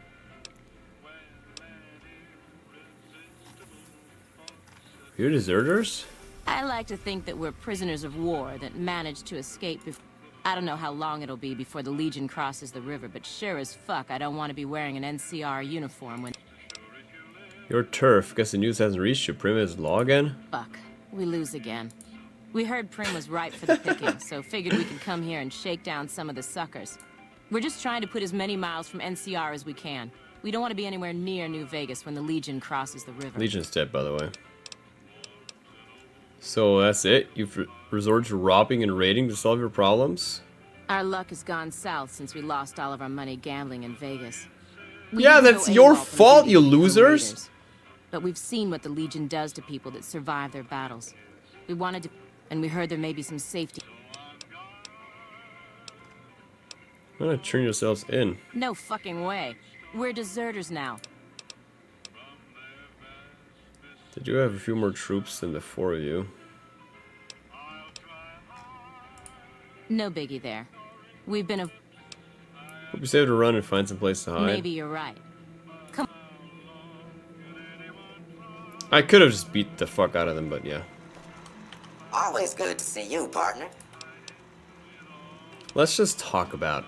You're deserters? I like to think that we're prisoners of war that managed to escape before. I don't know how long it'll be before the Legion crosses the river, but sure as fuck I don't want to be wearing an NCR uniform when... Your turf. Guess the news hasn't reached you. Prim is law again? Fuck. We lose again. We heard Prim was ripe for the picking, so figured we could come here and shake down some of the suckers. We're just trying to put as many miles from NCR as we can. We don't want to be anywhere near New Vegas when the Legion crosses the river. Legion's dead, by the way. So that's it? You've resorted to robbing and raiding to solve your problems? Our luck has gone south since we lost all of our money gambling in Vegas. Yeah, that's your fault, you losers! But we've seen what the Legion does to people that survive their battles. We wanted to... and we heard there may be some safety. Why not turn yourselves in? No fucking way. We're deserters now. They do have a few more troops than the four of you. No biggie there. We've been a... Hope you're safe to run and find some place to hide. Maybe you're right. Come. I could have just beat the fuck out of them, but yeah. Always good to see you, partner. Let's just talk about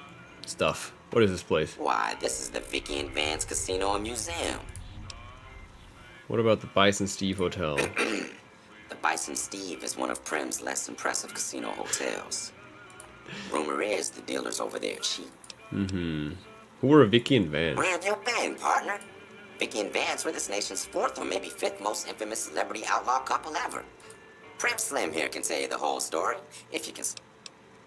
stuff. What is this place? Why, this is the Vicky and Vance Casino and Museum. What about the Bison Steve Hotel? The Bison Steve is one of Prim's less impressive casino hotels. Rumor is the dealers over there cheat. Mm-hmm. Who were Vicky and Vance? Where have you been, partner? Vicky and Vance were this nation's 4th or maybe 5th most infamous celebrity outlaw couple ever. Prim Slim here can tell you the whole story, if you can...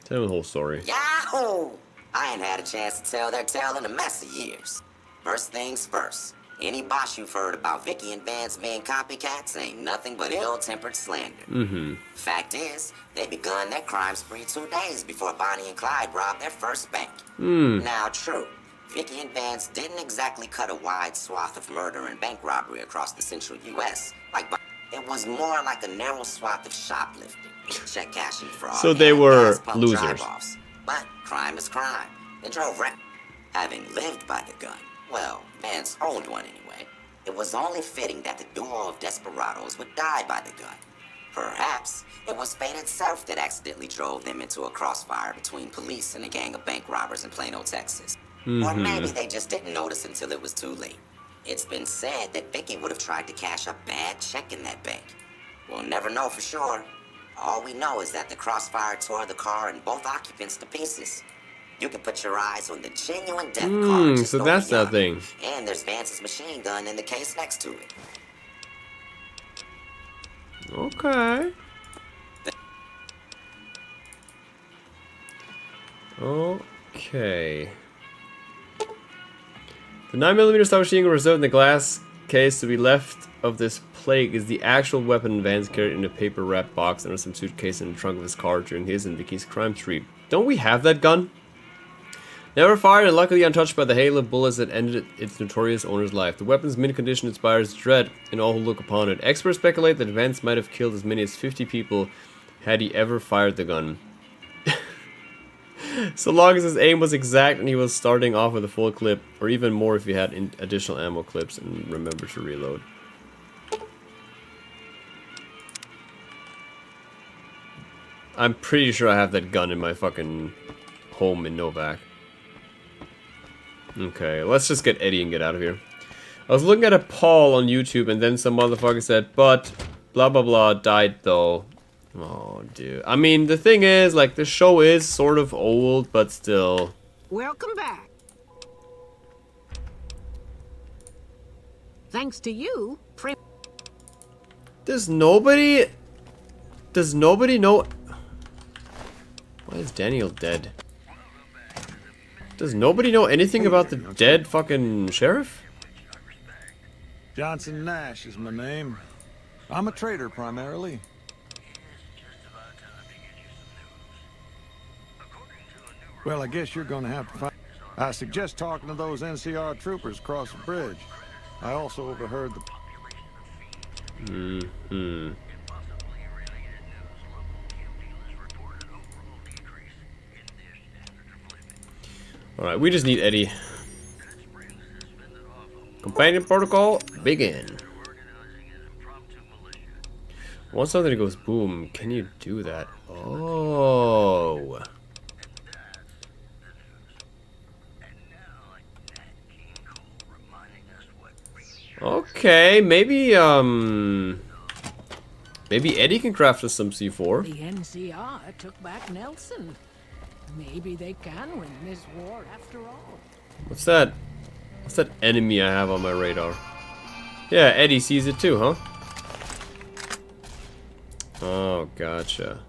Tell me the whole story. Yahoo! I ain't had a chance to tell their tale in a mess of years. First things first. Any boss you've heard about Vicky and Vance being copycats ain't nothing but ill-tempered slander. Mm-hmm. Fact is, they begun their crime spree 2 days before Bonnie and Clyde robbed their first bank. Now, true, Vicky and Vance didn't exactly cut a wide swath of murder and bank robbery across the central U.S. It was more like a narrow swath of shoplifting, check cashing fraud. So they were losers. Drive-offs. But crime is crime. They drove having lived by the gun. Well, Vance owned one anyway. It was only fitting that the duo of desperados would die by the gun. Perhaps it was fate itself that accidentally drove them into a crossfire between police and a gang of bank robbers in Plano, Texas. Or maybe they just didn't notice until it was too late. It's been said that Vicky would have tried to cash a bad check in that bank. We'll never know for sure. All we know is that the crossfire tore the car and both occupants to pieces. You can put your eyes on the genuine death card. So that's that thing. And there's Vance's machine gun in the case next to it. Okay. Okay. The 9mm submachine gun reserved in the glass case to be left of this plague is the actual weapon Vance carried in a paper wrapped box under some suitcase in the trunk of his car during his and Vicky's crime spree. Don't we have that gun? Never fired and luckily untouched by the hail of bullets that ended its notorious owner's life. The weapon's mint condition inspires dread in all who look upon it. Experts speculate that Vance might have killed as many as 50 people had he ever fired the gun. So long as his aim was exact and he was starting off with a full clip, or even more if he had additional ammo clips and remember to reload. I'm pretty sure I have that gun in my fucking home in Novak. Okay, let's just get Eddie and get out of here. I was looking at a poll on YouTube and then some motherfucker said, but blah blah blah died though. Oh, dude. I mean, the thing is, like, the show is sort of old, but still. Welcome back. Thanks to you, Does nobody know? Why is Daniel dead? Does nobody know anything about the dead fucking sheriff? Johnson Nash is my name. I'm a trader primarily. Well, I guess you're gonna have to find... I suggest talking to those NCR troopers across the bridge. I also overheard the... Alright, we just need Eddie. Companion protocol, begin. Once something goes boom, can you do that? Oh. Okay, maybe Eddie can craft us some C4. The NCR took back Nelson. Maybe they can win this war after all. What's that? What's that enemy I have on my radar? Yeah, Eddie sees it too, huh? Oh, gotcha.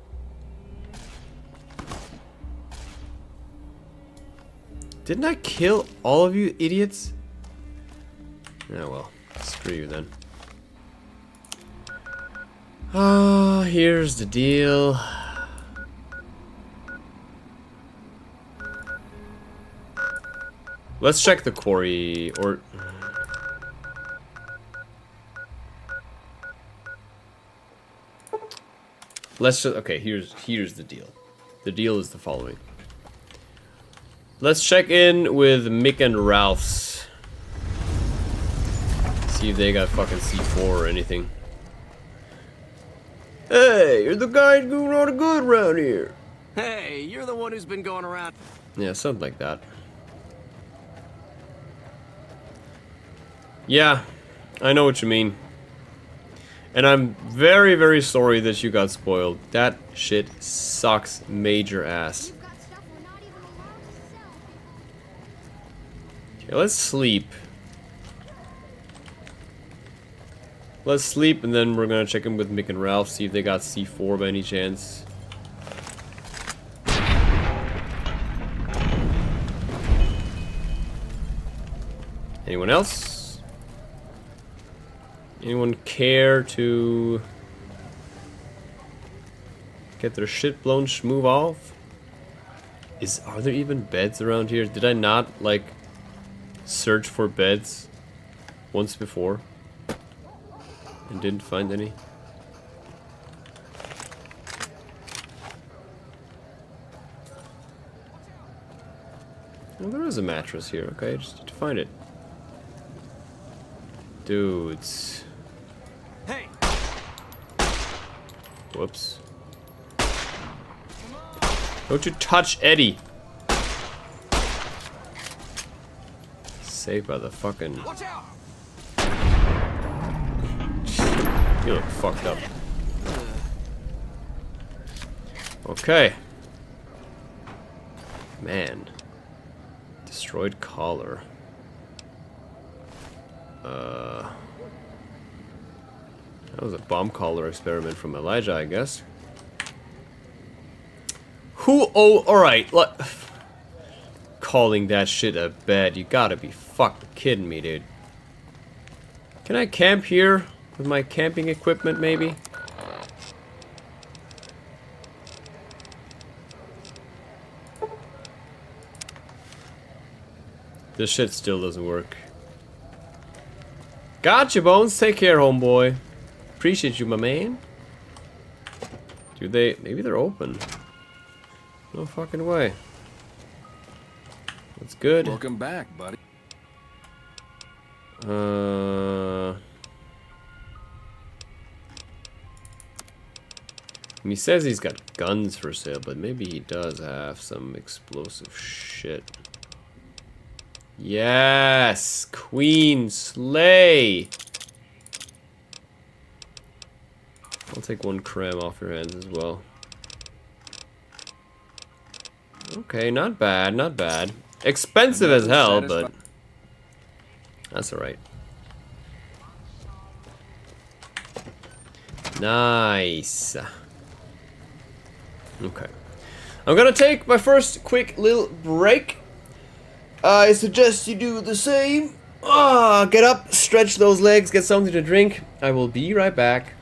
Didn't I kill all of you idiots? Oh well, screw you then. Ah, here's the deal. Let's check the quarry, or... Let's just... Okay, here's the deal. the deal is the following. Let's check in with Mick and Ralph's. See if they got fucking C4 or anything. Hey, you're the guy doing all the good around here. Hey, you're the one who's been going around. Yeah, something like that. Yeah, I know what you mean. And I'm very, very sorry that you got spoiled. That shit sucks major ass. Okay, let's sleep. Let's sleep and then we're gonna check in with Mick and Ralph, see if they got C4 by any chance. Anyone else? Anyone care to get their shit blown schmoove off? Are there even beds around here? Did I not, like, search for beds once before and didn't find any? Well, there is a mattress here. Okay, I just need to find it. Dudes. Hey. Whoops. Don't you touch Eddie. Saved by the fucking... Watch out. You look fucked up. Okay. Man. Destroyed collar. That was a bomb collar experiment from Elijah, I guess. Alright, look. Calling that shit a bed. You gotta be fucking kidding me, dude. Can I camp here with my camping equipment, maybe? This shit still doesn't work. Gotcha, Bones. Take care, homeboy. Appreciate you, my man. Do they... Maybe they're open. No fucking way. That's good. Welcome back, buddy. He says he's got guns for sale, but maybe he does have some explosive shit. Yes! Queen Slay! I'll take one cram off your hands as well. Okay, not bad, not bad. Expensive as hell, but that's alright. Nice. Okay. I'm gonna take my first quick little break. I suggest you do the same. Get up, stretch those legs, get something to drink. I will be right back.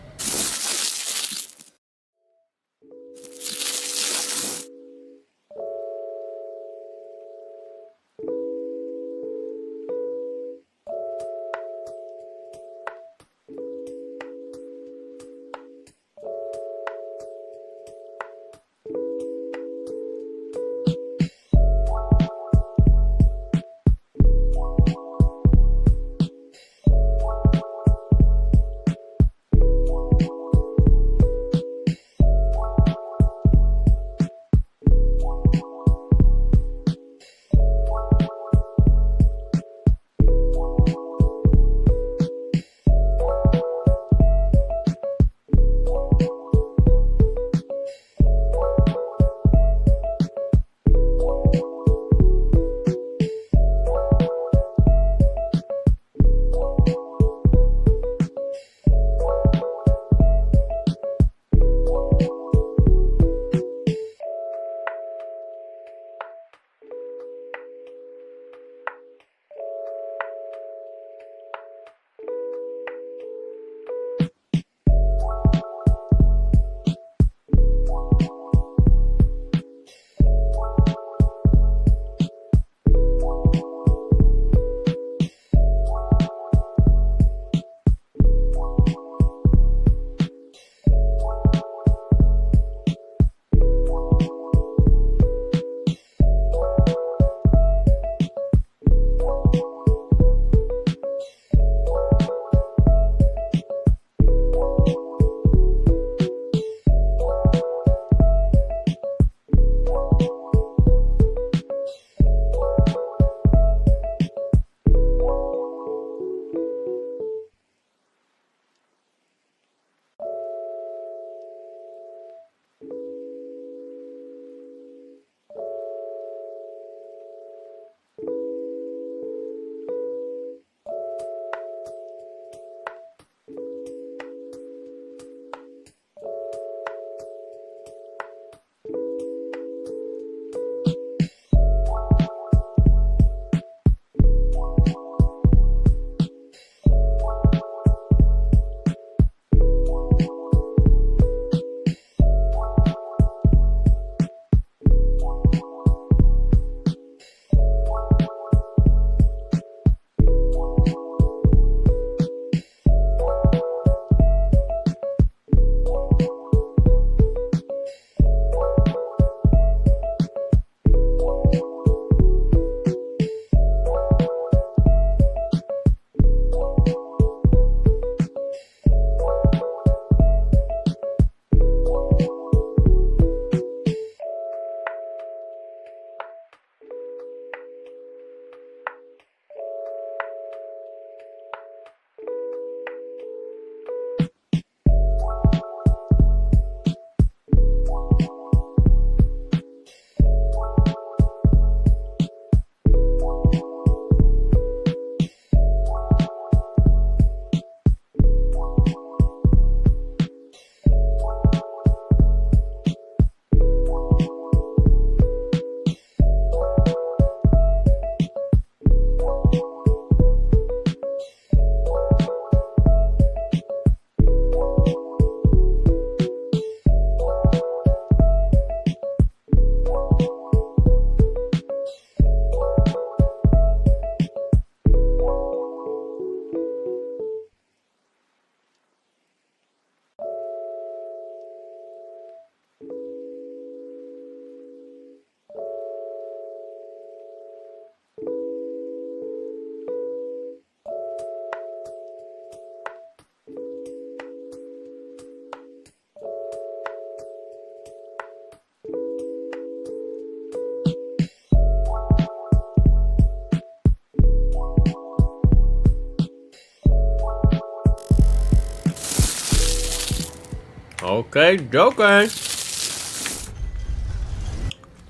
Okay, joking.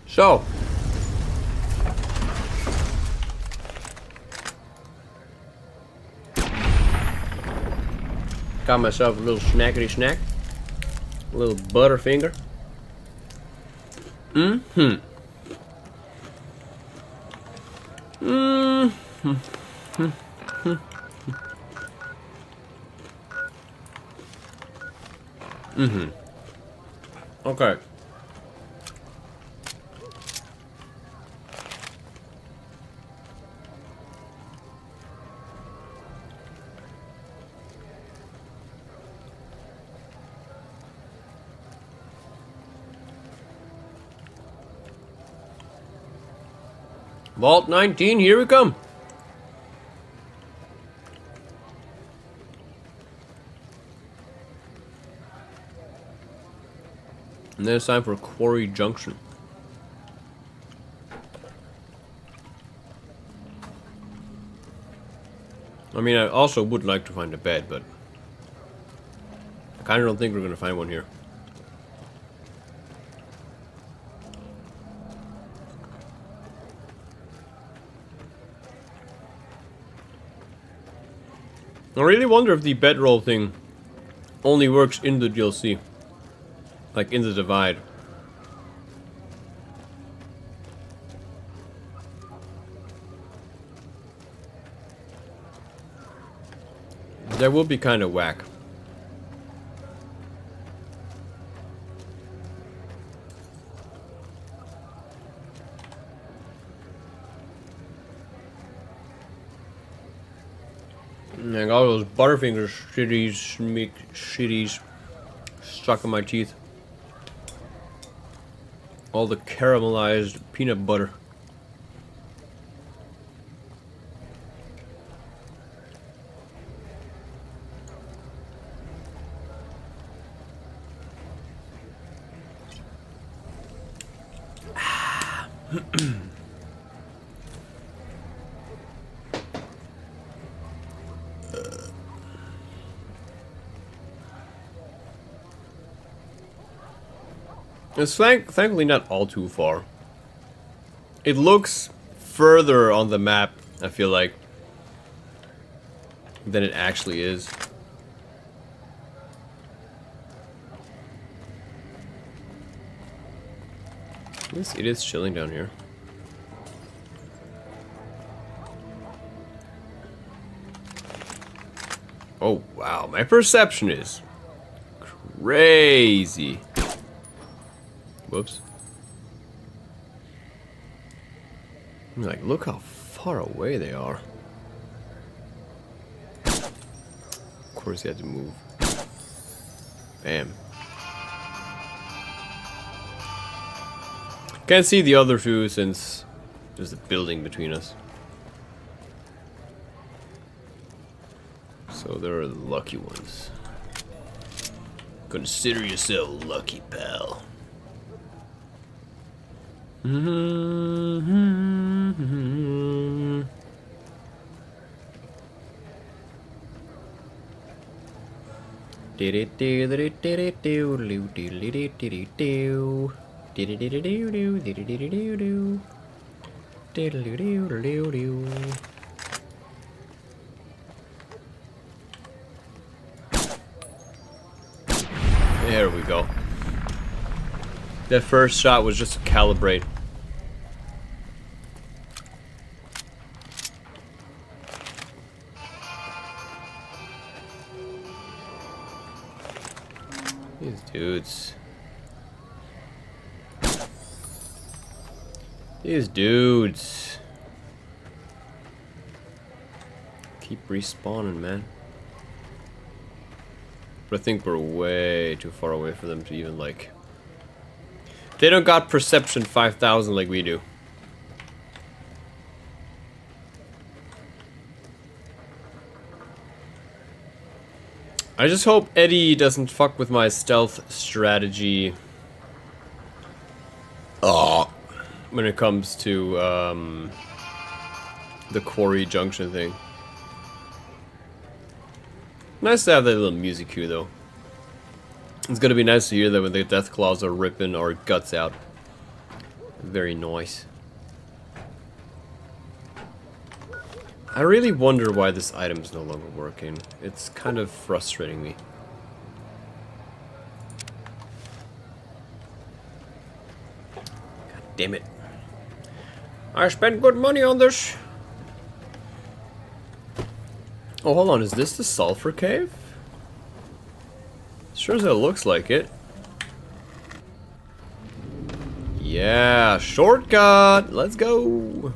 So. Got myself a little snackety snack. A little Butterfinger. Mm-hmm. Mm-hmm. Mm-hmm. Okay. Vault 19, here we come. And then it's time for Quarry Junction. I mean, I also would like to find a bed, but I kind of don't think we're going to find one here. I really wonder if the bedroll thing only works in the DLC. Like in the Divide. That would be kind of whack. And all those Butterfingers shitties stuck in my teeth. All the caramelized peanut butter. It's thankfully not all too far. It looks further on the map, I feel like, than it actually is. Yes, it is chilling down here. Oh wow, my perception is crazy. Whoops. I'm like, look how far away they are. Of course you had to move. Bam. Can't see the other two since there's a building between us. So they're the lucky ones. Consider yourself lucky, pal. There we go. That first shot was just to calibrate. These dudes. These dudes. Keep respawning, man. But I think we're way too far away for them to even, like... They don't got perception 5000 like we do. I just hope Eddie doesn't fuck with my stealth strategy. When it comes to the Quarry Junction thing. Nice to have that little music cue though. It's gonna be nice to hear that when the death claws are ripping our guts out. Very nice. I really wonder why this item is no longer working. It's kind of frustrating me. God damn it. I spent good money on this. Oh, hold on. Is this the sulfur cave? Sure as it looks like it. Yeah, shortcut. Let's go.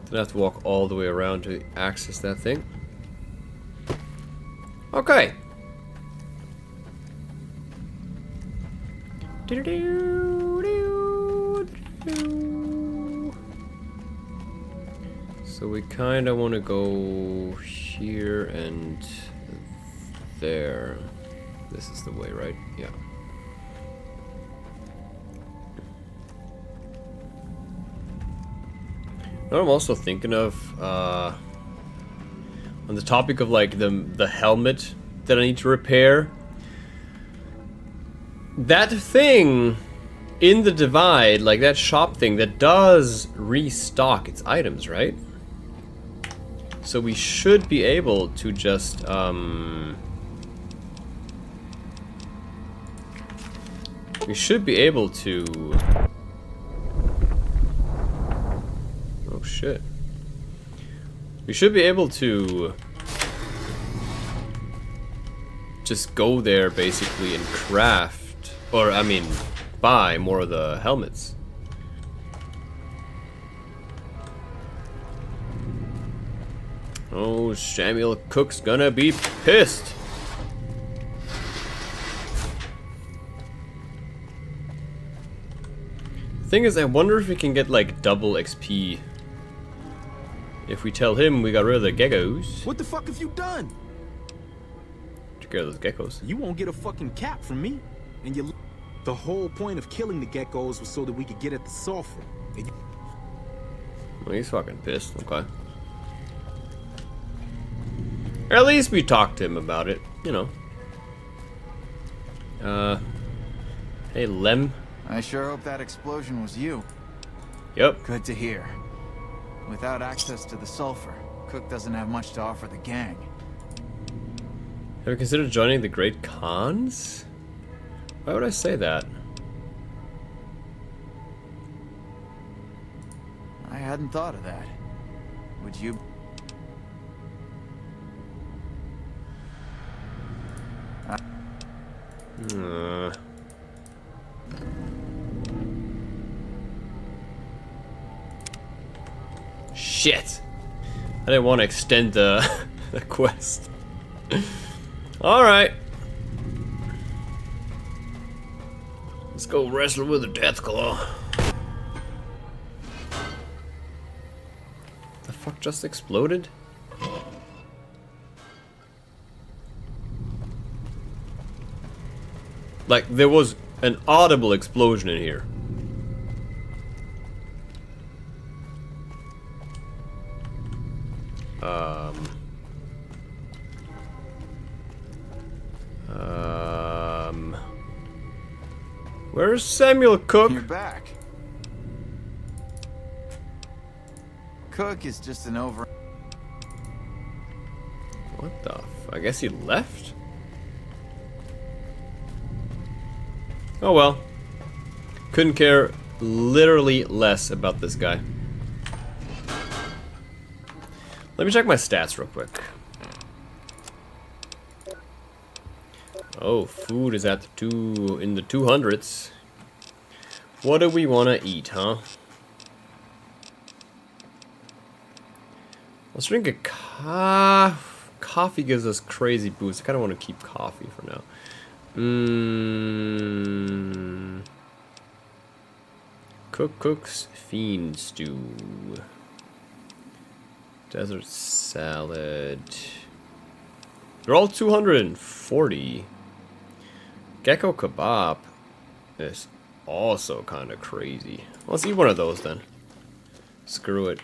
Don't have to walk all the way around to access that thing. Okay. So we kind of want to go here and there. This is the way, right? Yeah. What I'm also thinking of, on the topic of like the helmet that I need to repair. That thing in the Divide, like that shop thing, that does restock its items, right? So we should be able to just, we should be able to... Oh shit. We should be able to just go there basically and craft, or I mean, buy more of the helmets. Oh, Samuel Cook's gonna be pissed. Thing is, I wonder if we can get like double XP if we tell him we got rid of the geckos. What the fuck have you done? Took care of those geckos. You won't get a fucking cap from me. And you... The whole point of killing the geckos was so that we could get at the sulfur. And you... Well, he's fucking pissed. Okay. Or at least we talked to him about it, you know. Hey, Lem. I sure hope that explosion was you. Yep. Good to hear. Without access to the sulfur, Cook doesn't have much to offer the gang. Have you considered joining the Great Khans? Why would I say that? I hadn't thought of that. Would you... Shit! I didn't want to extend the, the quest. Alright. Let's go wrestle with the Deathclaw. The fuck just exploded? Like, there was an audible explosion in here. Where's Samuel Cook? You're back. Cook is just an over... What the f... I guess he left? Oh well. Couldn't care literally less about this guy. Let me check my stats real quick. Oh, food is at the in the 200s. What do we want to eat, huh? Let's drink a coffee gives us crazy boost. I kind of want to keep coffee for now. Cook's Fiend Stew. Desert salad. They're all 240. Gecko kebab is also kind of crazy. Let's eat one of those then. Screw it.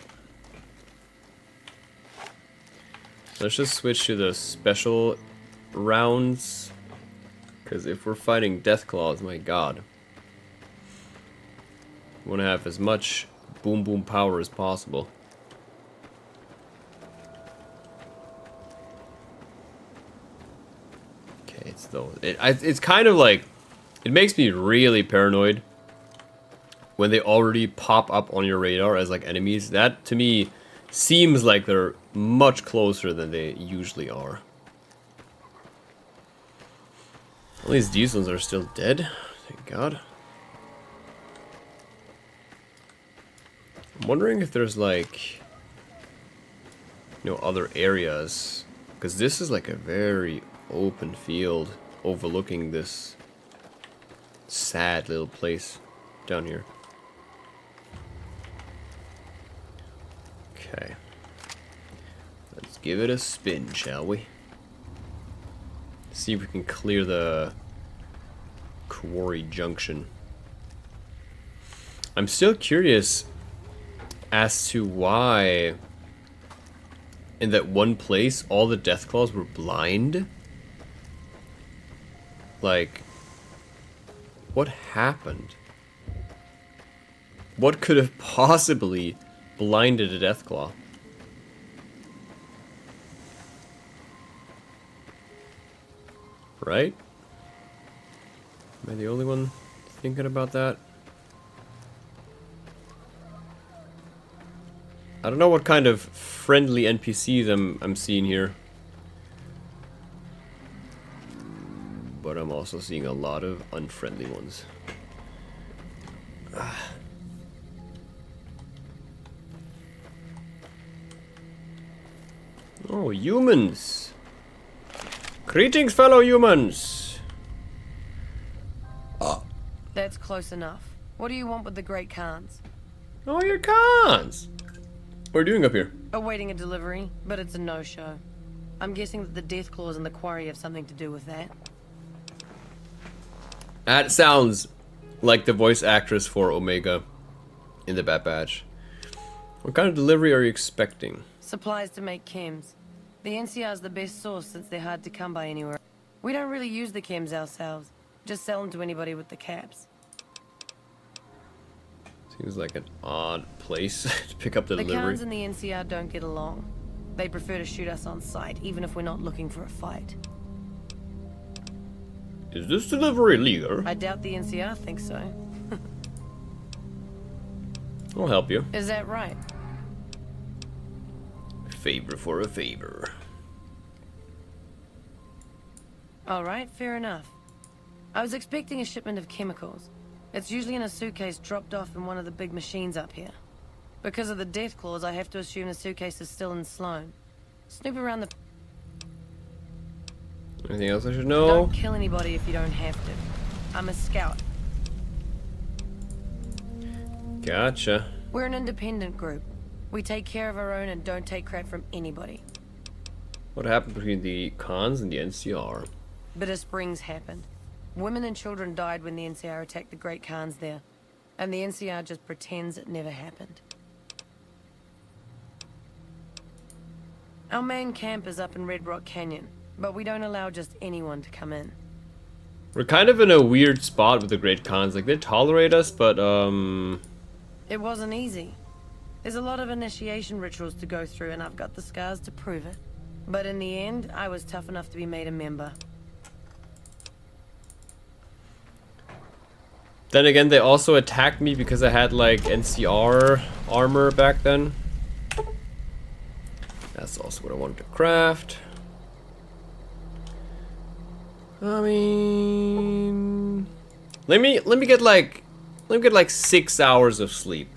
Let's just switch to the special rounds Because if we're fighting Deathclaws, my god. We want to have as much boom boom power as possible. Okay, it's kind of like, it makes me really paranoid when they already pop up on your radar as like enemies. That to me seems like they're much closer than they usually are. At least these ones are still dead, thank god. I'm wondering if there's like, you know, other areas, because this is like a very open field overlooking this sad little place down here. Okay, let's give it a spin, shall we? See if we can clear the Quarry Junction. I'm still curious as to why in that one place all the Deathclaws were blind. Like, what happened? What could have possibly blinded a Deathclaw? Right? Am I the only one thinking about that? I don't know what kind of friendly NPCs I'm seeing here. But I'm also seeing a lot of unfriendly ones. Oh, humans! Greetings, fellow humans! That's close enough. What do you want with the Great Khans? Oh, your Khans! What are you doing up here? Awaiting a delivery, but it's a no-show. I'm guessing that the Deathclaws and the quarry have something to do with that. That sounds like the voice actress for Omega in the Bad Batch. What kind of delivery are you expecting? Supplies to make chems. The NCR is the best source since they're hard to come by anywhere. We don't really use the chems ourselves. Just sell them to anybody with the caps. Seems like an odd place to pick up the delivery. The Khans and the NCR don't get along. They prefer to shoot us on sight, even if we're not looking for a fight. Is this delivery legal? I doubt the NCR thinks so. I'll help you. Is that right? Favor for a favor. Alright, fair enough. I was expecting a shipment of chemicals. It's usually in a suitcase dropped off in one of the big machines up here. Because of the Deathclaws, I have to assume the suitcase is still in Sloan. Snoop around the... Anything else I should know? Don't kill anybody if you don't have to. I'm a scout. Gotcha. We're an independent group. We take care of our own and don't take crap from anybody. What happened between the Khans and the NCR? Bitter Springs happened. Women and children died when the NCR attacked the Great Khans there. And the NCR just pretends it never happened. Our main camp is up in Red Rock Canyon, but we don't allow just anyone to come in. We're kind of in a weird spot with the Great Khans. Like, they tolerate us, but, It wasn't easy. There's a lot of initiation rituals to go through, and I've got the scars to prove it. But in the end, I was tough enough to be made a member. Then again, they also attacked me because I had, like, NCR armor back then. That's also what I wanted to craft. I mean, let me get like 6 hours of sleep,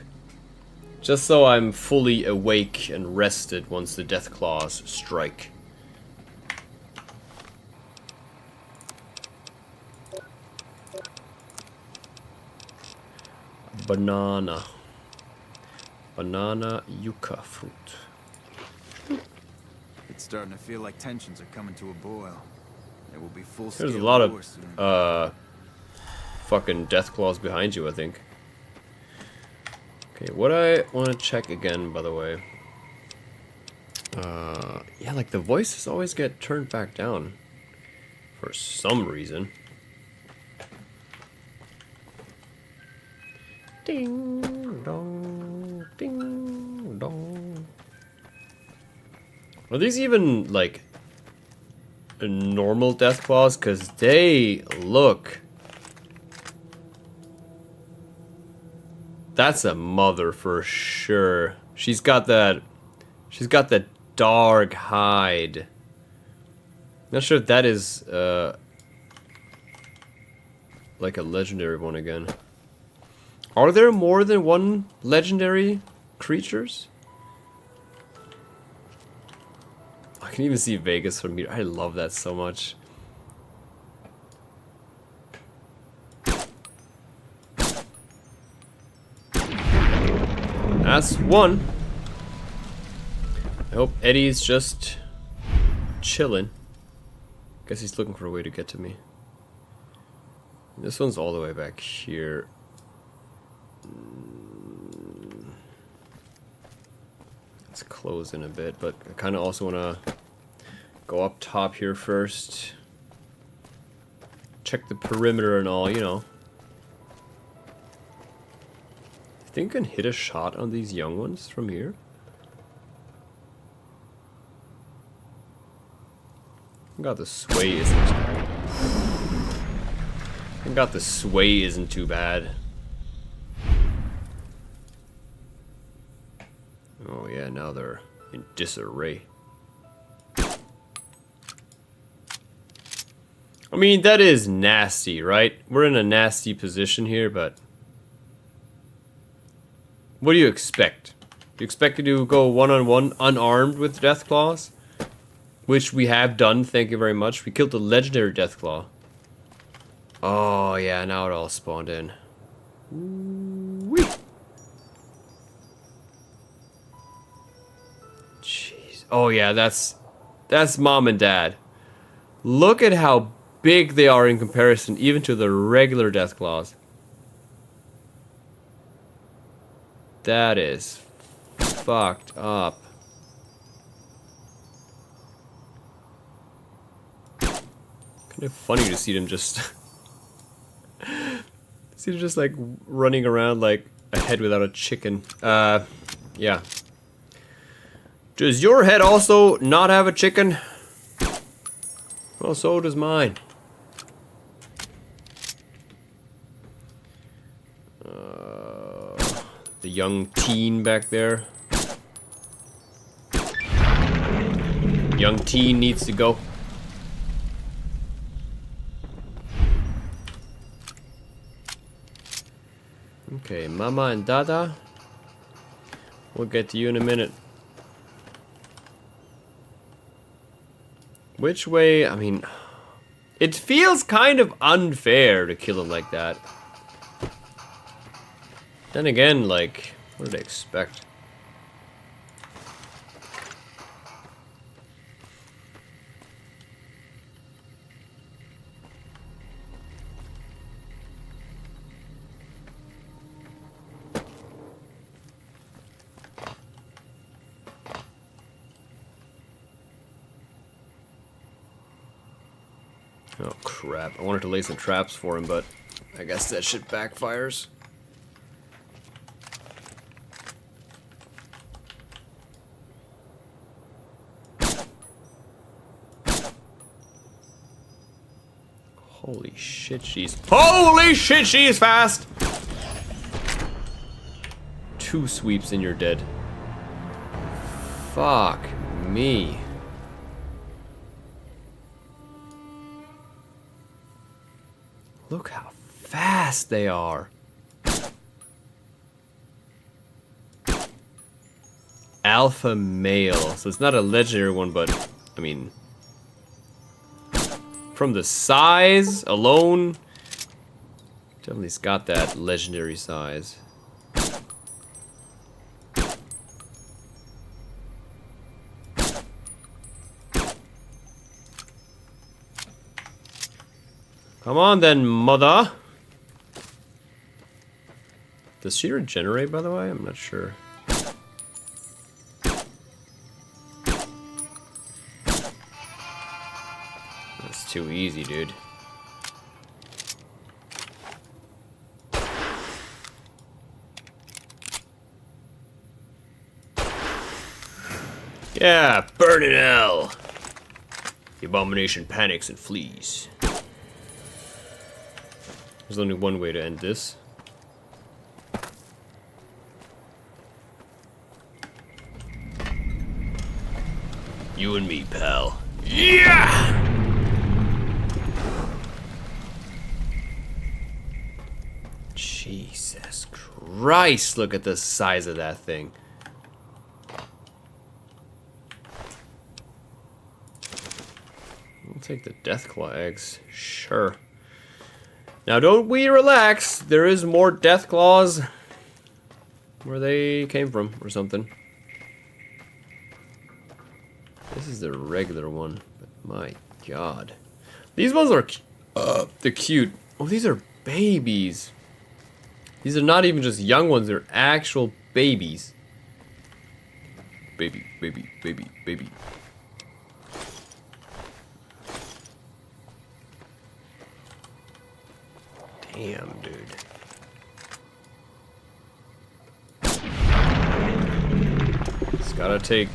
just so I'm fully awake and rested once the Deathclaws strike. Banana yucca fruit. It's starting to feel like tensions are coming to a boil. There will be full scale. There's a lot of fucking Deathclaws behind you, I think. Okay, what I want to check again, by the way. Yeah, like the voices always get turned back down for some reason. Ding dong, ding dong. Are these even like normal death claws? Cause they look. That's a mother for sure. She's got that dark hide. Not sure if that is like a legendary one again. Are there more than one legendary creatures? I can even see Vegas from here. I love that so much. That's one. I hope Eddie's just chilling. Guess he's looking for a way to get to me. This one's all the way back here. Let's close in a bit, but I kind of also want to go up top here first. Check the perimeter and all, you know. Think I can hit a shot on these young ones from here? I got the sway isn't too bad. Oh yeah, now they're in disarray. I mean, that is nasty, right? We're in a nasty position here, but what do you expect? Do you expect it to go one-on-one unarmed with Deathclaws? Which we have done, thank you very much. We killed the legendary Deathclaw. Oh yeah, now it all spawned in. Whee! Jeez. Oh yeah, that's mom and dad. Look at how big they are in comparison even to the regular Deathclaws. That is fucked up. Kind of funny to see them just like running around like a head without a chicken. Yeah. Does your head also not have a chicken? Well, so does mine. The young teen back there. Young teen needs to go. Okay, Mama and Dada. We'll get to you in a minute. Which way? I mean, it feels kind of unfair to kill him like that. Then again, like, what did I expect? Oh crap, I wanted to lay some traps for him, but I guess that shit backfires. Holy shit, she's fast! 2 sweeps and you're dead. Fuck me. Look how fast they are. Alpha male. So it's not a legendary one, but I mean, from the size alone, definitely's got that legendary size. Come on then, mother. Does she regenerate, by the way? I'm not sure. That's too easy, dude. Yeah, burn in hell. The abomination panics and flees. There's only one way to end this. You and me, pal. Yeah! Jesus Christ, look at the size of that thing. I'll take the Deathclaw eggs. Sure. Now don't we relax. There is more Deathclaws where they came from or something. This is the regular one, but my god. These ones are they're cute. Oh, these are babies. These are not even just young ones, they're actual babies. Baby, baby, baby, baby. Damn, dude. Just gotta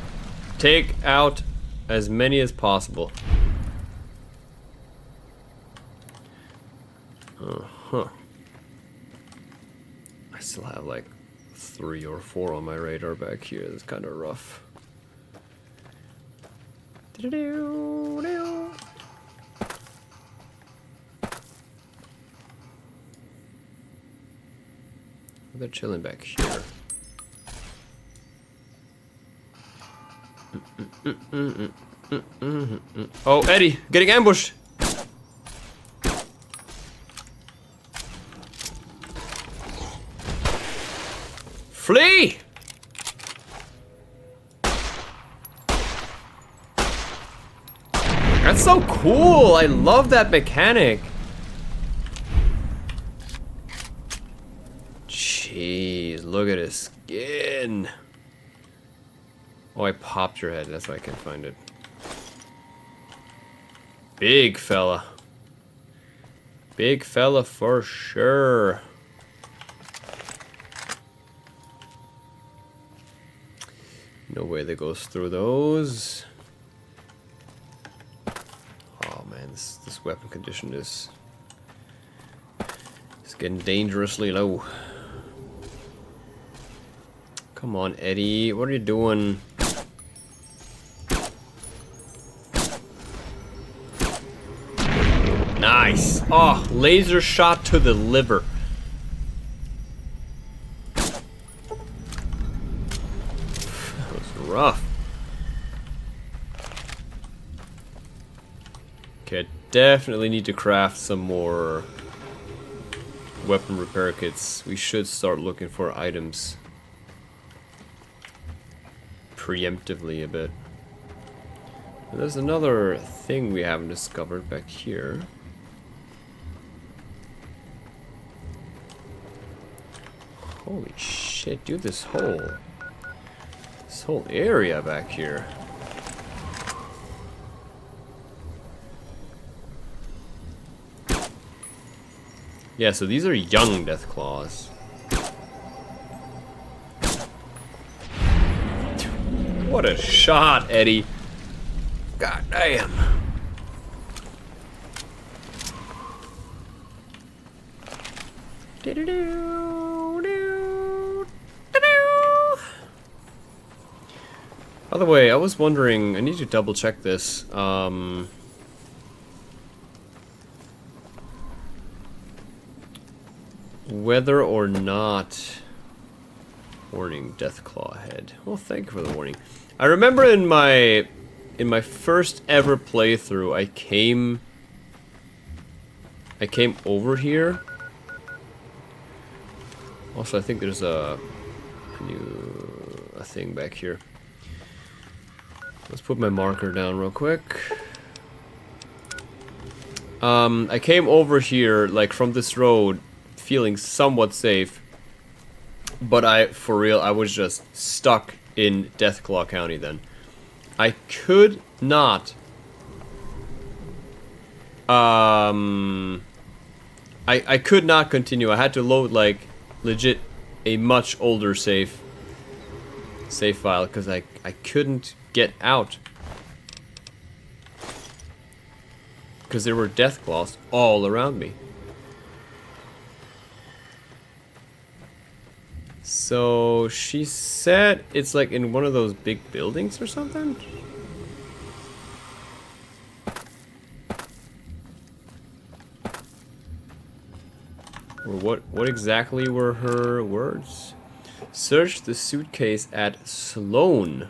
take out as many as possible. Uh-huh. I still have like 3 or 4 on my radar back here. It's kind of rough. They're chilling back here. Oh, Eddie, getting ambushed. Flee! That's so cool. I love that mechanic. Jeez, look at his skin. Oh, I popped your head. That's why I can't find it. Big fella. Big fella for sure. No way that goes through those. Oh man, this weapon condition is getting dangerously low. Come on, Eddie. What are you doing? Nice. Oh, laser shot to the liver. That was rough. Okay, I definitely need to craft some more weapon repair kits. We should start looking for items preemptively a bit. And there's another thing we haven't discovered back here. Holy shit, dude, this whole area back here. Yeah, so these are young Deathclaws. What a shot, Eddie. God damn. By the way, I was wondering, I need to double check this. Whether or not... Warning, Deathclaw head. Well, thank you for the warning. I remember in my first ever playthrough, I came over here. Also, I think there's a thing back here. Let's put my marker down real quick. I came over here, like, from this road, feeling somewhat safe. But for real, I was just stuck in Deathclaw County then. I could not... I could not continue. I had to load, like, legit a much older save file, because I couldn't get out. Because there were death claws all around me. So she said it's like in one of those big buildings or something? Or what exactly were her words? Search the suitcase at Sloan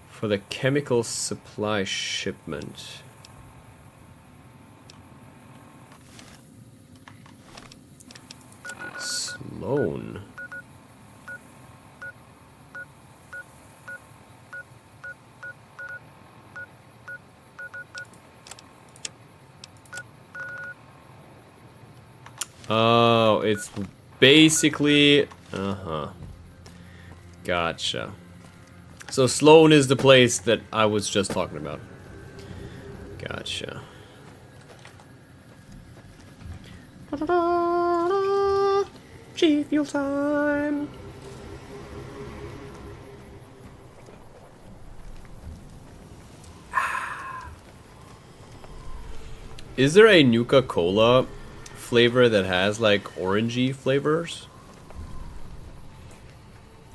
for the chemical supply shipment. Sloan. Oh, it's basically... Gotcha. So Sloan is the place that I was just talking about. Gotcha. G Fuel time! Is there a Nuka-Cola flavor that has like orangey flavors?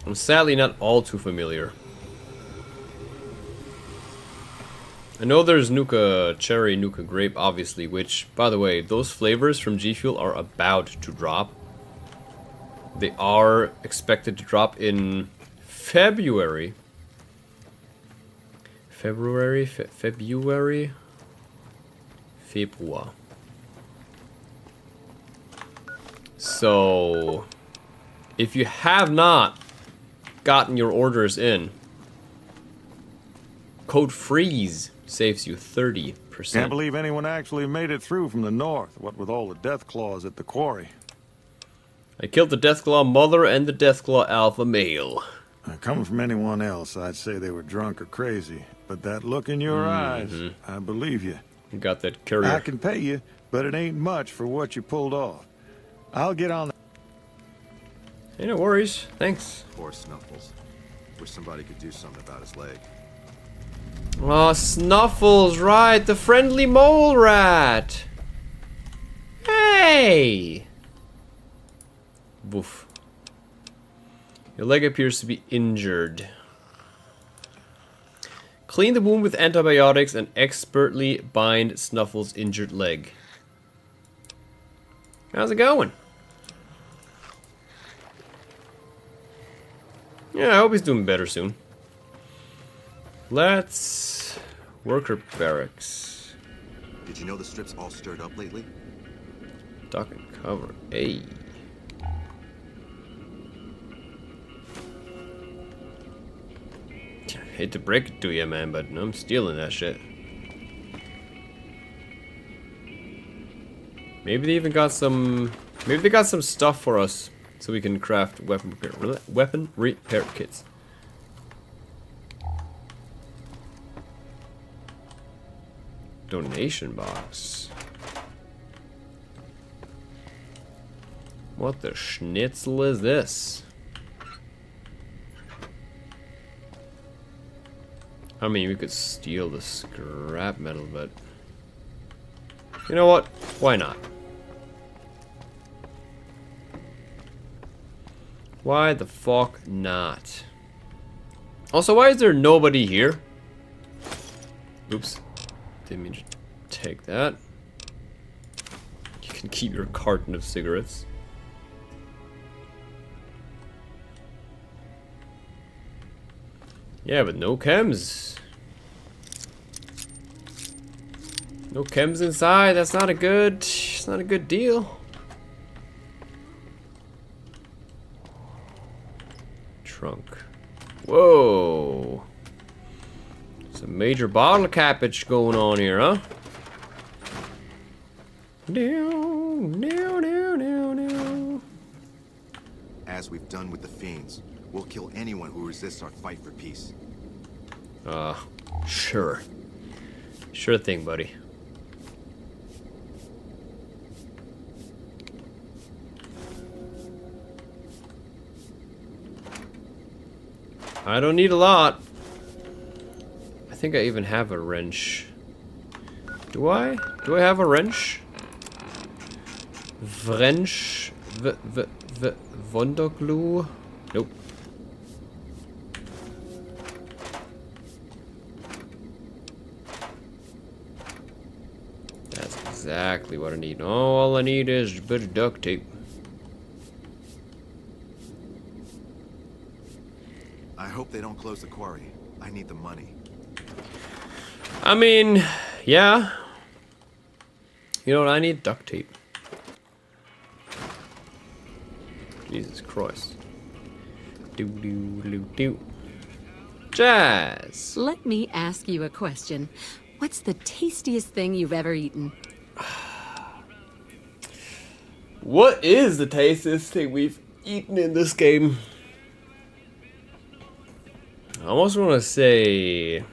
I'm sadly not all too familiar. I know there's Nuka Cherry, Nuka Grape, obviously, which, by the way, those flavors from G Fuel are about to drop. They are expected to drop in February. February? So, if you have not gotten your orders in, code FREEZE saves you 30%. Can't believe anyone actually made it through from the north, what with all the death claws at the quarry. I killed the Deathclaw mother and the Deathclaw alpha male. Coming from anyone else, I'd say they were drunk or crazy. But that look in your eyes, I believe you. You got that carrier. I can pay you, but it ain't much for what you pulled off. I'll get on. Hey, no worries. Thanks. Poor Snuffles. Wish somebody could do something about his leg. Oh, Snuffles, right. The friendly mole rat. Hey! Woof. Your leg appears to be injured. Clean the wound with antibiotics and expertly bind Snuffles' injured leg. How's it going? Yeah, I hope he's doing better soon. Let's... Worker barracks. Did you know the strip's all stirred up lately? Duck and cover. Hey. Hate to break it to you, man, but I'm stealing that shit. Maybe they even got some... Maybe they got some stuff for us so we can craft weapon repair kits. Donation box. What the schnitzel is this? I mean, we could steal the scrap metal, but... You know what? Why not? Why the fuck not? Also, why is there nobody here? Oops. Didn't mean to take that. You can keep your carton of cigarettes. Yeah, but no chems. No chems inside. That's not a good. It's not a good deal. Trunk. Whoa. Some major bottle cappage going on here, huh? As we've done with the fiends, we'll kill anyone who resists our fight for peace. Sure. Sure thing, buddy. I don't need a lot. think I even have a wrench. Do I? Do I have a wrench? Wrench? Wonderglue? Nope. That's exactly what I need. All I need is a bit of duct tape. I hope they don't close the quarry. I need the money. I mean, yeah. You know what? I need duct tape. Jesus Christ. Do. Jazz. Let me ask you a question. What's the tastiest thing you've ever eaten? What is the tastiest thing we've eaten in this game? I almost want to say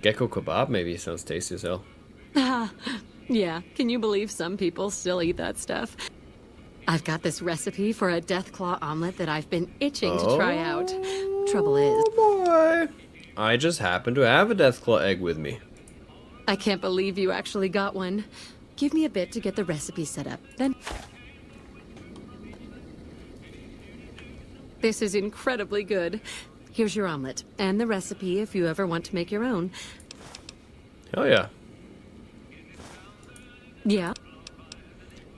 gecko kebab. Maybe sounds tasty as hell. Yeah, can you believe some people still eat that stuff? I've got this recipe for a deathclaw omelet that I've been itching to try out. Trouble is, boy, I just happen to have a deathclaw egg with me. I can't believe you actually got one. Give me a bit to get the recipe set up, then... This is incredibly good. Here's your omelet, and the recipe if you ever want to make your own. Hell yeah. Yeah?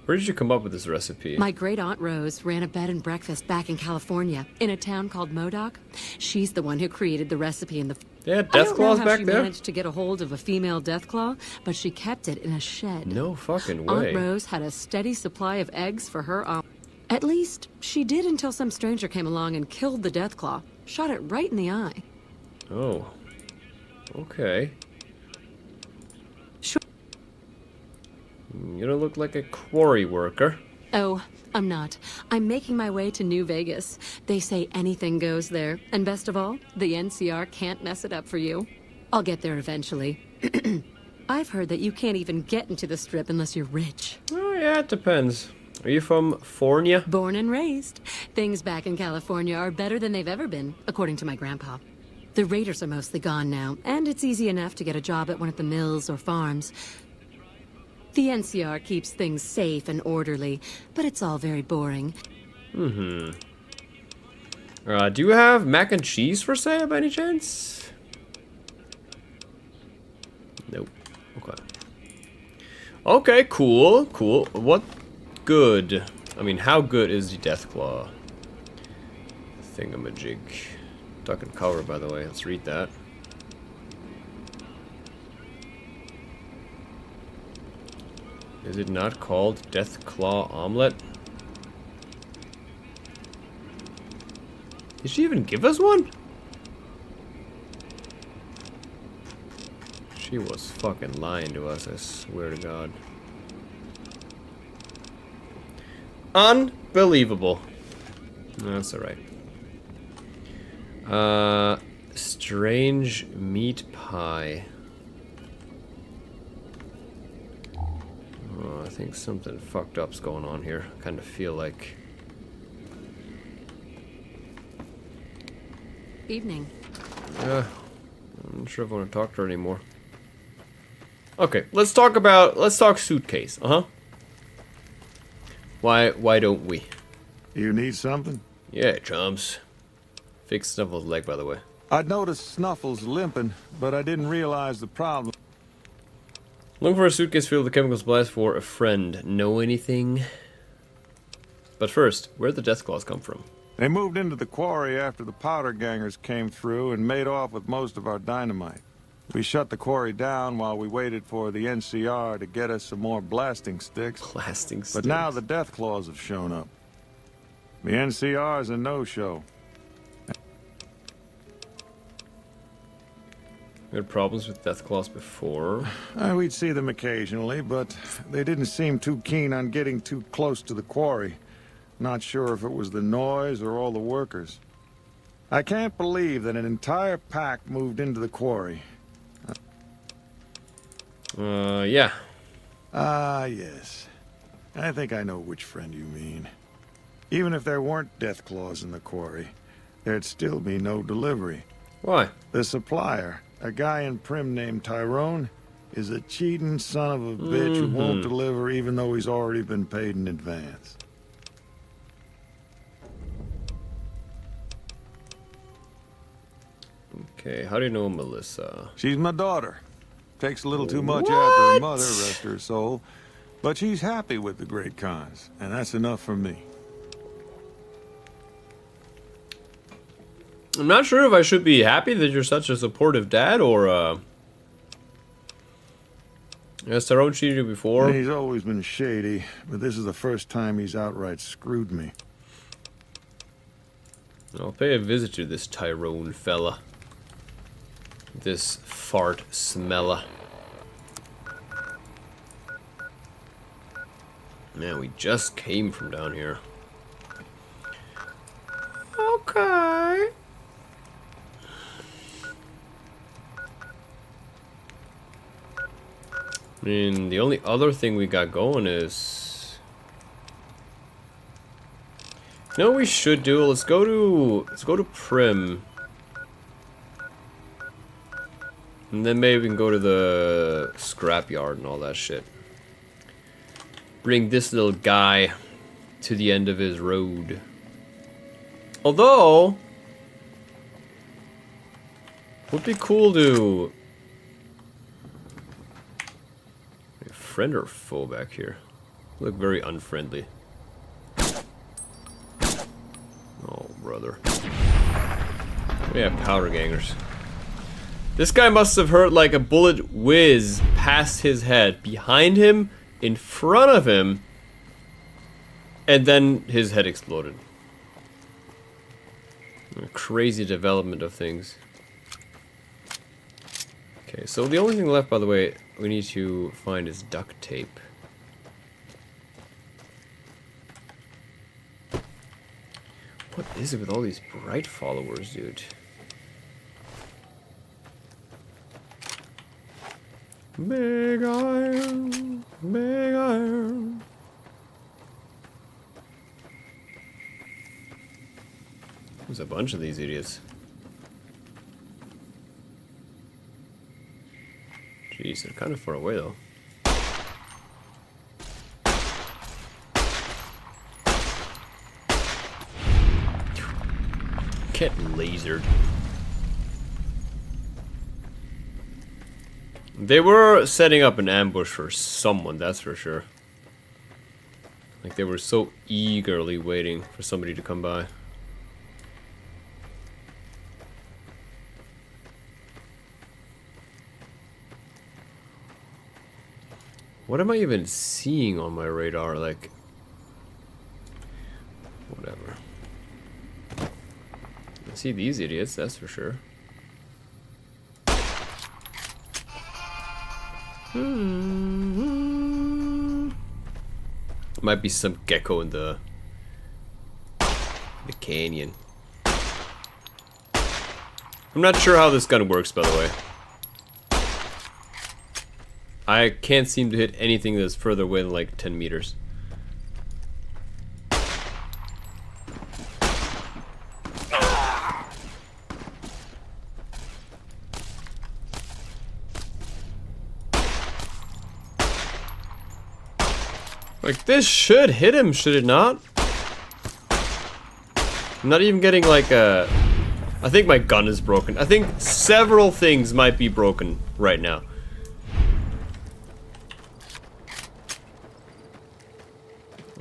Where did you come up with this recipe? My great-aunt Rose ran a bed and breakfast back in California, in a town called Modoc. She's the one who created the recipe in the... Yeah, deathclaws back there? I don't know how she managed to get a hold of a female deathclaw, but she kept it in a shed. No fucking way. Aunt Rose had a steady supply of eggs for her omelet. At least, she did until some stranger came along and killed the deathclaw. Shot it right in the eye. Oh. Okay. Sure. You don't look like a quarry worker. Oh, I'm not. I'm making my way to New Vegas. They say anything goes there. And best of all, the NCR can't mess it up for you. I'll get there eventually. I've heard that you can't even get into the Strip unless you're rich. Oh, yeah, it depends. Are you from Fornia? Born and raised. Things back in California are better than they've ever been, according to my grandpa. The raiders are mostly gone now, and it's easy enough to get a job at one of the mills or farms. The NCR keeps things safe and orderly, but it's all very boring. Do you have mac and cheese for sale by any chance? Nope. Okay. Okay, cool. Cool. What good? I mean, how good is the Deathclaw thingamajig? Duck and cover, by the way. Let's read that. Is it not called Deathclaw Omelet? Did she even give us one? She was fucking lying to us, I swear to God. Unbelievable. That's alright. Strange meat pie. Oh, I think something fucked up's going on here. I kind of feel like... Evening. I'm not sure if I want to talk to her anymore. Okay, let's talk suitcase. Why don't we? You need something? Yeah, chumps. Fix Snuffles' leg, by the way. I'd noticed Snuffles limping, but I didn't realize the problem. Looking for a suitcase filled with chemical supplies for a friend. Know anything? But first, where'd the Deathclaws come from? They moved into the quarry after the powder gangers came through and made off with most of our dynamite. We shut the quarry down while we waited for the NCR to get us some more blasting sticks. Blasting sticks. But now the Deathclaws have shown up. The NCR's a no-show. We had problems with Deathclaws before. We'd see them occasionally, but they didn't seem too keen on getting too close to the quarry. Not sure if it was the noise or all the workers. I can't believe that an entire pack moved into the quarry. Yeah. Yes. I think I know which friend you mean. Even if there weren't Deathclaws in the quarry, there'd still be no delivery. Why? The supplier, a guy in Prim named Tyrone, is a cheating son of a bitch who won't deliver even though he's already been paid in advance. Okay, how do you know Melissa? She's my daughter. Takes a little too much after her mother, rest her soul. But she's happy with the Great Khans, and that's enough for me. I'm not sure if I should be happy that you're such a supportive dad, or, has Tyrone cheated you before? He's always been shady, but this is the first time he's outright screwed me. I'll pay a visit to this Tyrone fella. This fart smella. Man, we just came from down here. Okay. I mean, the only other thing we got going is... You know what we should do? Let's go to Prim. And then maybe we can go to the scrapyard and all that shit. Bring this little guy to the end of his road. Although, would be cool to... Friend or foe back here? Look very unfriendly. Oh, brother. We have powder gangers. This guy must have heard like a bullet whiz past his head, behind him, in front of him, and then his head exploded. A crazy development of things. Okay, so the only thing left, by the way, we need to find is duct tape. What is it with all these bright followers, dude? Big iron, big iron. There's a bunch of these idiots. Jeez, they're kind of far away though. Get lasered. They were setting up an ambush for someone, that's for sure. Like they were so eagerly waiting for somebody to come by. What am I even seeing on my radar? Like, whatever. I see these idiots, that's for sure. Might be some gecko in the canyon. I'm not sure how this gun works, by the way. I can't seem to hit anything that's further away than like 10 meters. Like, this should hit him, should it not? I'm not even getting like a... I think my gun is broken. I think several things might be broken right now.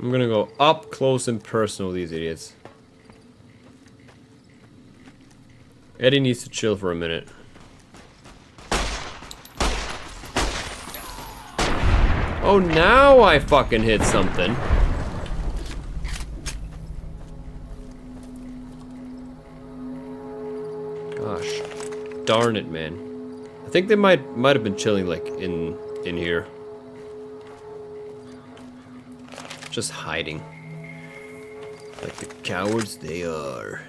I'm gonna go up close and personal with these idiots. Eddie needs to chill for a minute. Oh, now I fucking hit something. Gosh, darn it, man. I think they might have been chilling like in here. Just hiding. Like the cowards they are.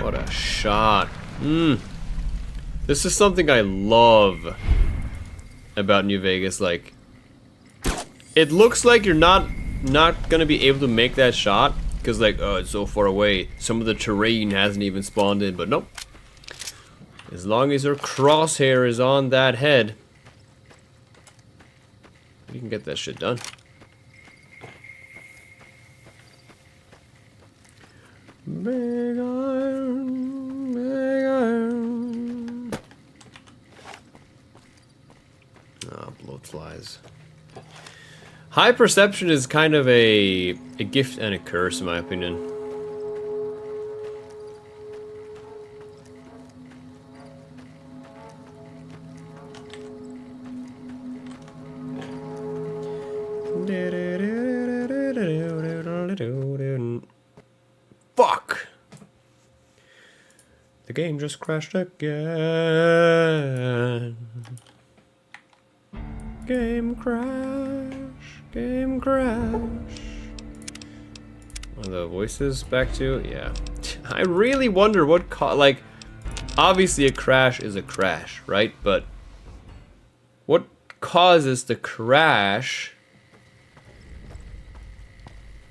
What a shot. This is something I love about New Vegas. Like, it looks like you're not gonna be able to make that shot, Because like, oh, it's so far away. Some of the terrain hasn't even spawned in, but nope. As long as her crosshair is on that head, you can get that shit done. Big iron, big iron. Ah, bloat flies. High perception is kind of a gift and a curse, in my opinion. Fuck! The game just crashed again. Game crash. Game crash. Are the voices back to? Yeah. I really wonder what like, obviously a crash is a crash, right? But what causes the crash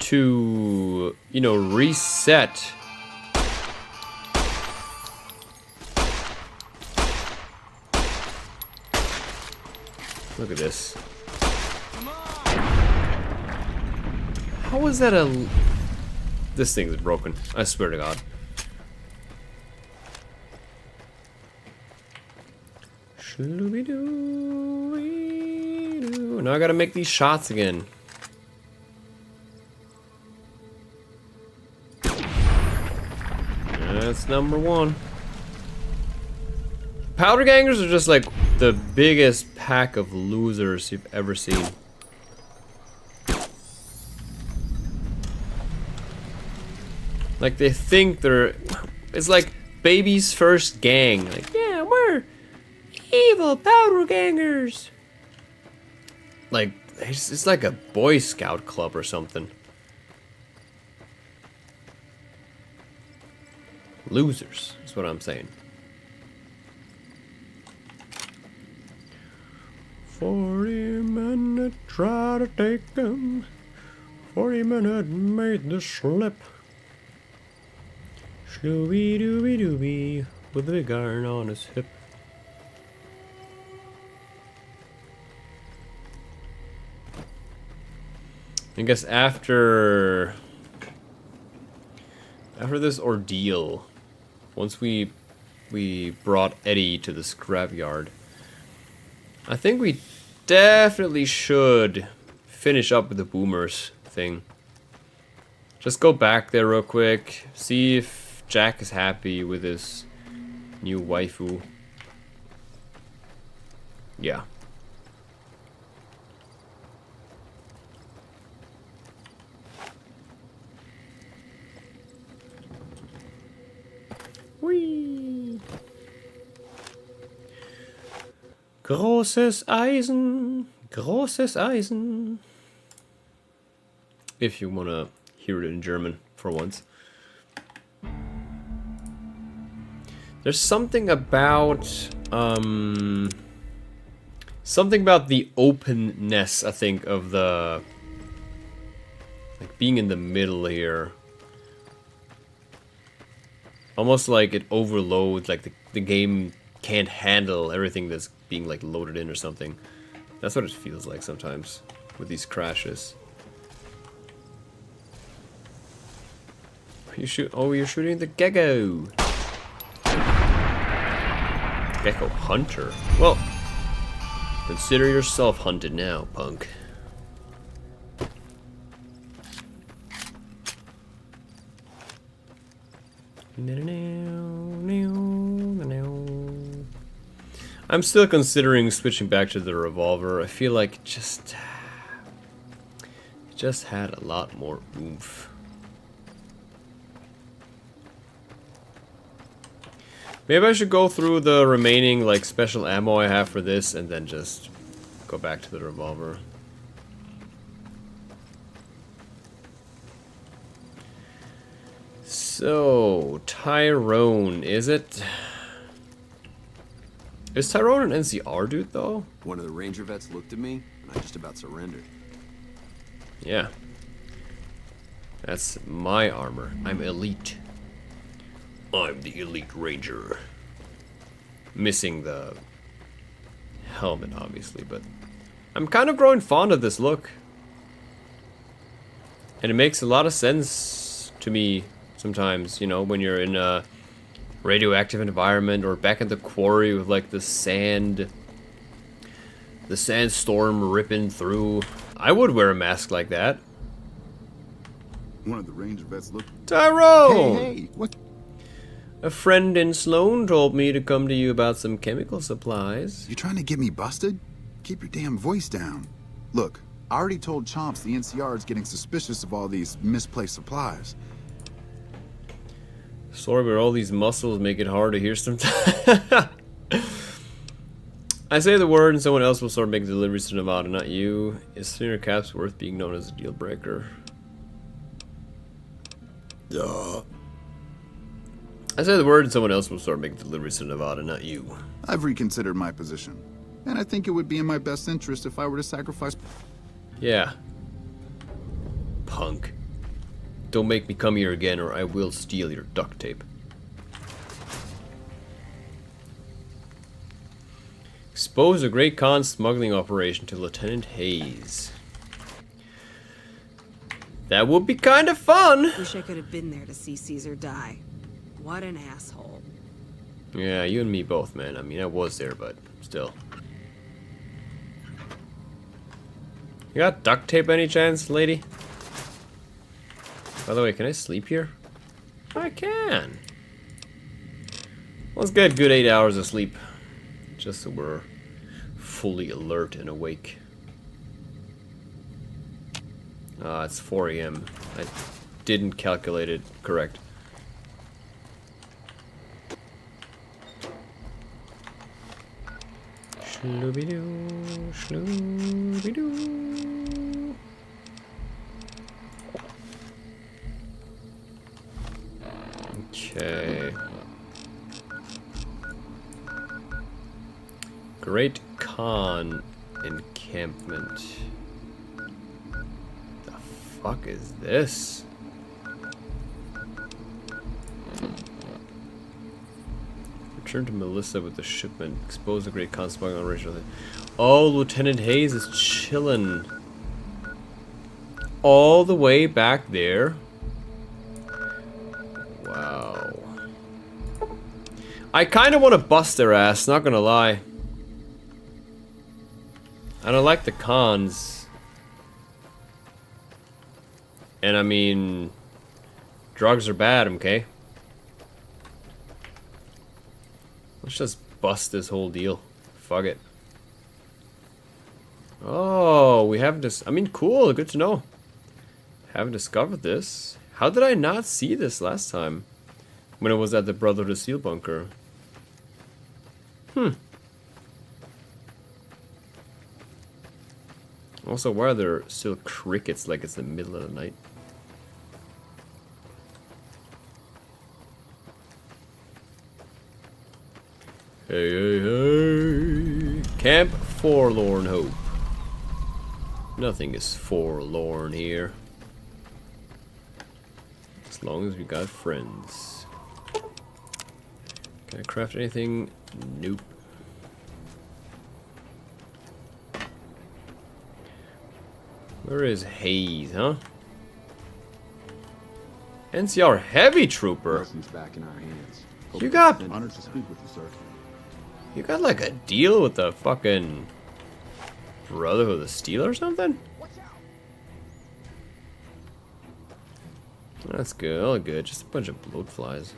to, you know, reset? Look at this. How is that a... This thing is broken. I swear to God. Now I gotta make these shots again. That's number one. Powder gangers are just like the biggest pack of losers you've ever seen. Like they think they're... It's like baby's first gang. Like, yeah, we're evil powder gangers. Like, it's like a Boy Scout club or something. Losers, is what I'm saying. 40 minutes try to take him. 40 minutes made the slip. Shooby dooby dooby with a big iron on his hip. I guess after this ordeal, once we brought Eddie to the scrapyard, I think we definitely should finish up with the boomers thing. Just go back there real quick, see if Jack is happy with his new waifu. Yeah. Whee! Großes Eisen, großes Eisen. If you want to hear it in German for once. There's something about the openness, I think, of the, like, being in the middle here. Almost like it overloads, like the game can't handle everything that's being like loaded in or something. That's what it feels like sometimes with these crashes. You're shooting the gecko. Gecko hunter. Well, consider yourself hunted now, punk. I'm still considering switching back to the revolver. I feel like it just had a lot more oomph. Maybe I should go through the remaining like special ammo I have for this and then just go back to the revolver. So, Tyrone, is it? Is Tyrone an NCR dude, though? One of the Ranger vets looked at me, and I just about surrendered. Yeah. That's my armor. I'm elite. I'm the elite ranger. Missing the helmet, obviously, but I'm kind of growing fond of this look. And it makes a lot of sense to me sometimes, you know, when you're in a radioactive environment or back in the quarry with like the sandstorm ripping through. I would wear a mask like that. One of the ranger vets looked. Tyrone! Hey, what? A friend in Sloan told me to come to you about some chemical supplies. You trying to get me busted? Keep your damn voice down. Look, I already told Chomps the NCR is getting suspicious of all these misplaced supplies. Sorry, but all these muscles make it hard to hear sometimes. I say the word and someone else will start making deliveries to Nevada, not you. Is Senior Caps worth being known as a deal breaker? Duh. I say the word and someone else will start making deliveries to Nevada, not you. I've reconsidered my position, and I think it would be in my best interest if I were to sacrifice... Yeah. Punk. Don't make me come here again or I will steal your duct tape. Expose a Great Khan smuggling operation to Lieutenant Hayes. That would be kind of fun. Wish I could have been there to see Caesar die. What an asshole. Yeah, you and me both, man. I mean, I was there, but still. You got duct tape any chance, lady? By the way, can I sleep here? I can. Let's get good 8 hours of sleep. Just so we're fully alert and awake. It's 4 a.m. I didn't calculate it correct. Shloobidoo, shloobidoo. Okay. Great Khan encampment. The fuck is this? Return to Melissa with the shipment. Expose the Great Khan smuggling operation. Oh, Lieutenant Hayes is chilling. All the way back there. Wow. I kind of want to bust their ass, not gonna lie. I don't like the cons. And I mean, drugs are bad, okay? Let's just bust this whole deal. Fuck it. Oh, we haven't I mean, cool, good to know. Haven't discovered this. How did I not see this last time? When it was at the Brotherhood of Steel bunker. Also, why are there still crickets like it's the middle of the night? Hey, hey, hey. Camp Forlorn Hope. Nothing is forlorn here. As long as we got friends. Can I craft anything? Nope. Where is Hayes, huh? NCR Heavy Trooper. Back in our hands. You got Honored to speak with you, sir. You got like a deal with the fucking Brotherhood of Steel or something? That's good, all good. Just a bunch of bloat flies.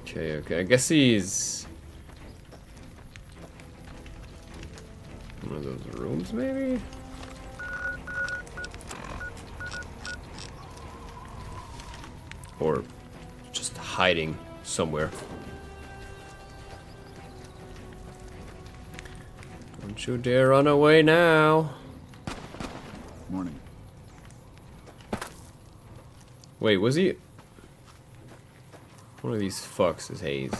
Okay, okay. I guess he's one of those rooms, maybe? Or just hiding somewhere. Don't you dare run away now. Morning. Wait, was he? One of these fucks is Hayes.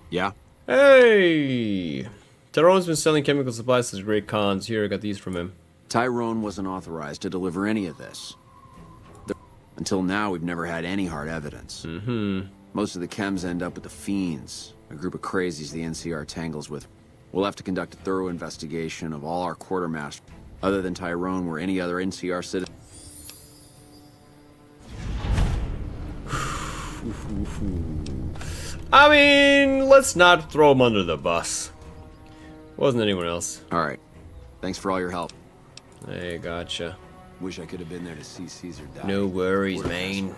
Yeah? Hey! Tyrone's been selling chemical supplies to Great Khans. Here, I got these from him. Tyrone wasn't authorized to deliver any of this. Until now, we've never had any hard evidence. Most of the chems end up with the Fiends, a group of crazies the NCR tangles with. We'll have to conduct a thorough investigation of all our quartermasters. Other than Tyrone, were any other NCR citizens? I mean, let's not throw him under the bus. Wasn't anyone else. Alright. Thanks for all your help. Hey, gotcha. Wish I could have been there to see Caesar die. No worries, man.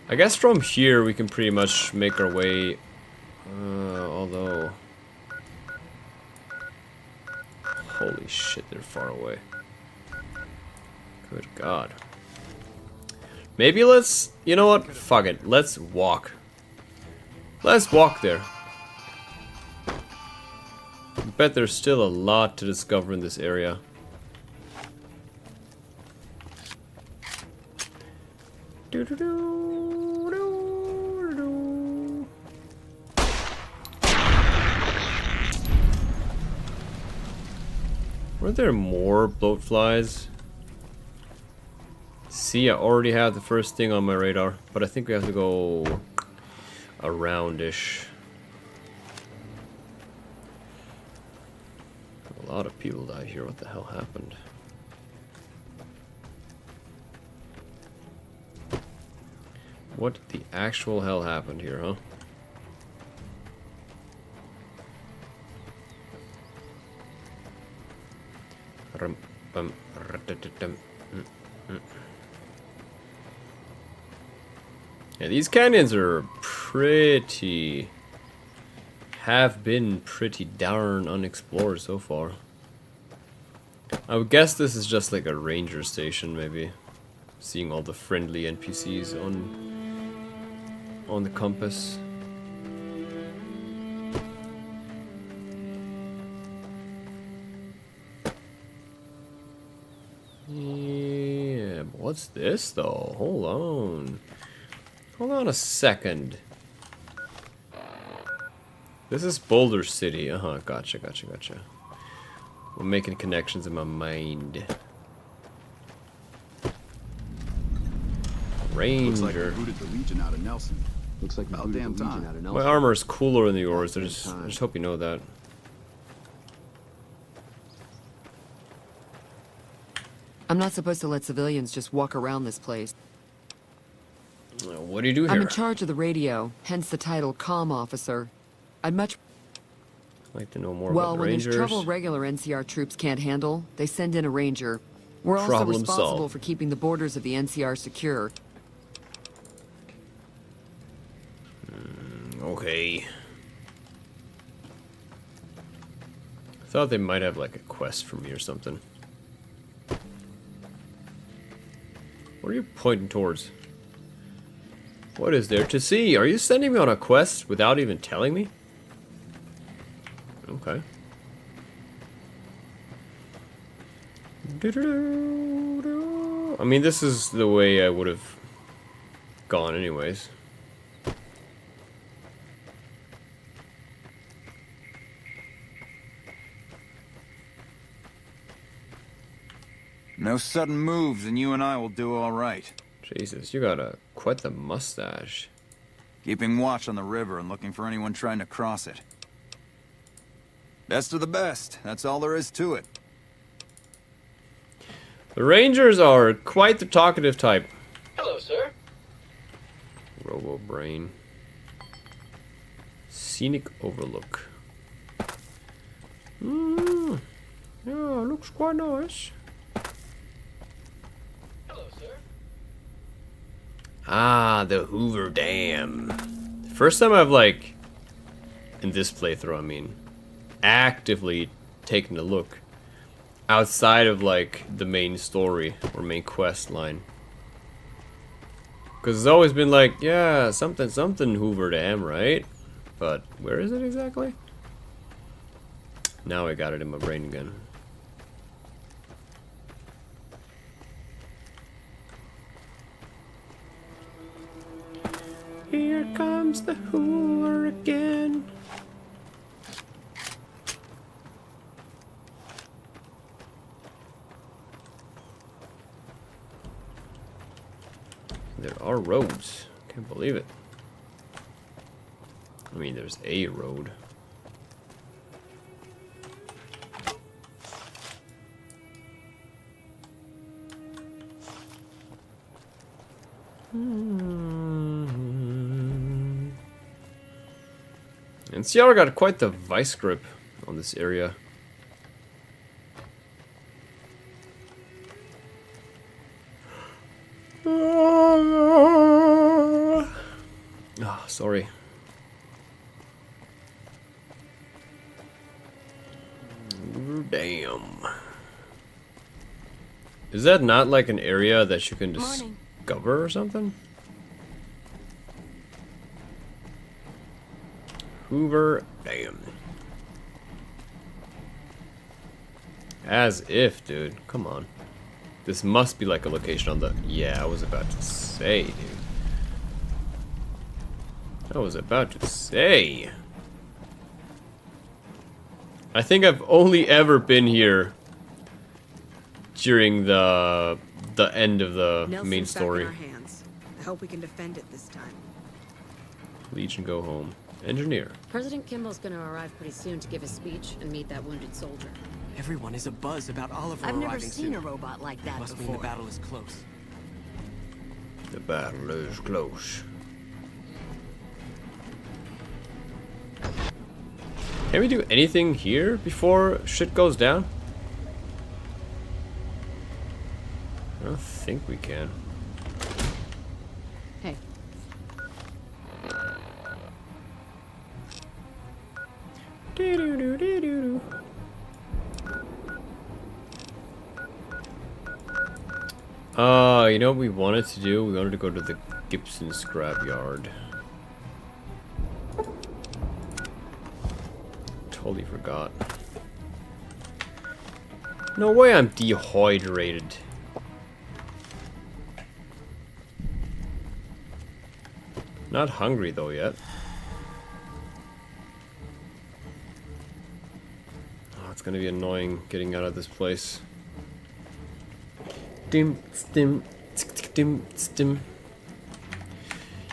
I guess from here we can pretty much make our way. Although. Holy shit, they're far away. Good God. Maybe let's. You know what? Fuck it. Let's walk. Let's walk there. I bet there's still a lot to discover in this area. Were there more bloatflies? See, I already have the first thing on my radar, but I think we have to go around-ish. A lot of people died here. What the hell happened? What the actual hell happened here, huh? Yeah, these canyons are have been pretty darn unexplored so far. I would guess this is just like a ranger station, maybe. Seeing all the friendly NPCs on the compass. Yeah, but what's this though? Hold on. Hold on a second. This is Boulder City. Gotcha. I'm making connections in my mind. Ranger. Looks like we booted the Legion out of Nelson. Looks like about damn time. My armor is cooler than yours. I just hope you know that. I'm not supposed to let civilians just walk around this place. What do you do here? I'm in charge of the radio, hence the title comm officer. I'd much like to know more about the Rangers. Well, when there's trouble regular NCR troops can't handle, they send in a ranger. We're also Problem responsible solved. for keeping the borders of the NCR secure. Okay. I thought they might have like a quest for me or something. What are you pointing towards? What is there to see? Are you sending me on a quest without even telling me? Okay. I mean, this is the way I would have gone anyways. No sudden moves and you and I will do all right. Jesus, you got quite the mustache. Keeping watch on the river and looking for anyone trying to cross it. Best of the best. That's all there is to it. The Rangers are quite the talkative type. Hello, sir. Robo Brain. Scenic Overlook. Yeah, looks quite nice. Hello, sir. Ah, the Hoover Dam. First time I've like, in this playthrough, I mean, actively taken a look outside of like the main story or main quest line. Because it's always been like, yeah, something Hoover Dam, right? But where is it exactly? Now I got it in my brain again. Here comes the Hoover again. There are roads. Can't believe it. I mean, there's a road. And NCR got quite the vice grip on this area. Ah, sorry. Damn. Is that not like an area that you can discover or something? Hoover Dam. As if, dude. Come on. This must be like a location on the... Yeah, I was about to say, dude. I was about to say. I think I've only ever been here during the end of the main story. Back in our hands. I hope we can defend it this time. Legion go home. Engineer. President Kimball's gonna arrive pretty soon to give his speech and meet that wounded soldier. Everyone is abuzz about Oliver I've arriving never seen soon. a robot like that Must before. mean the battle is close. The battle is close. Can we do anything here before shit goes down? I don't think we can. Hey. You know what we wanted to do? We wanted to go to the Gibson scrapyard. Totally forgot. No way I'm dehydrated. Not hungry though yet. Oh, it's gonna be annoying getting out of this place. Dim, stim, dim, stim.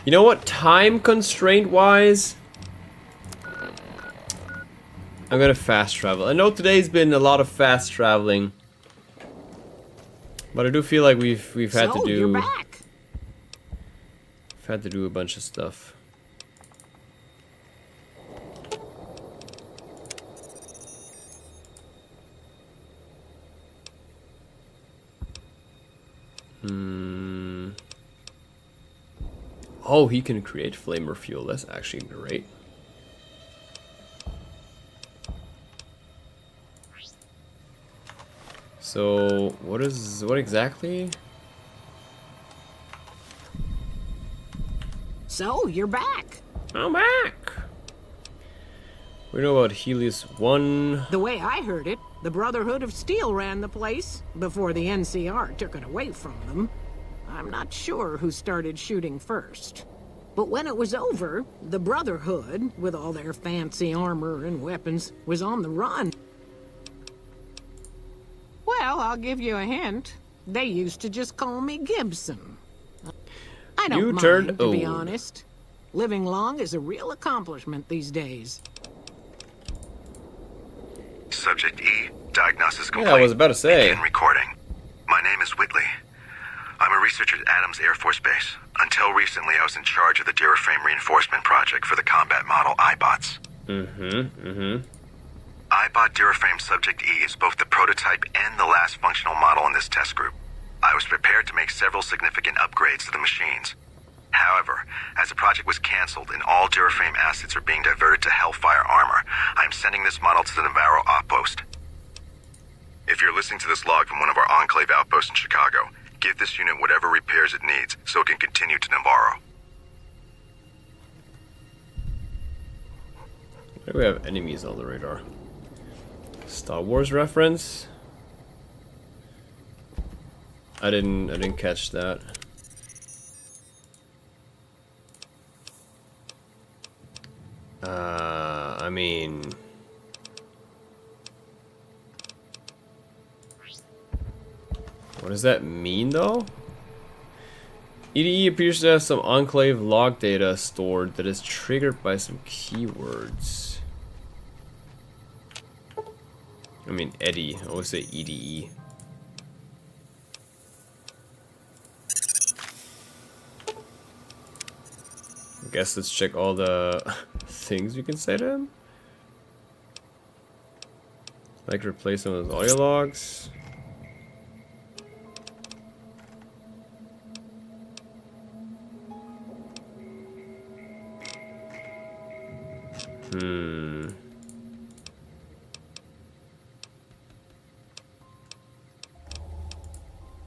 You know what? Time constraint wise, I'm gonna fast travel. I know today's been a lot of fast traveling, but I do feel like we've had to do. You're back. We've had to do a bunch of stuff. Oh, he can create flamer fuel. That's actually great. So, what exactly? So, you're back. I'm back. We know about Helios 1. The way I heard it, the Brotherhood of Steel ran the place before the NCR took it away from them. I'm not sure who started shooting first. But when it was over, the Brotherhood, with all their fancy armor and weapons, was on the run. Well, I'll give you a hint. They used to just call me Gibson. I don't mind, to be honest. Living long is a real accomplishment these days. Subject E, diagnosis complete. Yeah, I was about to say. Begin recording. My name is Whitley. I'm a researcher at Adams Air Force Base. Until recently, I was in charge of the Duraframe Reinforcement Project for the combat model iBots. iBot Duraframe Subject E is both the prototype and the last functional model in this test group. I was prepared to make several significant upgrades to the machines. However, as the project was canceled and all Duraframe assets are being diverted to Hellfire armor, I am sending this model to the Navarro outpost. If you're listening to this log from one of our Enclave outposts in Chicago, give this unit whatever repairs it needs so it can continue to Navarro. Why do we have enemies on the radar? Star Wars reference? I didn't catch that. I mean, what does that mean though? EDE appears to have some Enclave log data stored that is triggered by some keywords. I mean, Eddie. I always say EDE. I guess let's check all the things we can say to him. Like replace some of those audio logs.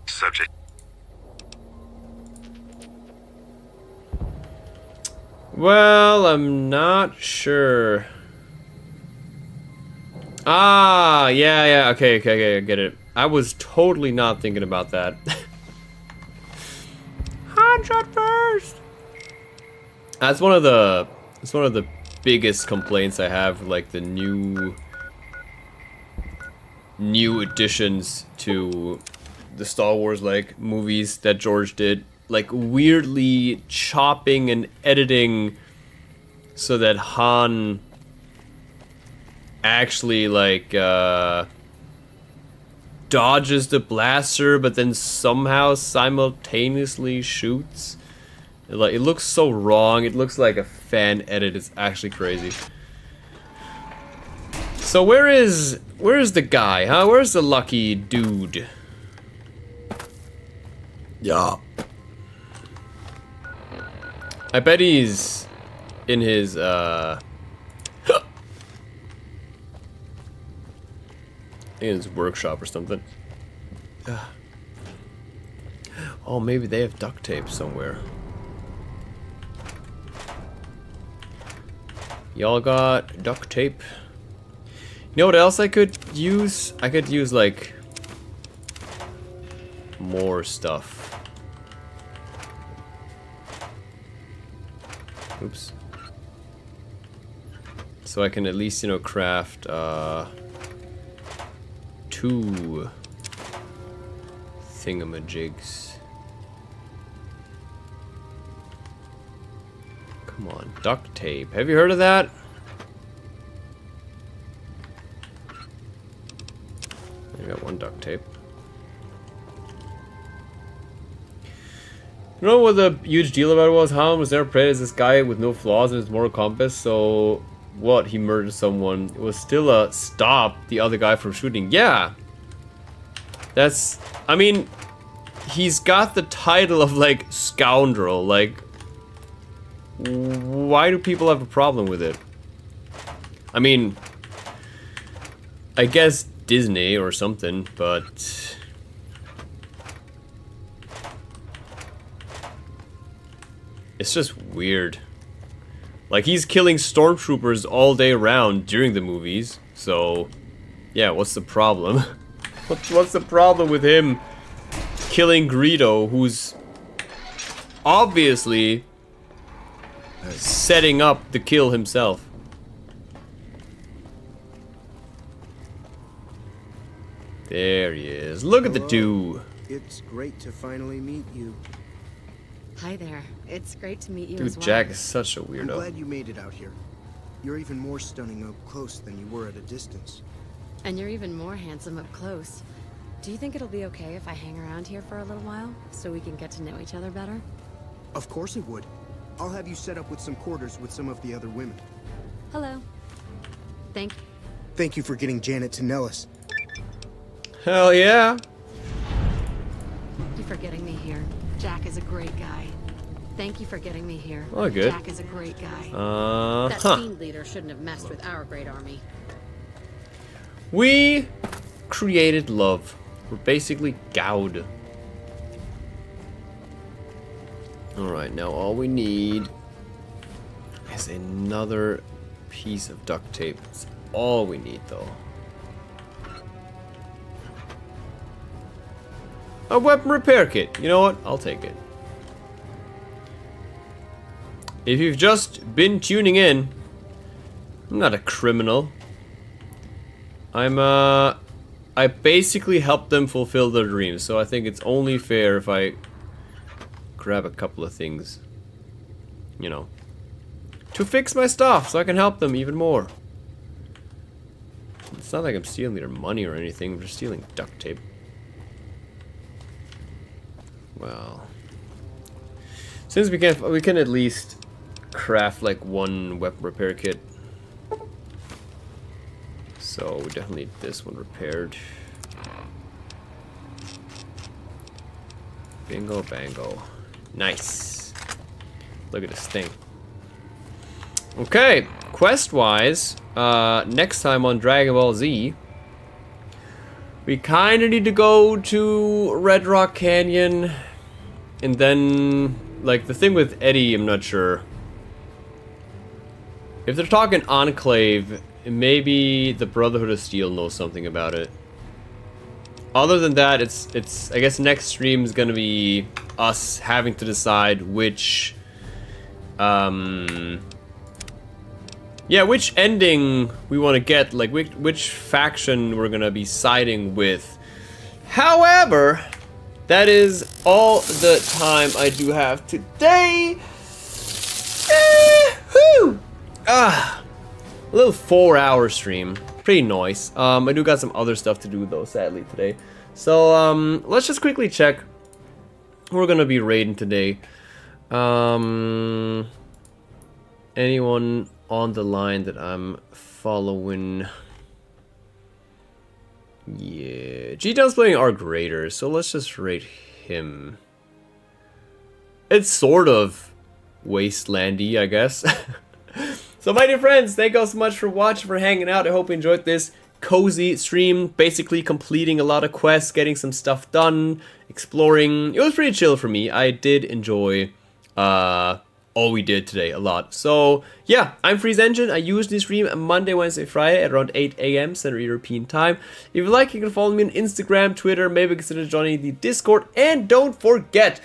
Subject. Well, I'm not sure. Ah, yeah, okay, I get it. I was totally not thinking about that. 100%. That's one of the biggest complaints I have with, like, the new additions to the Star Wars like movies that George did, like weirdly chopping and editing so that Han actually like dodges the blaster but then somehow simultaneously shoots. Like, it looks so wrong. It looks like a fan edit. It's actually crazy. So where is the guy, huh? Where's the lucky dude? Yeah. I bet he's in his in his workshop or something. Oh, maybe they have duct tape somewhere. Y'all got duct tape? You know what else I could use? I could use like more stuff. Oops. So I can at least, you know, craft 2 thingamajigs. Come on, duct tape. Have you heard of that? I got 1 duct tape. You know what the huge deal about it was? Han was never portrayed as this guy with no flaws in his moral compass, so what? He murdered someone. It was still a stop the other guy from shooting. Yeah. That's... I mean, he's got the title of, like, scoundrel. Like, why do people have a problem with it? I mean, I guess Disney or something, but... it's just weird. Like, he's killing stormtroopers all day around during the movies, so... yeah, what's the problem? What's the problem with him killing Greedo, who's obviously setting up the kill himself? There he is. Look at the two. It's great to finally meet you. Hi there. It's great to meet you Dude, as well. Jack is such a weirdo. I'm glad you made it out here. You're even more stunning up close than you were at a distance. And you're even more handsome up close. Do you think it'll be okay if I hang around here for a little while, so we can get to know each other better? Of course it would. I'll have you set up with some quarters with some of the other women. Hello. Thank you for getting Janet to Nellis. Hell yeah. Thank you for getting me here. Jack is a great guy. Thank you for getting me here. Oh, good. Jack is a great guy. That fiend leader shouldn't have messed with our great army. We created love. We're basically Gaud. Alright, now all we need is another piece of duct tape. That's all we need, though. A weapon repair kit. You know what? I'll take it. If you've just been tuning in, I'm not a criminal. I basically help them fulfill their dreams, so I think it's only fair if I grab a couple of things, you know, to fix my stuff so I can help them even more. It's not like I'm stealing their money or anything, I'm just stealing duct tape. Well, since we can at least craft like one weapon repair kit. So we definitely need this one repaired. Bingo bango. Nice. Look at this thing. Okay, quest-wise, next time on Dragon Ball Z, we kind of need to go to Red Rock Canyon, and then, like, the thing with Eddie, I'm not sure. If they're talking Enclave, maybe the Brotherhood of Steel knows something about it. Other than that, it's I guess next stream is gonna be us having to decide which, yeah, which ending we want to get, like which faction we're gonna be siding with. However, that is all the time I do have today. Whew! A little 4-hour stream. Pretty nice. I do got some other stuff to do though, sadly, today. So, let's just quickly check who we're gonna be raiding today. Anyone on the line that I'm following? Yeah, G-Town's playing our grader, so let's just raid him. It's sort of wastelandy, I guess. So my dear friends, thank you all so much for watching, for hanging out. I hope you enjoyed this cozy stream, basically completing a lot of quests, getting some stuff done, exploring. It was pretty chill for me. I did enjoy all we did today a lot. So yeah, I'm Freeze Engine. I usually stream Monday, Wednesday, Friday at around 8 AM Central European Time. If you like, you can follow me on Instagram, Twitter, maybe consider joining the Discord. And don't forget,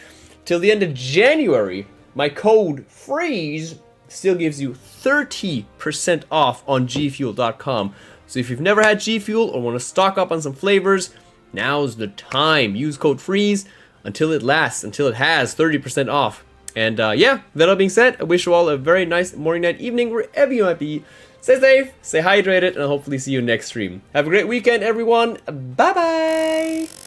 till the end of January, my code FREEZE still gives you 30% off on gfuel.com. So if you've never had G Fuel or want to stock up on some flavors, now's the time. Use code FREEZE until it lasts, until it has 30% off. And yeah, that all being said, I wish you all a very nice morning, night, evening, wherever you might be. Stay safe, stay hydrated, and I'll hopefully see you next stream. Have a great weekend, everyone. Bye-bye!